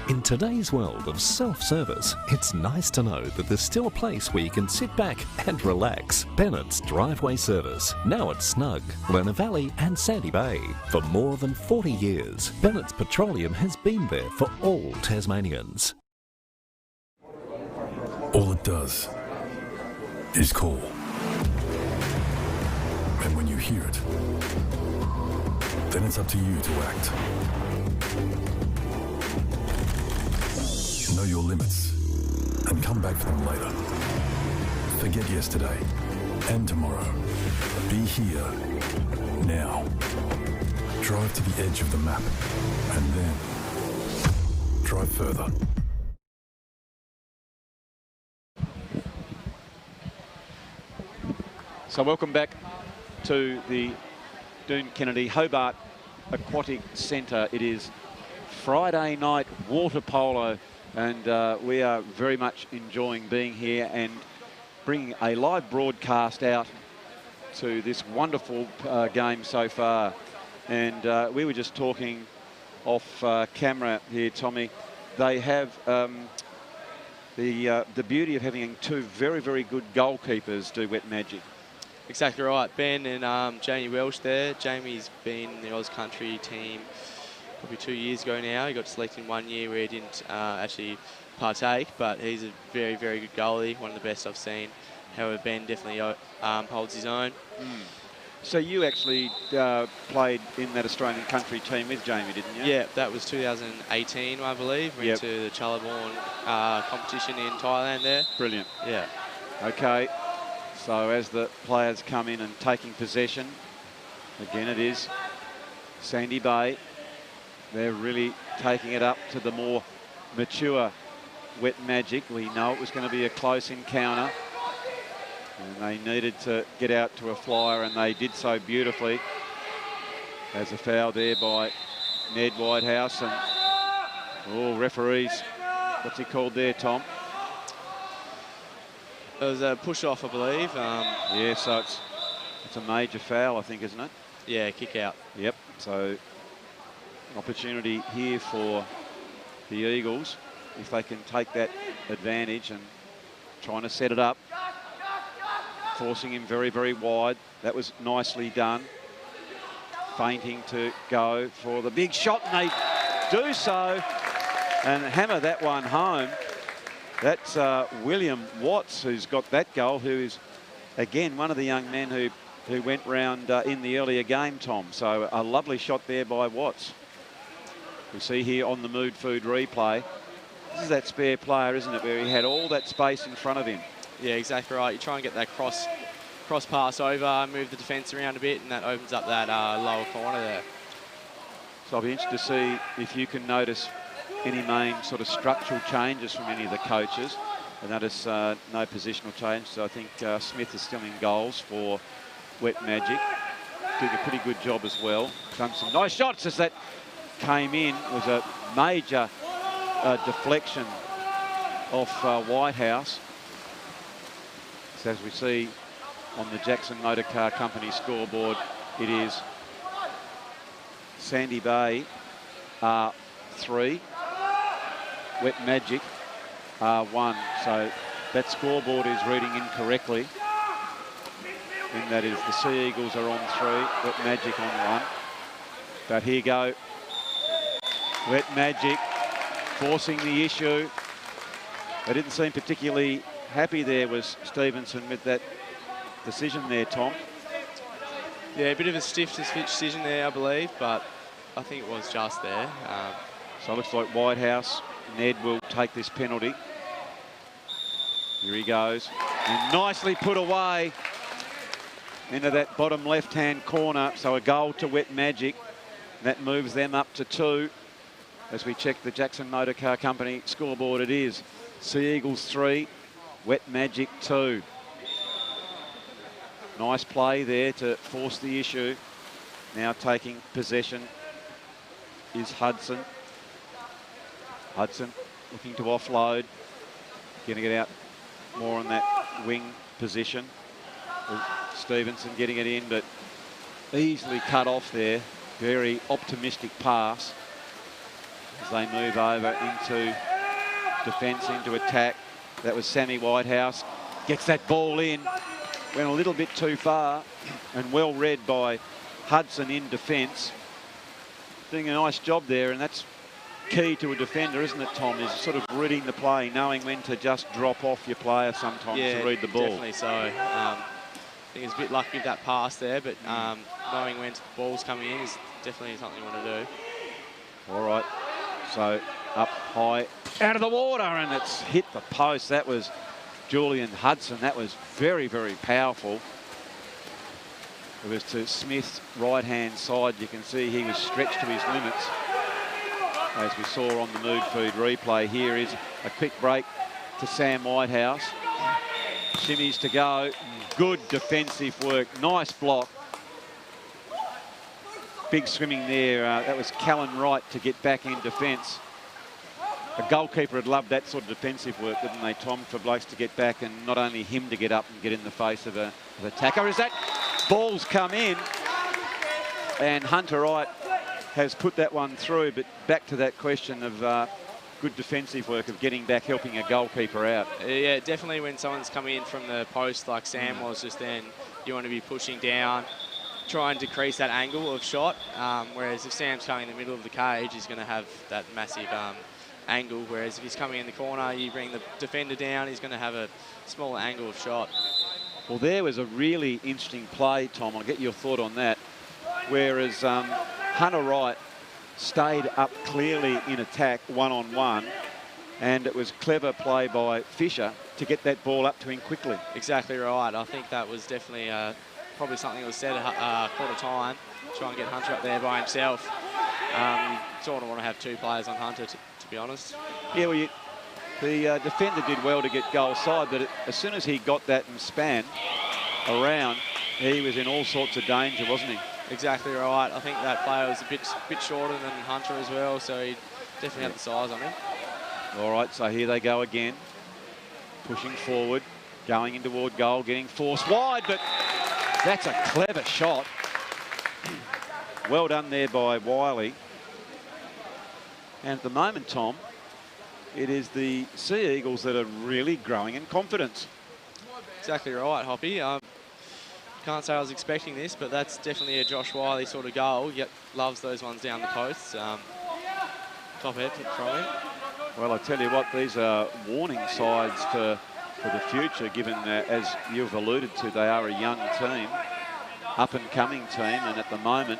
In today's world of self-service, it's nice to know that there's still a place where you can sit back and relax. Bennett's Driveway Service, now at Snug, Lerner Valley and Sandy Bay. For more than 40 years, Bennett's Petroleum has been there for all Tasmanians. All it does is call. And when you hear it, then it's up to you to act. Know your limits and come back for them later. Forget yesterday and tomorrow. Be here now. Drive to the edge of the map and then drive further. So welcome back to the Doone Kennedy Hobart Aquatic Centre. It is Friday night water polo, and we are very much enjoying being here and bringing a live broadcast out to this wonderful game so far. And we were just talking off camera here, Tommy. They have the beauty of having 2 very, very good goalkeepers do Wet Magic. Exactly right. Ben and Jamie Welsh there. Jamie's been in the Oz Country team probably 2 years ago now. He got selected in 1 year where he didn't actually partake, but he's a very, very good goalie, one of the best I've seen. However, Ben definitely holds his own. So you actually played in that Australian country team with Jamie, didn't you? Yeah, that was 2018, I believe. Went to the Chalaborn competition in Thailand there. Brilliant. Yeah. Okay. So as the players come in and taking possession, again it is Sandy Bay. They're really taking it up to the more mature Wet Magic. We know it was going to be a close encounter, and they needed to get out to a flyer, and they did so beautifully. There's a foul there by Ned Whitehouse, and referees, what's he called there, Tom? It was a push-off, I believe. Yeah, so it's a major foul, I think, isn't it? Yeah, kick out. Yep, so an opportunity here for the Eagles, if they can take that advantage and trying to set it up. Forcing him very, very wide. That was nicely done. Feinting to go for the big shot, and they do so and hammer that one home. That's William Watts who's got that goal, who is, again, one of the young men who went round in the earlier game, Tom. So a lovely shot there by Watts. We see here on the Mood Food replay, this is that spare player, isn't it, where he had all that space in front of him. Yeah, exactly right. You try and get that cross pass over, move the defence around a bit, and that opens up that lower corner there. So I'll be interested to see if you can notice any main sort of structural changes from any of the coaches. I notice no positional change, so I think Smith is still in goals for Wet Magic. Doing a pretty good job as well. Done some nice shots as that came in. It was a major deflection off Whitehouse. So as we see on the Jackson Motor Car Company scoreboard, it is Sandy Bay 3. Wet Magic 1. So that scoreboard is reading incorrectly. In that is the Sea Eagles are on 3, Wet Magic on 1. But here go. Wet Magic forcing the issue. They didn't seem particularly happy there, was Stevenson, with that decision there, Tom. Yeah, a bit of a stiff decision there, I believe, but I think it was just there. So it looks like Whitehouse, Ned will take this penalty. Here he goes. And nicely put away into that bottom left-hand corner. So a goal to Wet Magic. That moves them up to 2. As we check the Jackson Motor Car Company scoreboard, it is Sea Eagles 3, Wet Magic 2. Nice play there to force the issue. Now taking possession is Hudson. Hudson looking to offload. Going to get out more on that wing position. Stevenson getting it in, but easily cut off there. Very optimistic pass as they move over into defence, into attack. That was Sammy Whitehouse. Gets that ball in. Went a little bit too far and well read by Hudson in defence. Doing a nice job there, and that's key to a defender, isn't it, Tom, is sort of reading the play, knowing when to just drop off your player sometimes to read the ball. Definitely so. I think it's a bit lucky with that pass there, but knowing when the ball's coming in is definitely something you want to do. All right, so up high, out of the water, and it's hit the post. That was Julian Hudson. That was very, very powerful. It was to Smith's right-hand side. You can see he was stretched to his limits. As we saw on the Mood Food replay, here is a quick break to Sam Whitehouse. Shimmies to go. Good defensive work. Nice block. Big swimming there. That was Callan Wright to get back in defence. A goalkeeper would love that sort of defensive work, didn't they, Tom, for blokes to get back and not only him to get up and get in the face of an attacker. As that ball's come in, and Hunter Wright has put that one through, but back to that question of good defensive work of getting back, helping a goalkeeper out. Yeah, definitely when someone's coming in from the post like Sam was just then, you want to be pushing down, try and decrease that angle of shot, whereas if Sam's coming in the middle of the cage, he's going to have that massive angle, whereas if he's coming in the corner, you bring the defender down, he's going to have a smaller angle of shot. Well, there was a really interesting play, Tom. I'll get your thought on that. Whereas Hunter Wright stayed up clearly in attack, one-on-one, and it was clever play by Fisher to get that ball up to him quickly. Exactly right. I think that was definitely probably something that was said at quarter time, try and get Hunter up there by himself. You sort of want to have 2 players on Hunter, to be honest. Yeah, well, the defender did well to get goal side, but as soon as he got that and span around, he was in all sorts of danger, wasn't he? Exactly right. I think that player was a bit shorter than Hunter as well, so he definitely had the size on him. All right, so here they go again. Pushing forward, going in toward goal, getting forced wide, but that's a clever shot. Well done there by Wiley. And at the moment, Tom, it is the Sea Eagles that are really growing in confidence. Exactly right, Hoppy. Can't say I was expecting this, but that's definitely a Josh Wiley sort of goal. Yet loves those ones down the posts. Top effort from him. Well, I tell you what, these are warning sides for the future, given as you've alluded to, they are a young team, up-and-coming team, and at the moment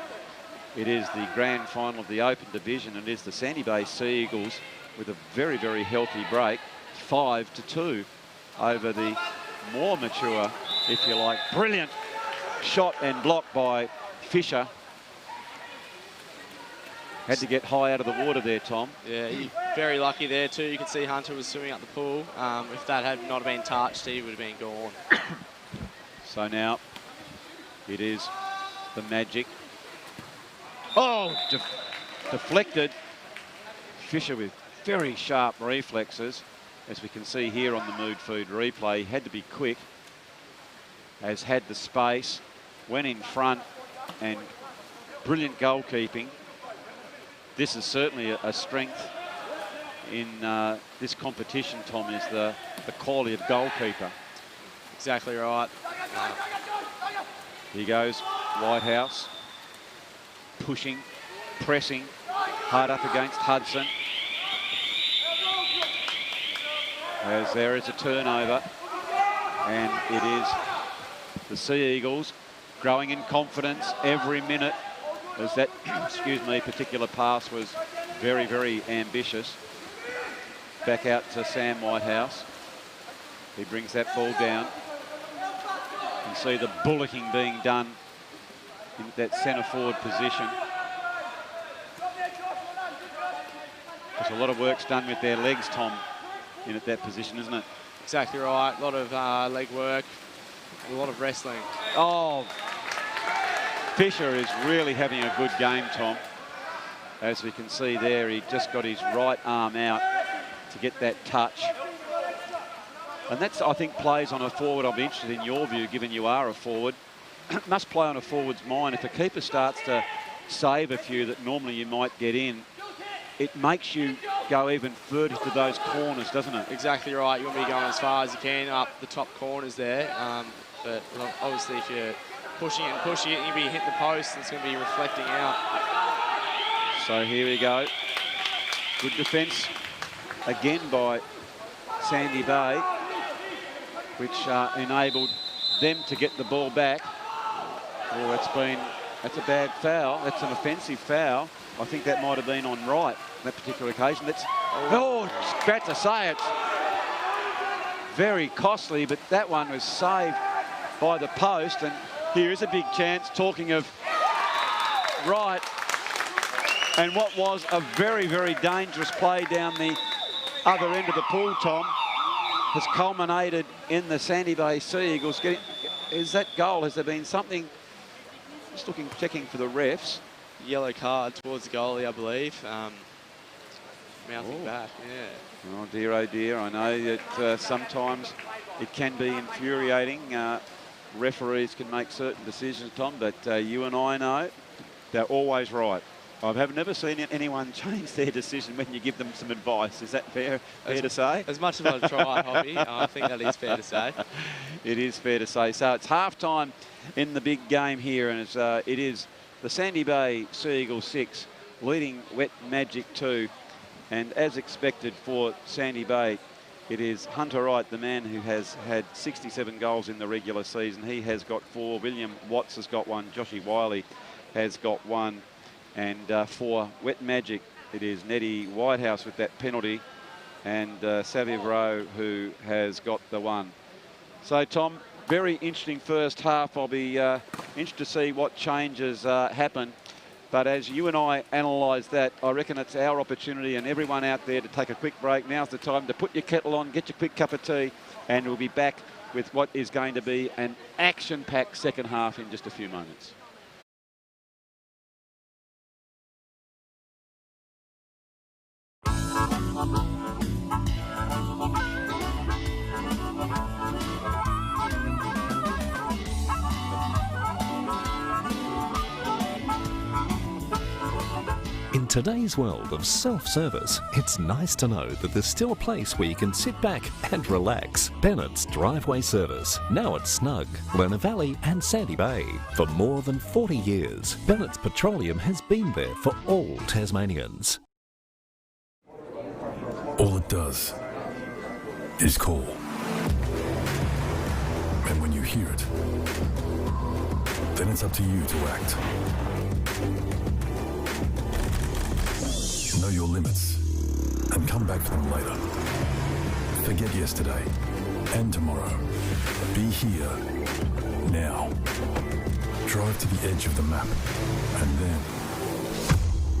it is the grand final of the Open Division. It is the Sandy Bay Sea Eagles with a very, very healthy break, 5-2 over the more mature, if you like. Brilliant shot and block by Fisher. Had to get high out of the water there, Tom. Yeah, very lucky there too. You can see Hunter was swimming up the pool. If that had not been touched, he would have been gone. So now it is the Magic. Oh, deflected. Fisher with very sharp reflexes, as we can see here on the Mood Food replay. He had to be quick, as had the space, went in front, and brilliant goalkeeping. This is certainly a strength in this competition, Tom, is the quality of goalkeeper. Exactly right. Here goes Whitehouse, pushing, pressing, hard up against Hudson. As there is a turnover, and it is the Sea Eagles growing in confidence every minute, as that, excuse me, particular pass was very, very ambitious. Back out to Sam Whitehouse. He brings that ball down. You can see the bullocking being done in that centre forward position. There's a lot of work's done with their legs, Tom, in at that position, isn't it? Exactly right. A lot of leg work, a lot of wrestling. Oh, Fisher is really having a good game, Tom. As we can see there, he just got his right arm out to get that touch. And that's, I think, plays on a forward. I'll be interested in your view, given you are a forward. Must play on a forward's mind. If a keeper starts to save a few that normally you might get in, it makes you go even further to those corners, doesn't it? Exactly right. You want to be going as far as you can up the top corners there. But obviously, if you're pushing it and pushing it, you'll be hitting the post, it's going to be reflecting out. So here we go. Good defence again by Sandy Bay, which enabled them to get the ball back. Oh, that's a bad foul. That's an offensive foul. I think that might have been on right that particular occasion. That's, oh, about to say it's very costly, but that one was saved by the post. And here is a big chance, talking of right. And what was a very, very dangerous play down the other end of the pool, Tom, has culminated in the Sandy Bay Sea Eagles getting... Is that goal? Has there been something... Just looking, checking for the refs. Yellow card towards the goalie, I believe. Mouthing back, yeah. Oh dear, I know that sometimes it can be infuriating. Referees can make certain decisions, Tom, but you and I know they're always right. I've never seen anyone change their decision when you give them some advice. Is that fair to say? As much as I try, Hoppy, I think that is fair to say. It is fair to say. So it's half-time in the big game here, and it is the Sandy Bay Sea Eagles 6 leading Wet Magic 2. And as expected for Sandy Bay, it is Hunter Wright, the man who has had 67 goals in the regular season. He has got 4. William Watts has got 1. Joshy Wiley has got 1. And for Wet Magic, it is Nettie Whitehouse with that penalty, and Saviv Rowe, who has got the 1. So, Tom, very interesting first half. I'll be interested to see what changes happen. But as you and I analyse that, I reckon it's our opportunity and everyone out there to take a quick break. Now's the time to put your kettle on, get your quick cup of tea, and we'll be back with what is going to be an action-packed second half in just a few moments. In today's world of self-service, it's nice to know that there's still a place where you can sit back and relax. Bennett's Driveway Service, now at Snug, Lerner Valley and Sandy Bay. For more than 40 years, Bennett's Petroleum has been there for all Tasmanians. All it does is call. And when you hear it, then it's up to you to act. Know your limits and come back for them later. Forget yesterday and tomorrow. Be here now. Drive to the edge of the map and then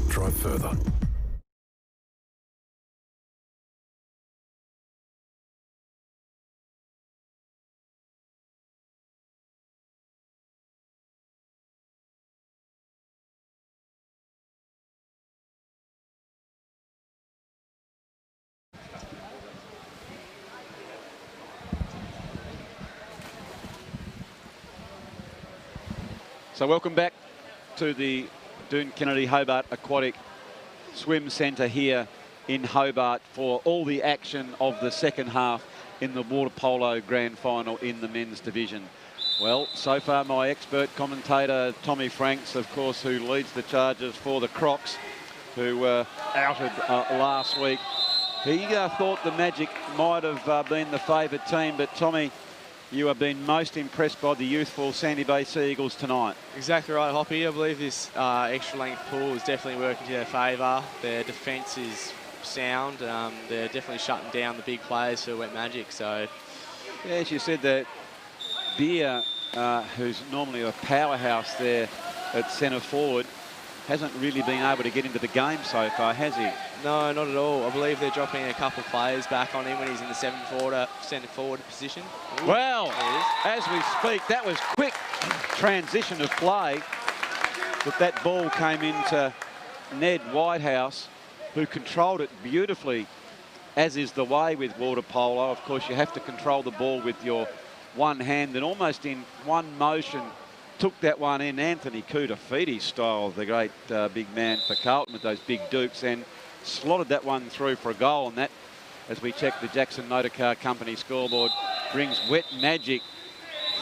drive further. So welcome back to the Doone Kennedy Hobart Aquatic Swim Centre here in Hobart for all the action of the second half in the water polo grand final in the men's division. Well, so far my expert commentator Tommy Franks, of course, who leads the charges for the Crocs, who were outed last week. He thought the Magic might have been the favoured team, but Tommy, you have been most impressed by the youthful Sandy Bay Sea Eagles tonight? Exactly right, Hoppy. I believe this extra length pull is definitely working to their favour. Their defence is sound. They're definitely shutting down the big players for Wet Magic. So, yeah, as you said, that Beer, who's normally a powerhouse there at centre forward, hasn't really been able to get into the game so far, has he? No, not at all. I believe they're dropping a couple of players back on him when he's in the centre forward position. Ooh, well, as we speak, that was quick transition of play. But that ball came into Ned Whitehouse, who controlled it beautifully, as is the way with water polo. Of course, you have to control the ball with your one hand, and almost in one motion took that one in. Anthony Koutafiti style, the great big man for Carlton with those big dukes, and slotted that one through for a goal. And that, as we check the Jackson Motor Car Company scoreboard, brings Wet Magic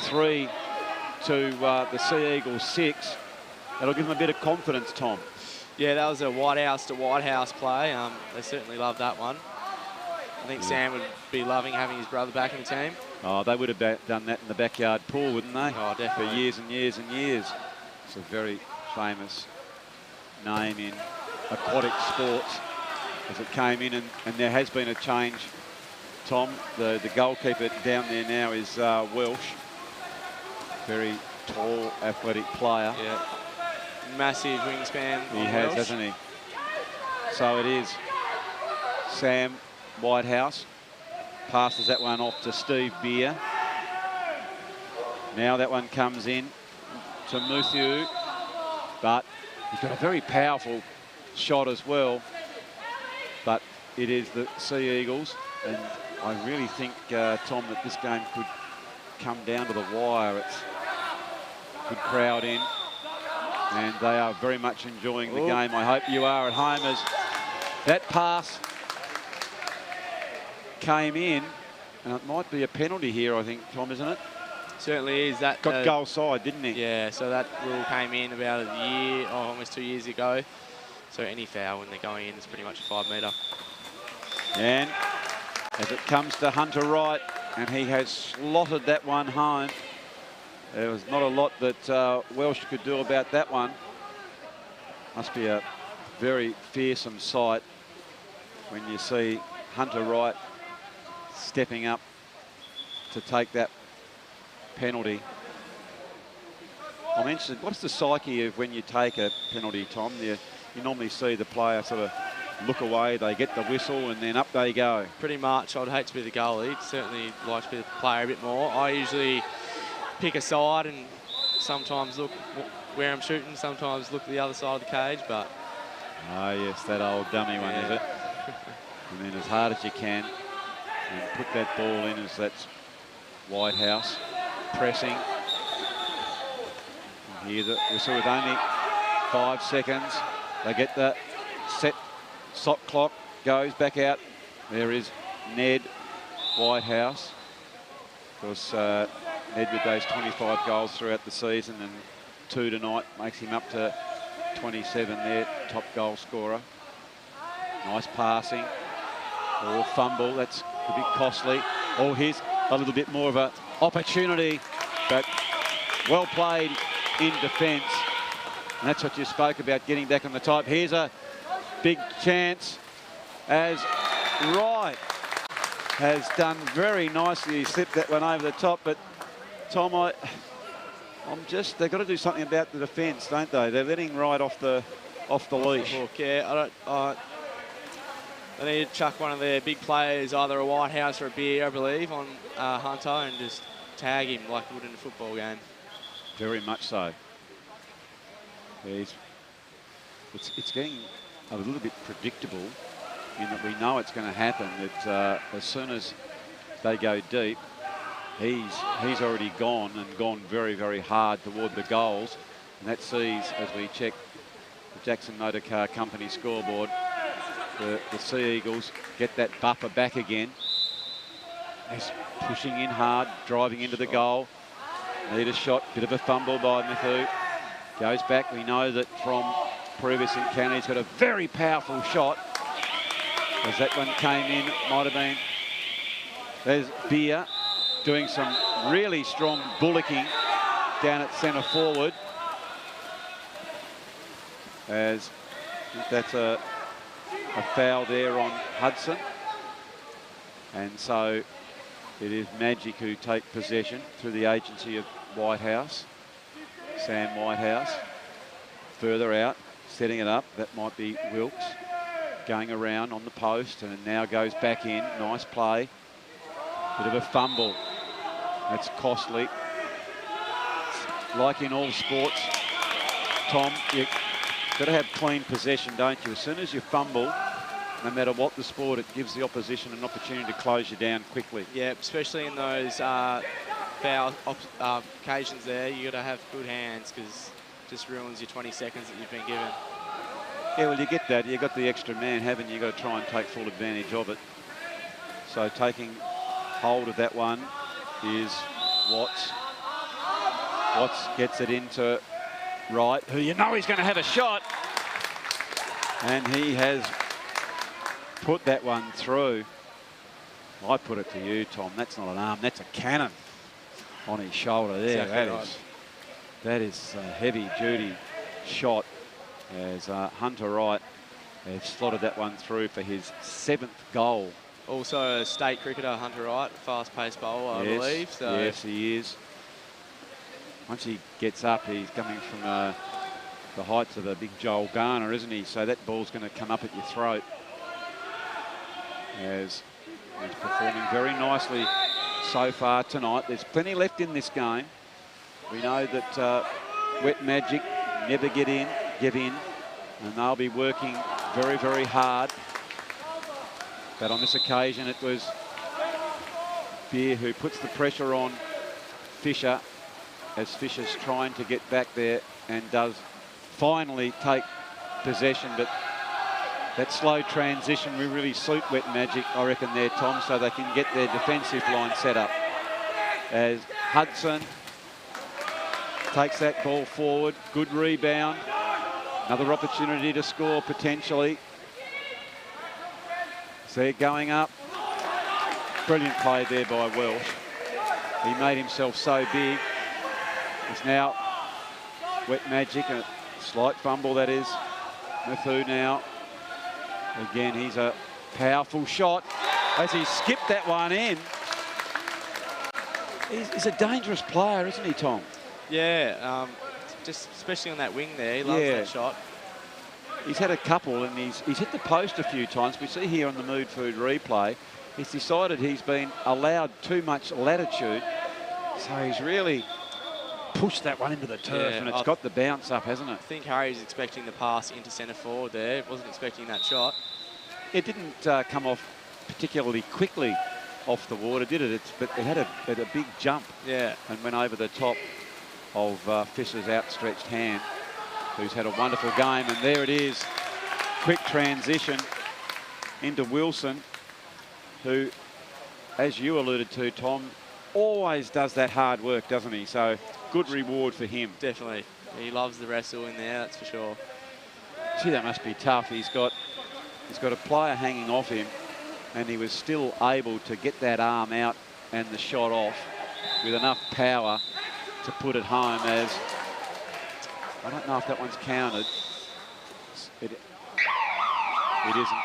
3 to the Sea Eagles 6. That'll give them a bit of confidence, Tom. Yeah, that was a Whitehouse to Whitehouse play. They certainly loved that one. I think Sam would be loving having his brother back in the team. Oh, they would have done that in the backyard pool, wouldn't they? Oh, definitely. For years and years and years. It's a very famous name in aquatic sports as it came in, and there has been a change, Tom. The goalkeeper down there now is Welsh. Very tall, athletic player. Yeah. Massive wingspan. He has, Welsh, hasn't he? So it is Sam Whitehouse. Passes that one off to Steve Beer. Now that one comes in to Muthiu, but he's got a very powerful shot as well. But it is the Sea Eagles, and I really think, Tom, that this game could come down to the wire. It's a good crowd in, and they are very much enjoying the game. I hope you are at home, as that pass came in, and it might be a penalty here, I think, Tom, isn't it? Certainly is. That got goal side, didn't he? Yeah, so that rule came in about a year, almost 2 years ago. So any foul when they're going in is pretty much a 5 metre. And as it comes to Hunter Wright, and he has slotted that one home. There was not a lot that Welsh could do about that one. Must be a very fearsome sight when you see Hunter Wright stepping up to take that penalty. I'm interested, what's the psyche of when you take a penalty, Tom? You normally see the player sort of look away, they get the whistle, and then up they go. Pretty much. I'd hate to be the goalie. Certainly like to be the player a bit more. I usually pick a side and sometimes look where I'm shooting, sometimes look the other side of the cage, but... Ah, yes, that old dummy one, is it? And then as hard as you can, and put that ball in, as that's Whitehouse pressing. And here the whistle with only 5 seconds. They get the set shot clock, goes back out. There is Ned Whitehouse. Of course, Ned with those 25 goals throughout the season, and 2 tonight makes him up to 27 there, top goal scorer. Nice passing. Or fumble, that's a bit costly. Oh, here's a little bit more of an opportunity, but well played in defence. And that's what you spoke about, getting back on the top. Here's a big chance as Wright has done very nicely. He slipped that one over the top, but Tom, they've got to do something about the defence, don't they? They're letting Wright off the leash. Yeah, they need to chuck one of their big players, either a Whitehouse or a Beer, I believe, on Hunter, and just tag him like you would in a football game. Very much so. It's getting a little bit predictable in that we know it's going to happen, that as soon as they go deep, he's already gone, and gone very, very hard toward the goals. And that sees, as we check the Jackson Motor Car Company scoreboard, the Sea Eagles get that buffer back again. He's pushing in hard, driving into the goal. Need a shot, bit of a fumble by Mithu. Goes back. We know that from previous encounter, he's got a very powerful shot. As that one came in, might have been. There's Beer doing some really strong bullocking down at centre forward. As that's a foul there on Hudson. And so it is Magic who take possession through the agency of Whitehouse. Sam Whitehouse further out, setting it up. That might be Wilkes going around on the post, and it now goes back in. Nice play. Bit of a fumble. That's costly. Like in all sports, Tom, you've got to have clean possession, don't you? As soon as you fumble, no matter what the sport, it gives the opposition an opportunity to close you down quickly. Yeah, especially in those foul occasions there, you got to have good hands, because it just ruins your 20 seconds that you've been given. Yeah, well, you get that. You've got the extra man, haven't you? You've got to try and take full advantage of it. So taking hold of that one is Watts. Watts gets it into Wright, who you know he's going to have a shot. And he has put that one through. I put it to you, Tom. That's not an arm, that's a cannon on his shoulder there. Exactly That is a heavy-duty shot, as Hunter Wright has slotted that one through for his 7th goal. Also a state cricketer, Hunter Wright, fast-paced bowler, I believe. So. Yes, he is. Once he gets up, he's coming from the heights of a big Joel Garner, isn't he? So that ball's going to come up at your throat. As he's performing very nicely so far tonight. There's plenty left in this game. We know that Wet Magic never give in, and they'll be working very, very hard. But on this occasion, it was Beer who puts the pressure on Fisher, as Fisher's trying to get back there and does finally take possession. But that slow transition will really suit Wet Magic, I reckon, there, Tom, so they can get their defensive line set up. As Hudson takes that ball forward, good rebound, another opportunity to score potentially. So they're going up. Brilliant play there by Welsh. He made himself so big. It's now Wet Magic, a slight fumble that is. Mathu now. Again, he's a powerful shot as he skipped that one in. He's a dangerous player, isn't he, Tom? Yeah, just especially on that wing there, he loves that shot. He's had a couple, and he's hit the post a few times. We see here on the Mood Food replay, he's decided he's been allowed too much latitude, so he's really pushed that one into the turf, and it's got the bounce up, hasn't it? I think Harry's expecting the pass into centre forward there. Wasn't expecting that shot. It didn't come off particularly quickly off the water, did it? But it had a big jump, and went over the top of Fisher's outstretched hand, who's had a wonderful game. And there it is, quick transition into Wilson, who, as you alluded to, Tom, always does that hard work, doesn't he? So good reward for him. Definitely. He loves the wrestle in there, that's for sure. Gee, that must be tough. He's got a player hanging off him, and he was still able to get that arm out and the shot off with enough power to put it home. As I don't know if that one's counted. It isn't.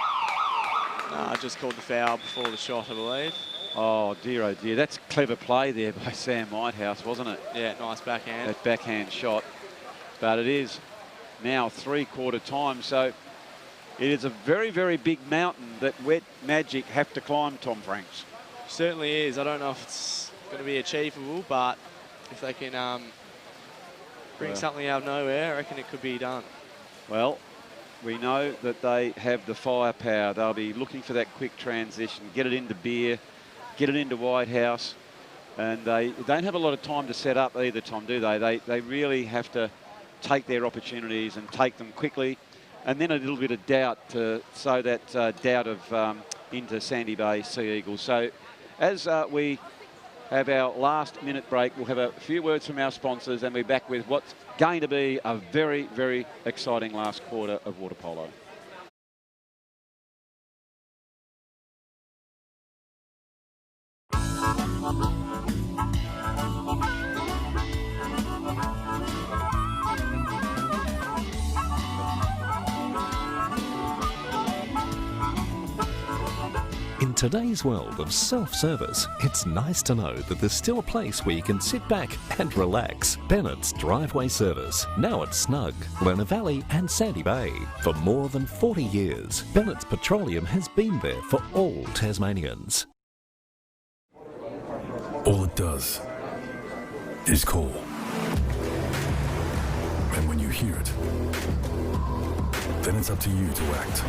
No, I just called the foul before the shot, I believe. Oh dear, that's clever play there by Sam Whitehouse, wasn't it? Yeah, nice backhand. That backhand shot. But it is now 3/4 time, so it is a very, very big mountain that Wet Magic have to climb, Tom Franks. Certainly is. I don't know if it's going to be achievable, but if they can bring something out of nowhere, I reckon it could be done. Well, we know that they have the firepower. They'll be looking for that quick transition, get it into Beer, get it into Whitehouse, and they don't have a lot of time to set up either, Tom, do they? They really have to take their opportunities and take them quickly, and then a little bit of doubt to sow that doubt of into Sandy Bay Sea Eagles. So as we have our last minute break, we'll have a few words from our sponsors, and we're back with what's going to be a very, very exciting last quarter of water polo. In today's world of self-service, it's nice to know that there's still a place where you can sit back and relax. Bennett's Driveway Service, now at Snug, Lerner Valley and Sandy Bay. For more than 40 years, Bennett's Petroleum has been there for all Tasmanians. All it does is call. And when you hear it, then it's up to you to act.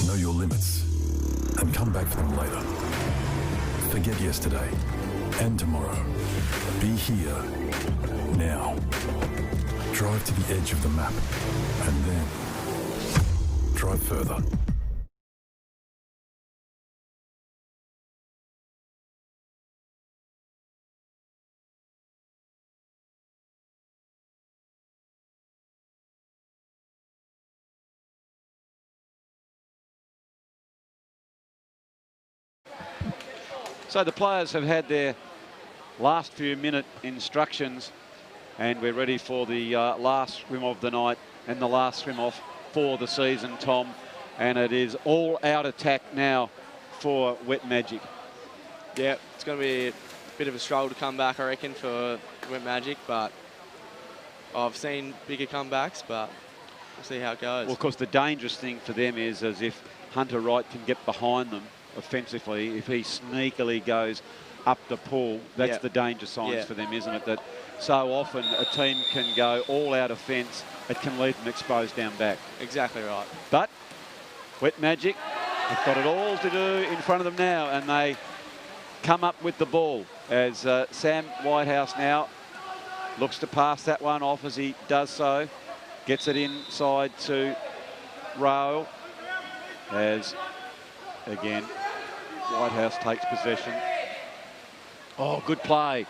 Know your limits and come back for them later. Forget yesterday and tomorrow. Be here now. Drive to the edge of the map and then drive further. So the players have had their last few minute instructions and we're ready for the last swim of the night and the last swim off for the season, Tom. And it is all out attack now for Wet Magic. Yeah, it's going to be a bit of a struggle to come back, I reckon, for Wet Magic, but I've seen bigger comebacks, but we'll see how it goes. Well, of course, the dangerous thing for them is as if Hunter Wright can get behind them offensively, if he sneakily goes up the pool, that's the danger signs for them, isn't it? That so often a team can go all out offence, it can leave them exposed down back. Exactly right. But Wet Magic have got it all to do in front of them now, and they come up with the ball as Sam Whitehouse now looks to pass that one off. As he does so, gets it inside to Rowe as again Whitehouse takes possession. Oh, good play.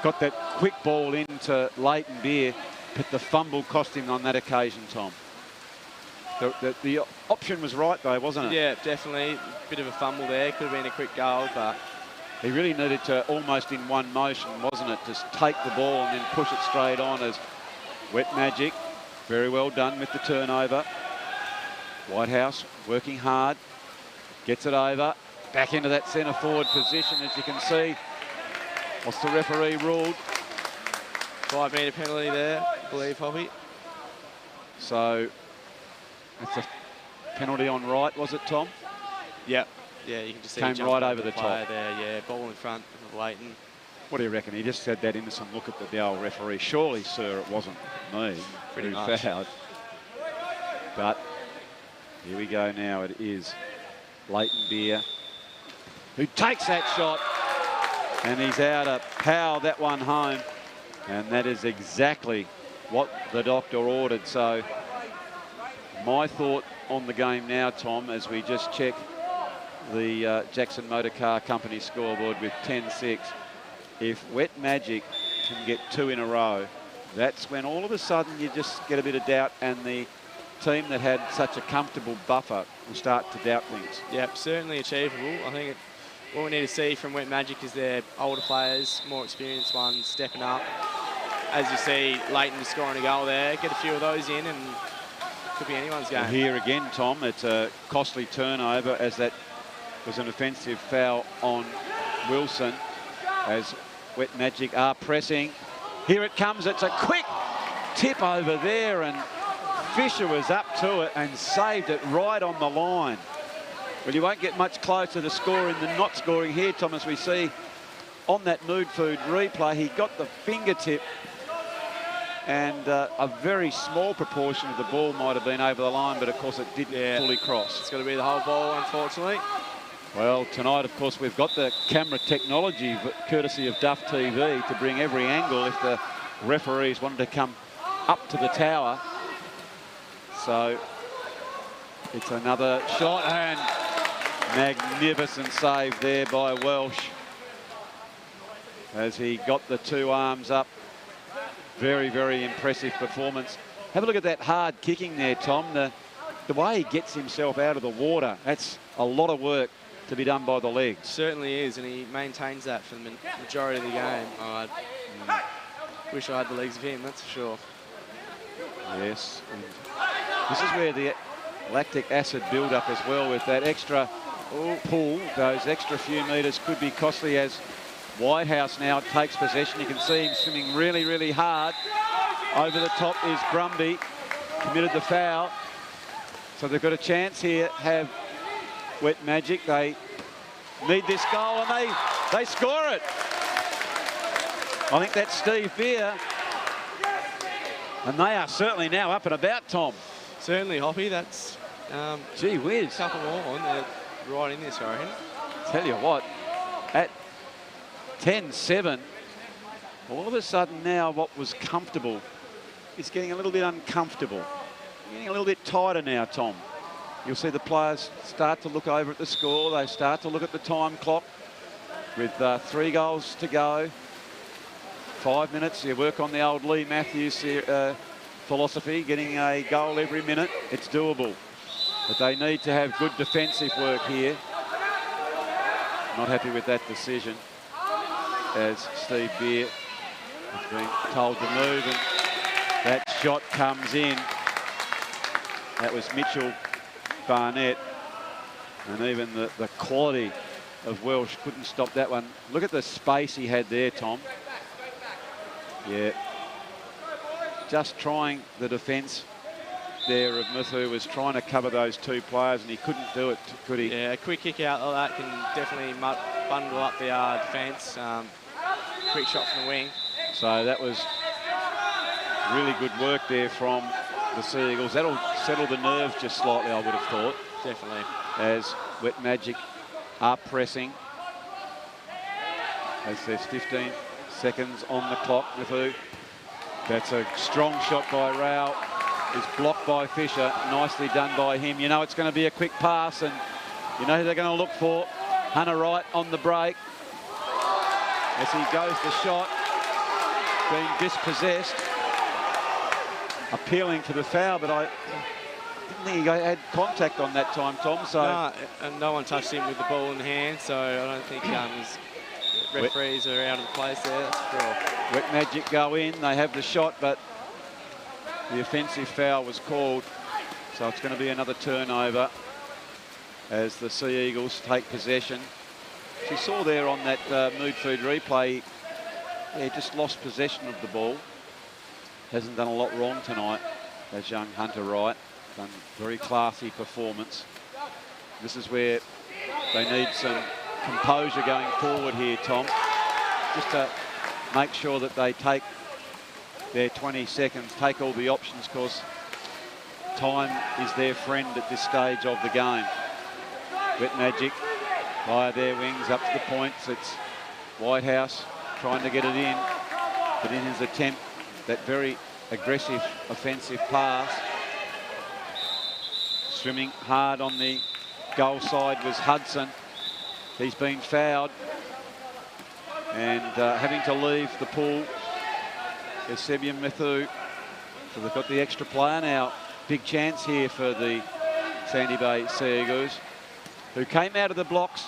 Got that quick ball into Leighton Beer, but the fumble cost him on that occasion, Tom. The option was right, though, wasn't it? Yeah, definitely. Bit of a fumble there. Could have been a quick goal, but he really needed to, almost in one motion, wasn't it? Just take the ball and then push it straight on as Wet Magic. Very well done with the turnover. Whitehouse working hard. Gets it over. Back into that centre forward position, as you can see. What's the referee ruled? 5 metre penalty there, I believe, Hoppy. So that's a penalty on Wright, was it, Tom? Yep. Yeah, you can just see came right over the top there. Yeah, ball in front of Leighton. What do you reckon? He just had that innocent look at the old referee. Surely, sir, it wasn't me Pretty who much. fouled. But here we go now. It is Leighton Beer who takes that shot, and he's out to power that one home, and that is exactly what the doctor ordered. So my thought on the game now, Tom, as we just check the Jackson Motor Car Company scoreboard with 10-6, if Wet Magic can get 2 in a row, that's when all of a sudden you just get a bit of doubt, and the team that had such a comfortable buffer will start to doubt things. Yep, certainly achievable. I think what we need to see from Wet Magic is their older players, more experienced ones, stepping up. As you see, Leighton scoring a goal there. Get a few of those in and could be anyone's game. Well, here again, Tom, it's a costly turnover as that was an offensive foul on Wilson as Wet Magic are pressing. Here it comes. It's a quick tip over there, and Fisher was up to it and saved it right on the line. Well, you won't get much closer to scoring than not scoring here, Tom, as we see on that Mood Food replay. He got the fingertip, and a very small proportion of the ball might have been over the line, but of course it didn't fully cross. It's got to be the whole ball, unfortunately. Well, tonight, of course, we've got the camera technology, courtesy of Duff TV, to bring every angle if the referees wanted to come up to the tower. So it's another shot, and magnificent save there by Welsh as he got the 2 arms up. Very, very impressive performance. Have a look at that hard kicking there, Tom. The way he gets himself out of the water, that's a lot of work to be done by the legs. Certainly is, and he maintains that for the majority of the game. I wish I had the legs of him, that's for sure. Yes. And this is where the lactic acid build-up as well with that extra pull. Those extra few metres could be costly as Whitehouse now takes possession. You can see him swimming really, really hard. Over the top is Brumby, committed the foul. So they've got a chance here, have Wet Magic. They need this goal and they score it. I think that's Steve Beer. And they are certainly now up and about, Tom. Certainly, Hoppy. That's gee whiz. A couple more on. They're right in this, I reckon. Tell you what, at 10-7, all of a sudden now what was comfortable is getting a little bit uncomfortable. Getting a little bit tighter now, Tom. You'll see the players start to look over at the score. They start to look at the time clock with 3 goals to go. 5 minutes. You work on the old Lee Matthews philosophy, getting a goal every minute. It's doable. But they need to have good defensive work here. Not happy with that decision as Steve Beer has been told to move, and that shot comes in. That was Mitchell Barnett, and even the quality of Welsh couldn't stop that one. Look at the space he had there, Tom. Yeah, just trying the defence there of Muthu, was trying to cover those 2 players and he couldn't do it, could he? Yeah, a quick kick out like that can definitely bundle up the defence. Quick shot from the wing. So that was really good work there from the Sea Eagles. That'll settle the nerves just slightly, I would have thought. Definitely. As Wet Magic are pressing. As there's 15 seconds on the clock. Muthu. That's a strong shot by Rao. Is blocked by Fisher. Nicely done by him. You know it's going to be a quick pass, and you know who they're going to look for. Hunter Wright on the break. As he goes the shot, being dispossessed. Appealing for the foul, but I didn't think he had contact on that time, Tom. So no, and no one touched him with the ball in hand, so I don't think his referees are out of place there, that's for sure. Wet Magic go in, they have the shot, but the offensive foul was called. So it's going to be another turnover as the Sea Eagles take possession. As you saw there on that Mood Food replay, he just lost possession of the ball. Hasn't done a lot wrong tonight, as young Hunter Wright. Done very classy performance. This is where they need some composure going forward here, Tom. Just to make sure that they take their 20 seconds, take all the options, because time is their friend at this stage of the game. Wet Magic via their wings up to the points. It's Whitehouse trying to get it in, but in his attempt, that very aggressive offensive pass. Swimming hard on the goal side was Hudson. He's been fouled and having to leave the pool is Sebian Muthu. So they've got the extra player now. Big chance here for the Sandy Bay Sea Eagles, who came out of the blocks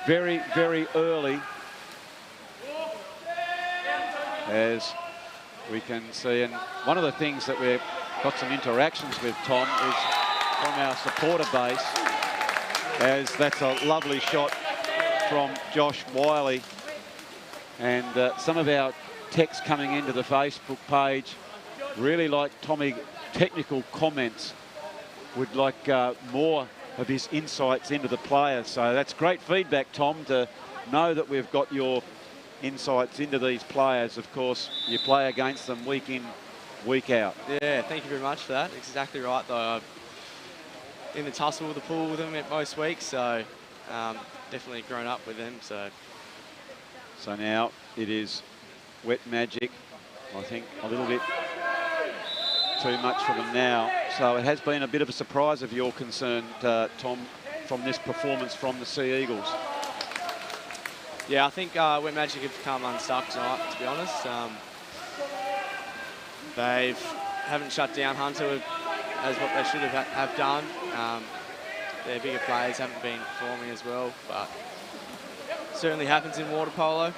very, very early. As we can see, and one of the things that we've got some interactions with, Tom, is from our supporter base, as that's a lovely shot from Josh Wiley. And some of our texts coming into the Facebook page really like Tommy technical comments, would like more of his insights into the players. So that's great feedback, Tom, to know that we've got your insights into these players. Of course, you play against them week in, week out. Yeah, thank you very much for that. Exactly right, though. I've in the tussle with the pool with them at most weeks, so definitely grown up with them. So now it is Wet Magic. I think a little bit too much for them now. So it has been a bit of a surprise if you're concerned, Tom, from this performance from the Sea Eagles. Yeah, I think Wet Magic have come unstuck tonight, to be honest. They haven't shut down Hunter as what they should have done. Their bigger players haven't been performing as well, but certainly happens in water polo.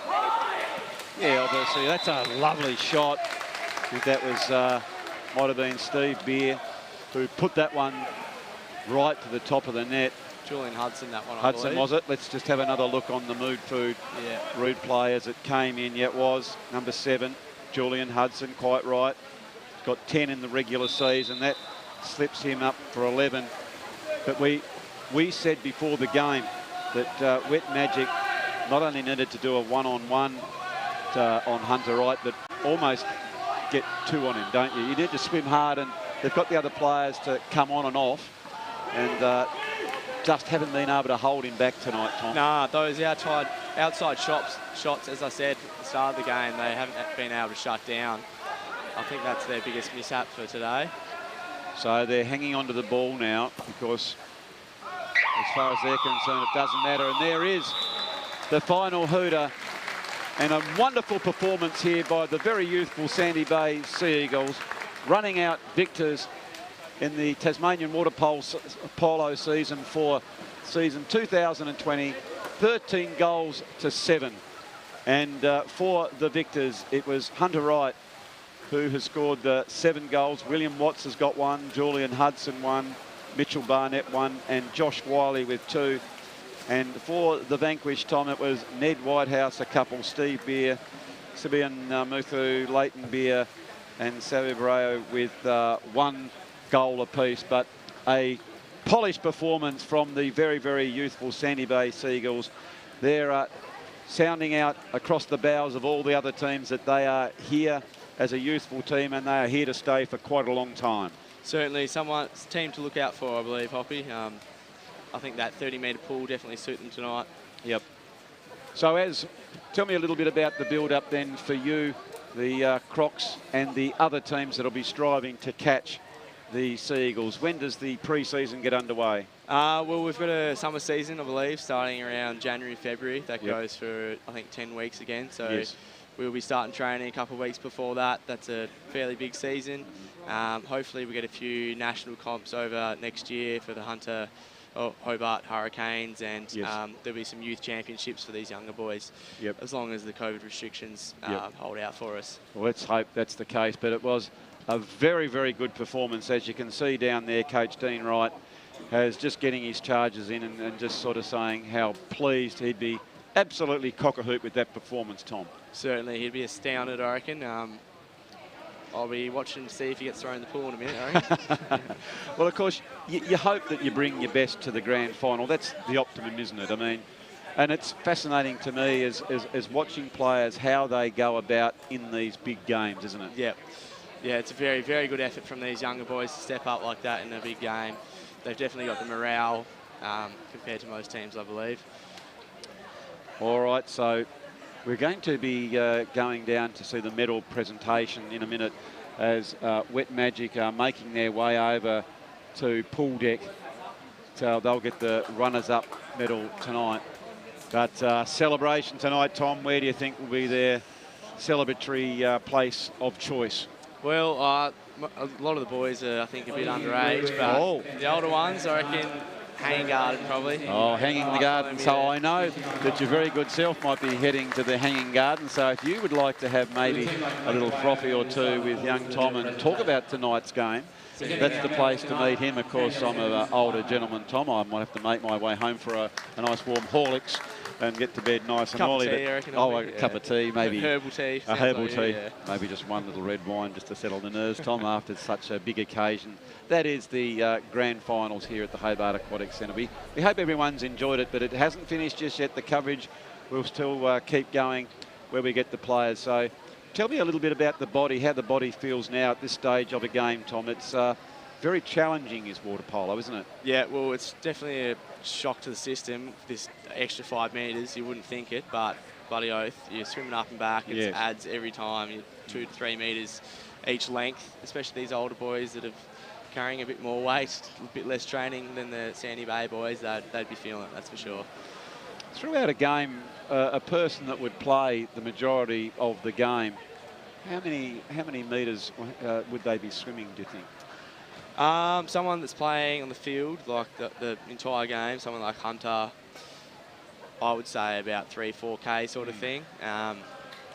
Yeah, obviously, that's a lovely shot. I think that was, might have been Steve Beer who put that one right to the top of the net. Julian Hudson, that one, I Hudson, believe. was it? Let's just have another look on the Mood Food replay as it came in. Yeah, it was number 7, Julian Hudson, quite right. Got 10 in the regular season. That slips him up for 11. But we said before the game that Wet Magic not only needed to do a one-on-one on Hunter Wright, but almost get 2 on him, don't you? You need to swim hard, and they've got the other players to come on and off, and just haven't been able to hold him back tonight, Tom. Nah, those outside shots, as I said at the start of the game, they haven't been able to shut down. I think that's their biggest mishap for today. So they're hanging on to the ball now because, as far as they're concerned, it doesn't matter. And there is the final hooter, and a wonderful performance here by the very youthful Sandy Bay Sea Eagles, running out victors in the Tasmanian Water Polo season for season 2020, 13 goals to 7. And for the victors, it was Hunter Wright who has scored 7 goals. William Watts has got 1, Julian Hudson 1, Mitchell Barnett 1, and Josh Wiley with 2. And for the vanquished, Tom, it was Ned Whitehouse, a couple, Steve Beer, Sibian Muthu, Leighton Beer, and Savio Barreo with 1 goal apiece. But a polished performance from the very, very youthful Sandy Bay Seagulls. They're sounding out across the bows of all the other teams that they are here as a youthful team, and they are here to stay for quite a long time. Certainly someone's team to look out for, I believe, Hoppy. I think that 30-metre pool definitely suit them tonight. Yep. So tell me a little bit about the build-up then for you, the Crocs and the other teams that will be striving to catch the Sea Eagles. When does the pre-season get underway? Well, we've got a summer season, I believe, starting around January, February. That goes for, I think, 10 weeks again. So we'll be starting training a couple of weeks before that. That's a fairly big season. Hopefully we get a few national comps over next year for the Hobart Hurricanes, and there'll be some youth championships for these younger boys, as long as the COVID restrictions hold out for us. Well, let's hope that's the case, but it was a very, very good performance. As you can see down there, Coach Dean Wright has just getting his charges in and just sort of saying how pleased he'd be, absolutely cock-a-hoop with that performance, Tom. Certainly, he'd be astounded, I reckon. I'll be watching to see if he gets thrown in the pool in a minute, I reckon. Well, of course, you hope that you bring your best to the grand final. That's the optimum, isn't it? I mean, and it's fascinating to me as watching players, how they go about in these big games, isn't it? Yeah. Yeah, it's a very, very good effort from these younger boys to step up like that in a big game. They've definitely got the morale compared to most teams, I believe. All right, so we're going to be going down to see the medal presentation in a minute as Wet Magic are making their way over to pool deck. So they'll get the runners-up medal tonight. But celebration tonight, Tom, where do you think will be their celebratory place of choice? Well, a lot of the boys are, I think, a bit underage, but the older ones, I reckon, Hanging Garden probably. Oh, Hanging the Garden. So I know that your very good self might be heading to the Hanging Garden. So if you would like to have maybe a little frothy or two with young Tom and talk about tonight's game, that's the place to meet him. Of course, I'm an older gentleman, Tom. I might have to make my way home for a nice warm Horlicks and get to bed nice and early. A cup of tea, maybe. A herbal tea. A herbal tea. Maybe just one little red wine just to settle the nerves, Tom, after such a big occasion. That is the grand finals here at the Hobart Aquatic Centre. We hope everyone's enjoyed it, but it hasn't finished just yet. The coverage will still keep going where we get the players. So tell me a little bit about the body, how the body feels now at this stage of a game, Tom. It's very challenging, is water polo, isn't it? Yeah, well, it's definitely a shock to the system, this extra 5 metres. You wouldn't think it, but bloody oath, you're swimming up and back. It adds every time. You're 2 to 3 metres each length, especially these older boys that are carrying a bit more weight, a bit less training than the Sandy Bay boys. They'd be feeling it, that's for sure. Throughout a game, a person that would play the majority of the game, how many metres would they be swimming, do you think? Someone that's playing on the field, like the entire game, someone like Hunter, I would say about 3-4K sort of thing.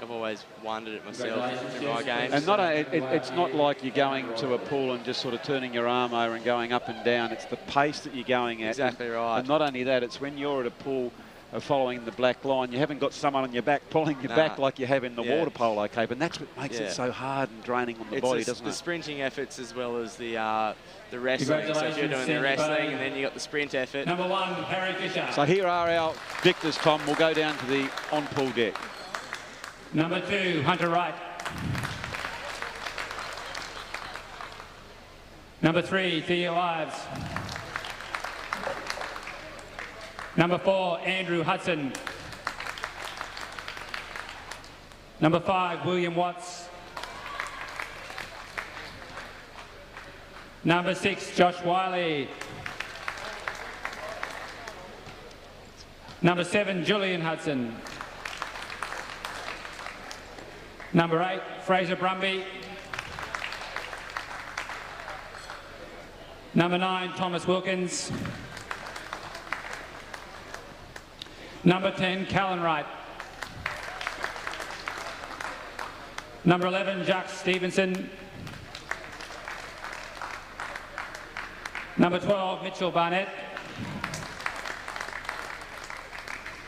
I've always wondered it myself in my games. And it's not like you're going to a pool and just sort of turning your arm over and going up and down. It's the pace that you're going at. Exactly right. And not only that, it's when you're at a pool following the black line, you haven't got someone on your back pulling you back like you have in the water polo cape, and that's what makes it so hard and draining on the body, doesn't it? The sprinting efforts as well as the wrestling. So if you're doing the wrestling and then you got the sprint effort. Number 1, Harry Fisher. So here are our victors, Tom. We'll go down to the on-pool deck. Number 2, Hunter Wright. Number 3, Theo Ives. Number 4, Andrew Hudson. Number 5, William Watts. Number 6, Josh Wiley. Number 7, Julian Hudson. Number 8, Fraser Brumby. Number 9, Thomas Wilkins. Number 10, Callan Wright. Number 11, Jacques Stevenson. Number 12, Mitchell Barnett.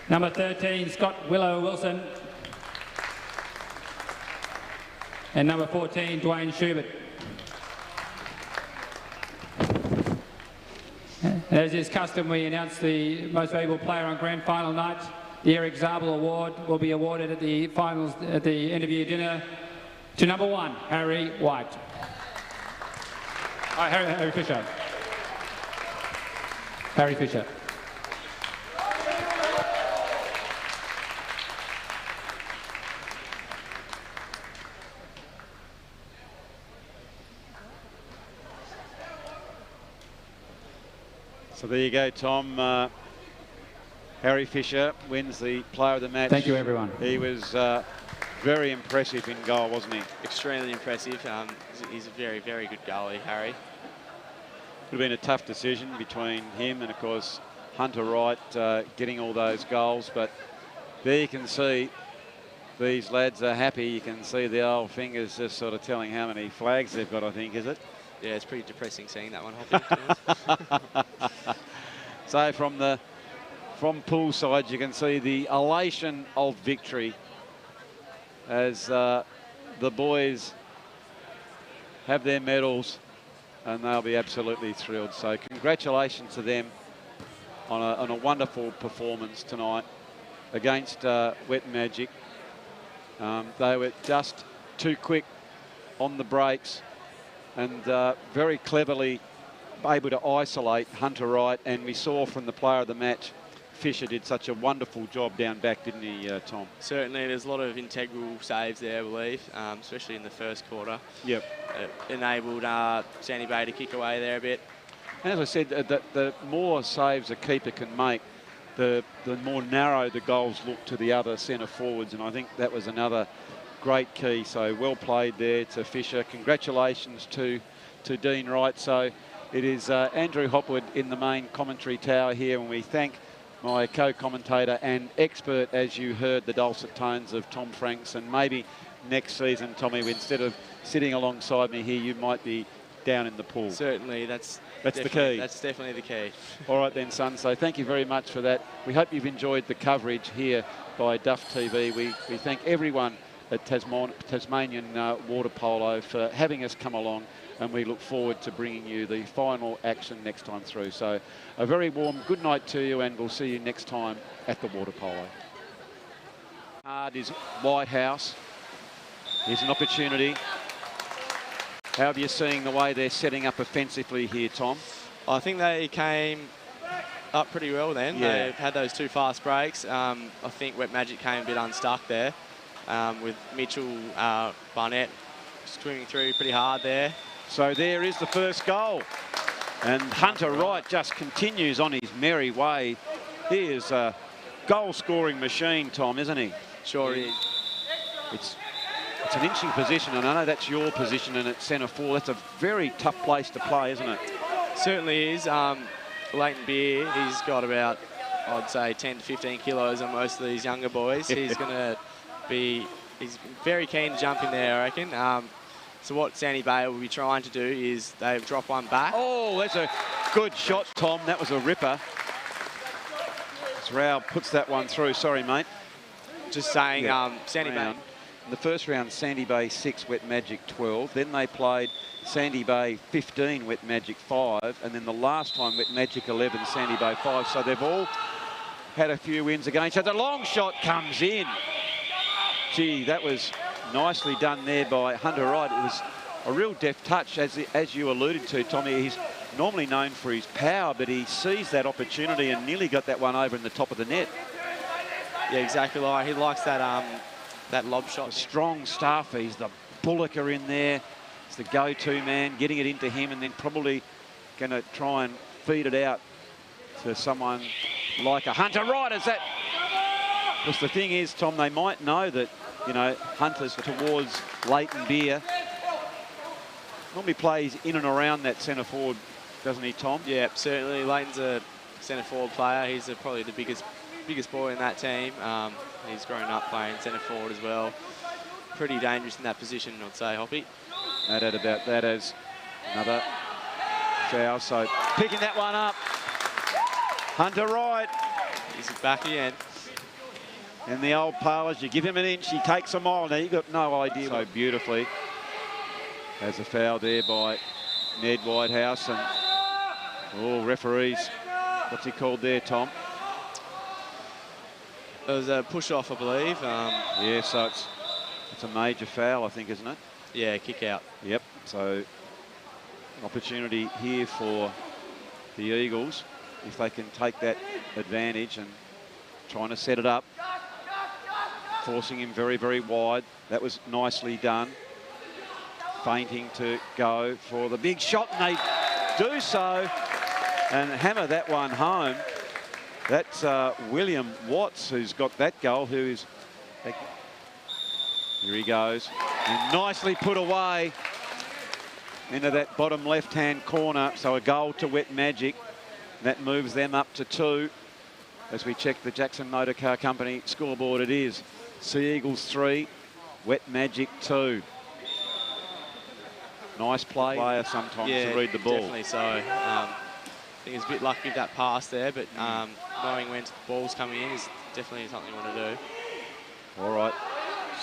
Number 13, Scott Willow Wilson. And number 14, Dwayne Schubert. As is custom, we announce the most valuable player on grand final night. The Eric Zabel Award will be awarded at the finals, at the interview dinner, to number 1, Harry White. Harry Fisher. Harry Fisher. So there you go, Tom. Harry Fisher wins the player of the match. Thank you, everyone. He was very impressive in goal, wasn't he? Extremely impressive. He's a very, very good goalie, Harry. Would have been a tough decision between him and, of course, Hunter Wright getting all those goals. But there you can see these lads are happy. You can see the old fingers just sort of telling how many flags they've got, I think, is it? Yeah, it's pretty depressing seeing that one, Hoppy. So from poolside, you can see the elation of victory as the boys have their medals, and they'll be absolutely thrilled. So congratulations to them on a wonderful performance tonight against Wet Magic. They were just too quick on the breaks and very cleverly able to isolate Hunter Wright, and we saw from the player of the match, Fisher did such a wonderful job down back, didn't he, Tom? Certainly, there's a lot of integral saves there, I believe, especially in the first quarter. Yep. It enabled Sandy Bay to kick away there a bit. And as I said, the more saves a keeper can make, the more narrow the goals look to the other centre forwards, and I think that was another great key. So well played there to Fisher. Congratulations to Dean Wright. So it is Andrew Hopwood in the main commentary tower here, and we thank my co-commentator and expert, as you heard the dulcet tones of Tom Franks. And maybe next season, Tommy, instead of sitting alongside me here, you might be down in the pool. Certainly, that's the key. That's definitely the key. All right then, son. So thank you very much for that. We hope you've enjoyed the coverage here by Duff TV. We thank everyone at Tasmanian Water Polo for having us come along, and we look forward to bringing you the final action next time through. So a very warm good night to you, and we'll see you next time at the Water Polo. Hard is White House. Here's an opportunity. How are you seeing the way they're setting up offensively here, Tom? I think they came up pretty well then. Yeah. They had those 2 fast breaks. I think Wet Magic came a bit unstuck there with Mitchell Barnett swimming through pretty hard there. So there is the first goal. And Hunter Wright just continues on his merry way. He is a goal-scoring machine, Tom, isn't he? Sure is. It's an interesting position, and I know that's your position, and it's centre forward. That's a very tough place to play, isn't it? Certainly is. Leighton Beer, he's got about, I'd say, 10 to 15 kilos on most of these younger boys. He's going to be he's very keen to jump in there, I reckon. So what Sandy Bay will be trying to do is they drop one back. Oh, that's a good shot, Tom. That was a ripper. As Rao puts that one through. Sorry, mate. Just saying, Sandy Bay. In the first round, Sandy Bay 6, Wet Magic 12. Then they played Sandy Bay 15, Wet Magic 5. And then the last time, Wet Magic 11, Sandy Bay 5. So they've all had a few wins against. So the long shot comes in. Gee, that was nicely done there by Hunter Wright. It was a real deft touch, as you alluded to, Tommy. He's normally known for his power, but he seized that opportunity and nearly got that one over in the top of the net. Yeah, exactly right. He likes that that lob shot. A strong stuff. He's the bullocker in there. It's the go-to man, getting it into him, and then probably going to try and feed it out to someone like a Hunter Wright. Is that? Because the thing is, Tom, they might know that, you know, Hunter's towards Leighton Beer. Normally plays in and around that centre forward, doesn't he, Tom? Yeah, certainly. Leighton's a centre forward player. He's probably the biggest boy in that team. He's grown up playing centre forward as well. Pretty dangerous in that position, I'd say, Hoppy. No doubt about that. As another foul, so picking that one up. Hunter Wright. He's back again. And the old parlours, you give him an inch, he takes a mile. Now, you've got no idea. So beautifully. As a foul there by Ned Whitehouse. And, oh, referees. What's he called there, Tom? It was a push-off, I believe. Yeah, so it's a major foul, I think, isn't it? Yeah, kick out. Yep, so opportunity here for the Eagles, if they can take that advantage and trying to set it up. Forcing him very, very wide. That was nicely done. Feinting to go for the big shot, and they do so and hammer that one home. That's William Watts who's got that goal, who is... Here he goes. And nicely put away into that bottom left-hand corner. So a goal to Wet Magic. That moves them up to 2. As we check the Jackson Motor Car Company scoreboard, it is Sea Eagles 3, Wet Magic 2. Nice player sometimes to read the ball. Definitely so. I think he's a bit lucky with that pass there, but knowing when the ball's coming in is definitely something you want to do. All right,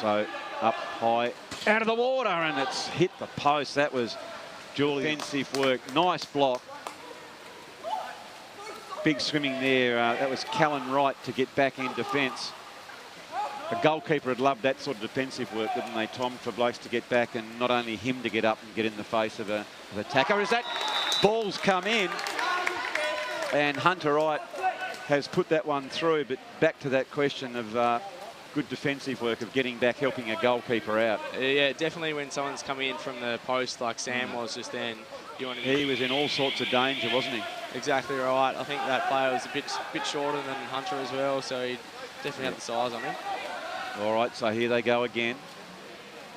so up high, out of the water, and it's hit the post. That was Julian. Defensive work, nice block. Big swimming there. That was Callan Wright to get back in defence. A goalkeeper would love that sort of defensive work, wouldn't they, Tom, for blokes to get back and not only him to get up and get in the face of an attacker. As that ball's come in, and Hunter Wright has put that one through, but back to that question of good defensive work of getting back, helping a goalkeeper out. Yeah, definitely when someone's coming in from the post like Sam was just then. He was in all sorts of danger, wasn't he? Exactly right. I think that player was a bit shorter than Hunter as well, so he definitely had the size on him. All right, so here they go again.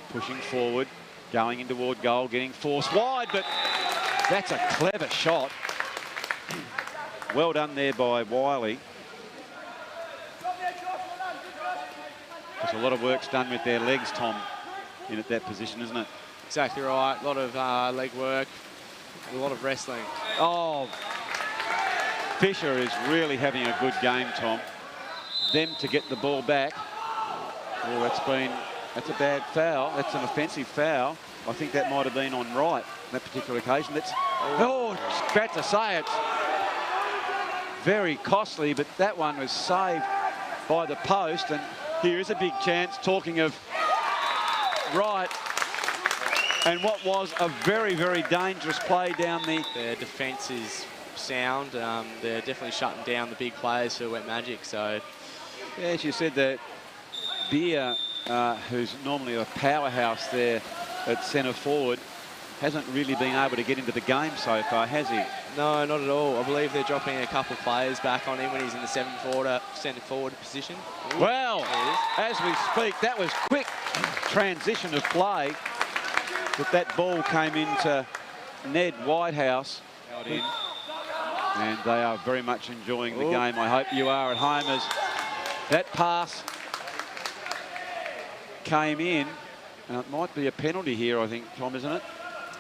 Pushing forward, going in toward goal, getting forced wide, but that's a clever shot. Well done there by Wiley. There's a lot of work's done with their legs, Tom, in at that position, isn't it? Exactly right. A lot of leg work, a lot of wrestling. Oh, Fisher is really having a good game, Tom. Them to get the ball back. Oh, that's a bad foul. That's an offensive foul. I think that might have been on Wright on that particular occasion. That's, bad to say, it's very costly, but that one was saved by the post. And here is a big chance, talking of Wright, and what was a very, very dangerous play down the... Their defence is sound. They're definitely shutting down the big players for Wet Magic, so... Yeah, as you said, that Beer, who's normally a powerhouse there at centre forward, hasn't really been able to get into the game so far, has he? No, not at all. I believe they're dropping a couple of players back on him when he's in the centre forward position. Ooh, well, as we speak, that was quick transition of play, but that ball came into Ned Whitehouse. And they are very much enjoying the game. I hope you are at home, as that pass came in, and it might be a penalty here, I think, Tom, isn't it?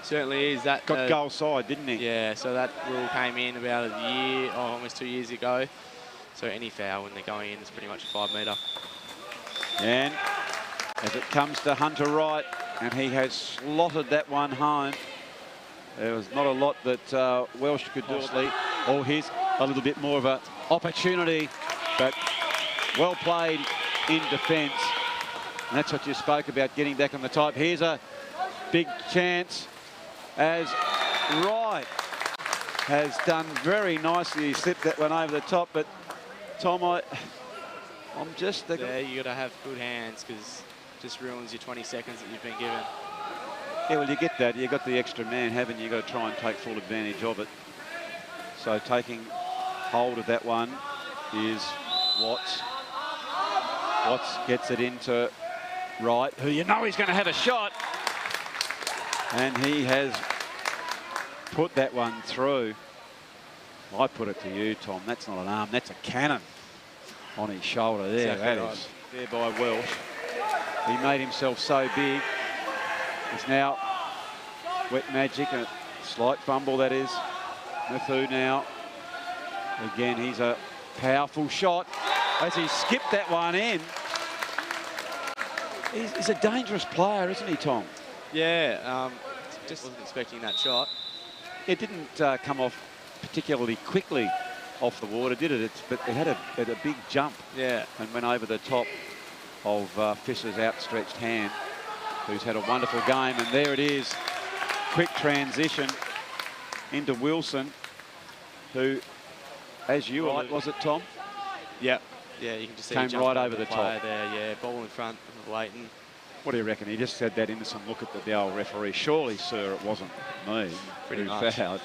Certainly is. That got goal side, didn't he? Yeah, so that rule came in about a year, or almost 2 years ago. So any foul when they're going in is pretty much a 5 metre. And as it comes to Hunter Wright, and he has slotted that one home. There was not a lot that Welsh could do. Oh, here's a little bit more of an opportunity, but well played in defence. And that's what you spoke about, getting back on the top. Here's a big chance as Wright has done very nicely. He slipped that one over the top, but Tom, I'm just... Yeah, you got to have good hands, because it just ruins your 20 seconds that you've been given. Yeah, well, you get that. You got the extra man, haven't you? You got to try and take full advantage of it. So taking hold of that one is Watts. Watts gets it into Wright, who you know he's going to have a shot. And he has put that one through. I put it to you, Tom. That's not an arm, that's a cannon on his shoulder there. Exactly that right. is there by Welsh. He made himself so big. It's now Wet Magic, a slight fumble that is. Mathu now. Again, he's a powerful shot as he skipped that one in. He's a dangerous player, isn't he, Tom? Yeah, just wasn't expecting that shot. It didn't come off particularly quickly off the water, did it? But it had a big jump. Yeah. And went over the top of Fisher's outstretched hand, who's had a wonderful game. And there it is. Quick transition into Wilson, who, as you right, was it, Tom? Yep. Yeah, you can just see came right over the top there. Yeah, ball in front of Leighton. What do you reckon? He just had that innocent look at the old referee. Surely, sir, it wasn't me Pretty who much. fouled.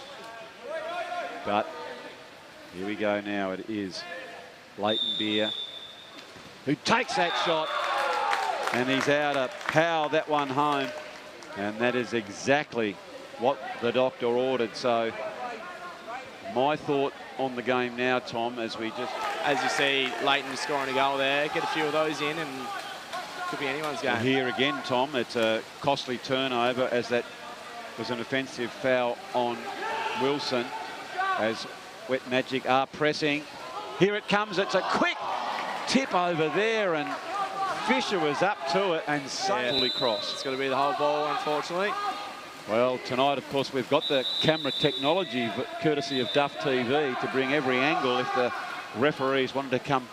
But here we go now. It is Leighton Beer who takes that shot, and he's out to power that one home. And that is exactly what the doctor ordered. So my thought on the game now, Tom, as we just... As you see, Leighton scoring a goal there. Get a few of those in and could be anyone's game. Here again, Tom, it's a costly turnover, as that was an offensive foul on Wilson, as Wet Magic are pressing. Here it comes. It's a quick tip over there, and Fisher was up to it and safely crossed. It's got to be the whole ball, unfortunately. Well, tonight, of course, we've got the camera technology, courtesy of Duff TV, to bring every angle if the referees wanted to come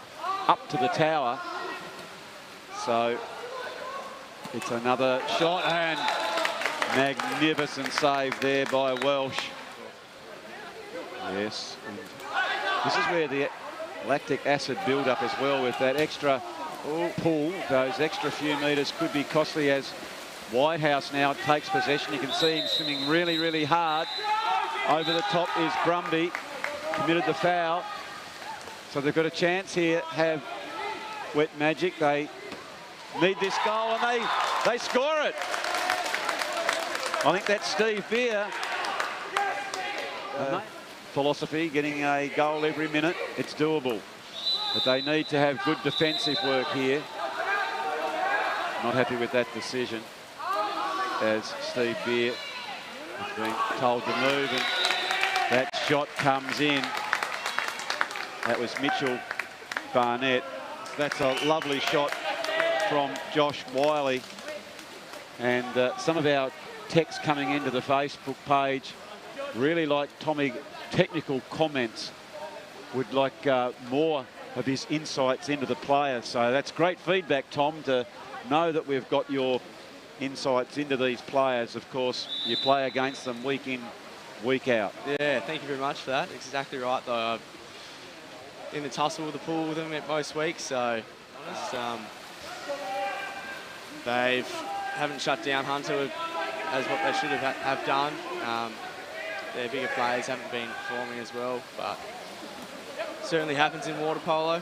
up to the tower. So it's another shot, and magnificent save there by Welsh. Yes, and this is where the lactic acid build-up as well, with that extra pull. Those extra few metres could be costly, as Whitehouse now takes possession. You can see him swimming really, really hard. Over the top is Brumby, committed the foul. So they've got a chance here, have Wet Magic. They need this goal, and they score it. I think that's Steve Beer. Philosophy, getting a goal every minute. It's doable. But they need to have good defensive work here. Not happy with that decision, as Steve Beer has been told to move, and that shot comes in. That was Mitchell Barnett. That's a lovely shot from Josh Wiley. And some of our texts coming into the Facebook page really like Tommy technical comments, would like more of his insights into the players. So that's great feedback, Tom, to know that we've got your insights into these players. Of course, you play against them week in, week out. Yeah, thank you very much for that. Exactly right, though. I'm in the tussle with the pool with them most weeks, so honest, they haven't shut down Hunter as what they should have done. Their bigger players haven't been performing as well, but certainly happens in water polo.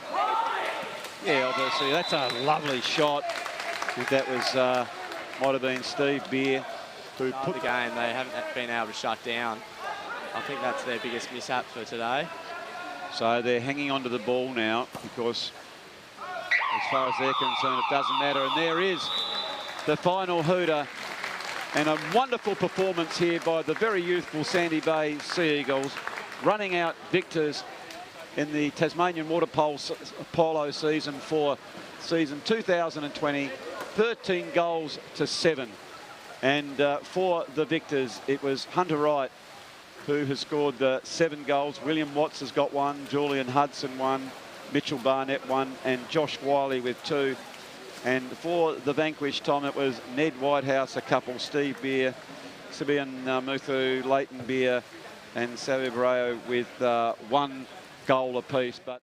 Yeah, obviously, that's a lovely shot. I think that was, might have been Steve Beer who put the game. They haven't been able to shut down. I think that's their biggest mishap for today. So they're hanging onto the ball now, because as far as they're concerned, it doesn't matter. And there is the final hooter. And a wonderful performance here by the very youthful Sandy Bay Sea Eagles, running out victors in the Tasmanian Water Polo season for season 2020, 13 goals to 7. And for the victors, it was Hunter Wright who has scored 7 goals. William Watts has got 1, Julian Hudson 1, Mitchell Barnett 1, and Josh Wiley with 2. And for the vanquished, Tom, it was Ned Whitehouse, a couple, Steve Beer, Sabian Muthu, Leighton Beer, and Savio Barreo with 1 goal apiece. But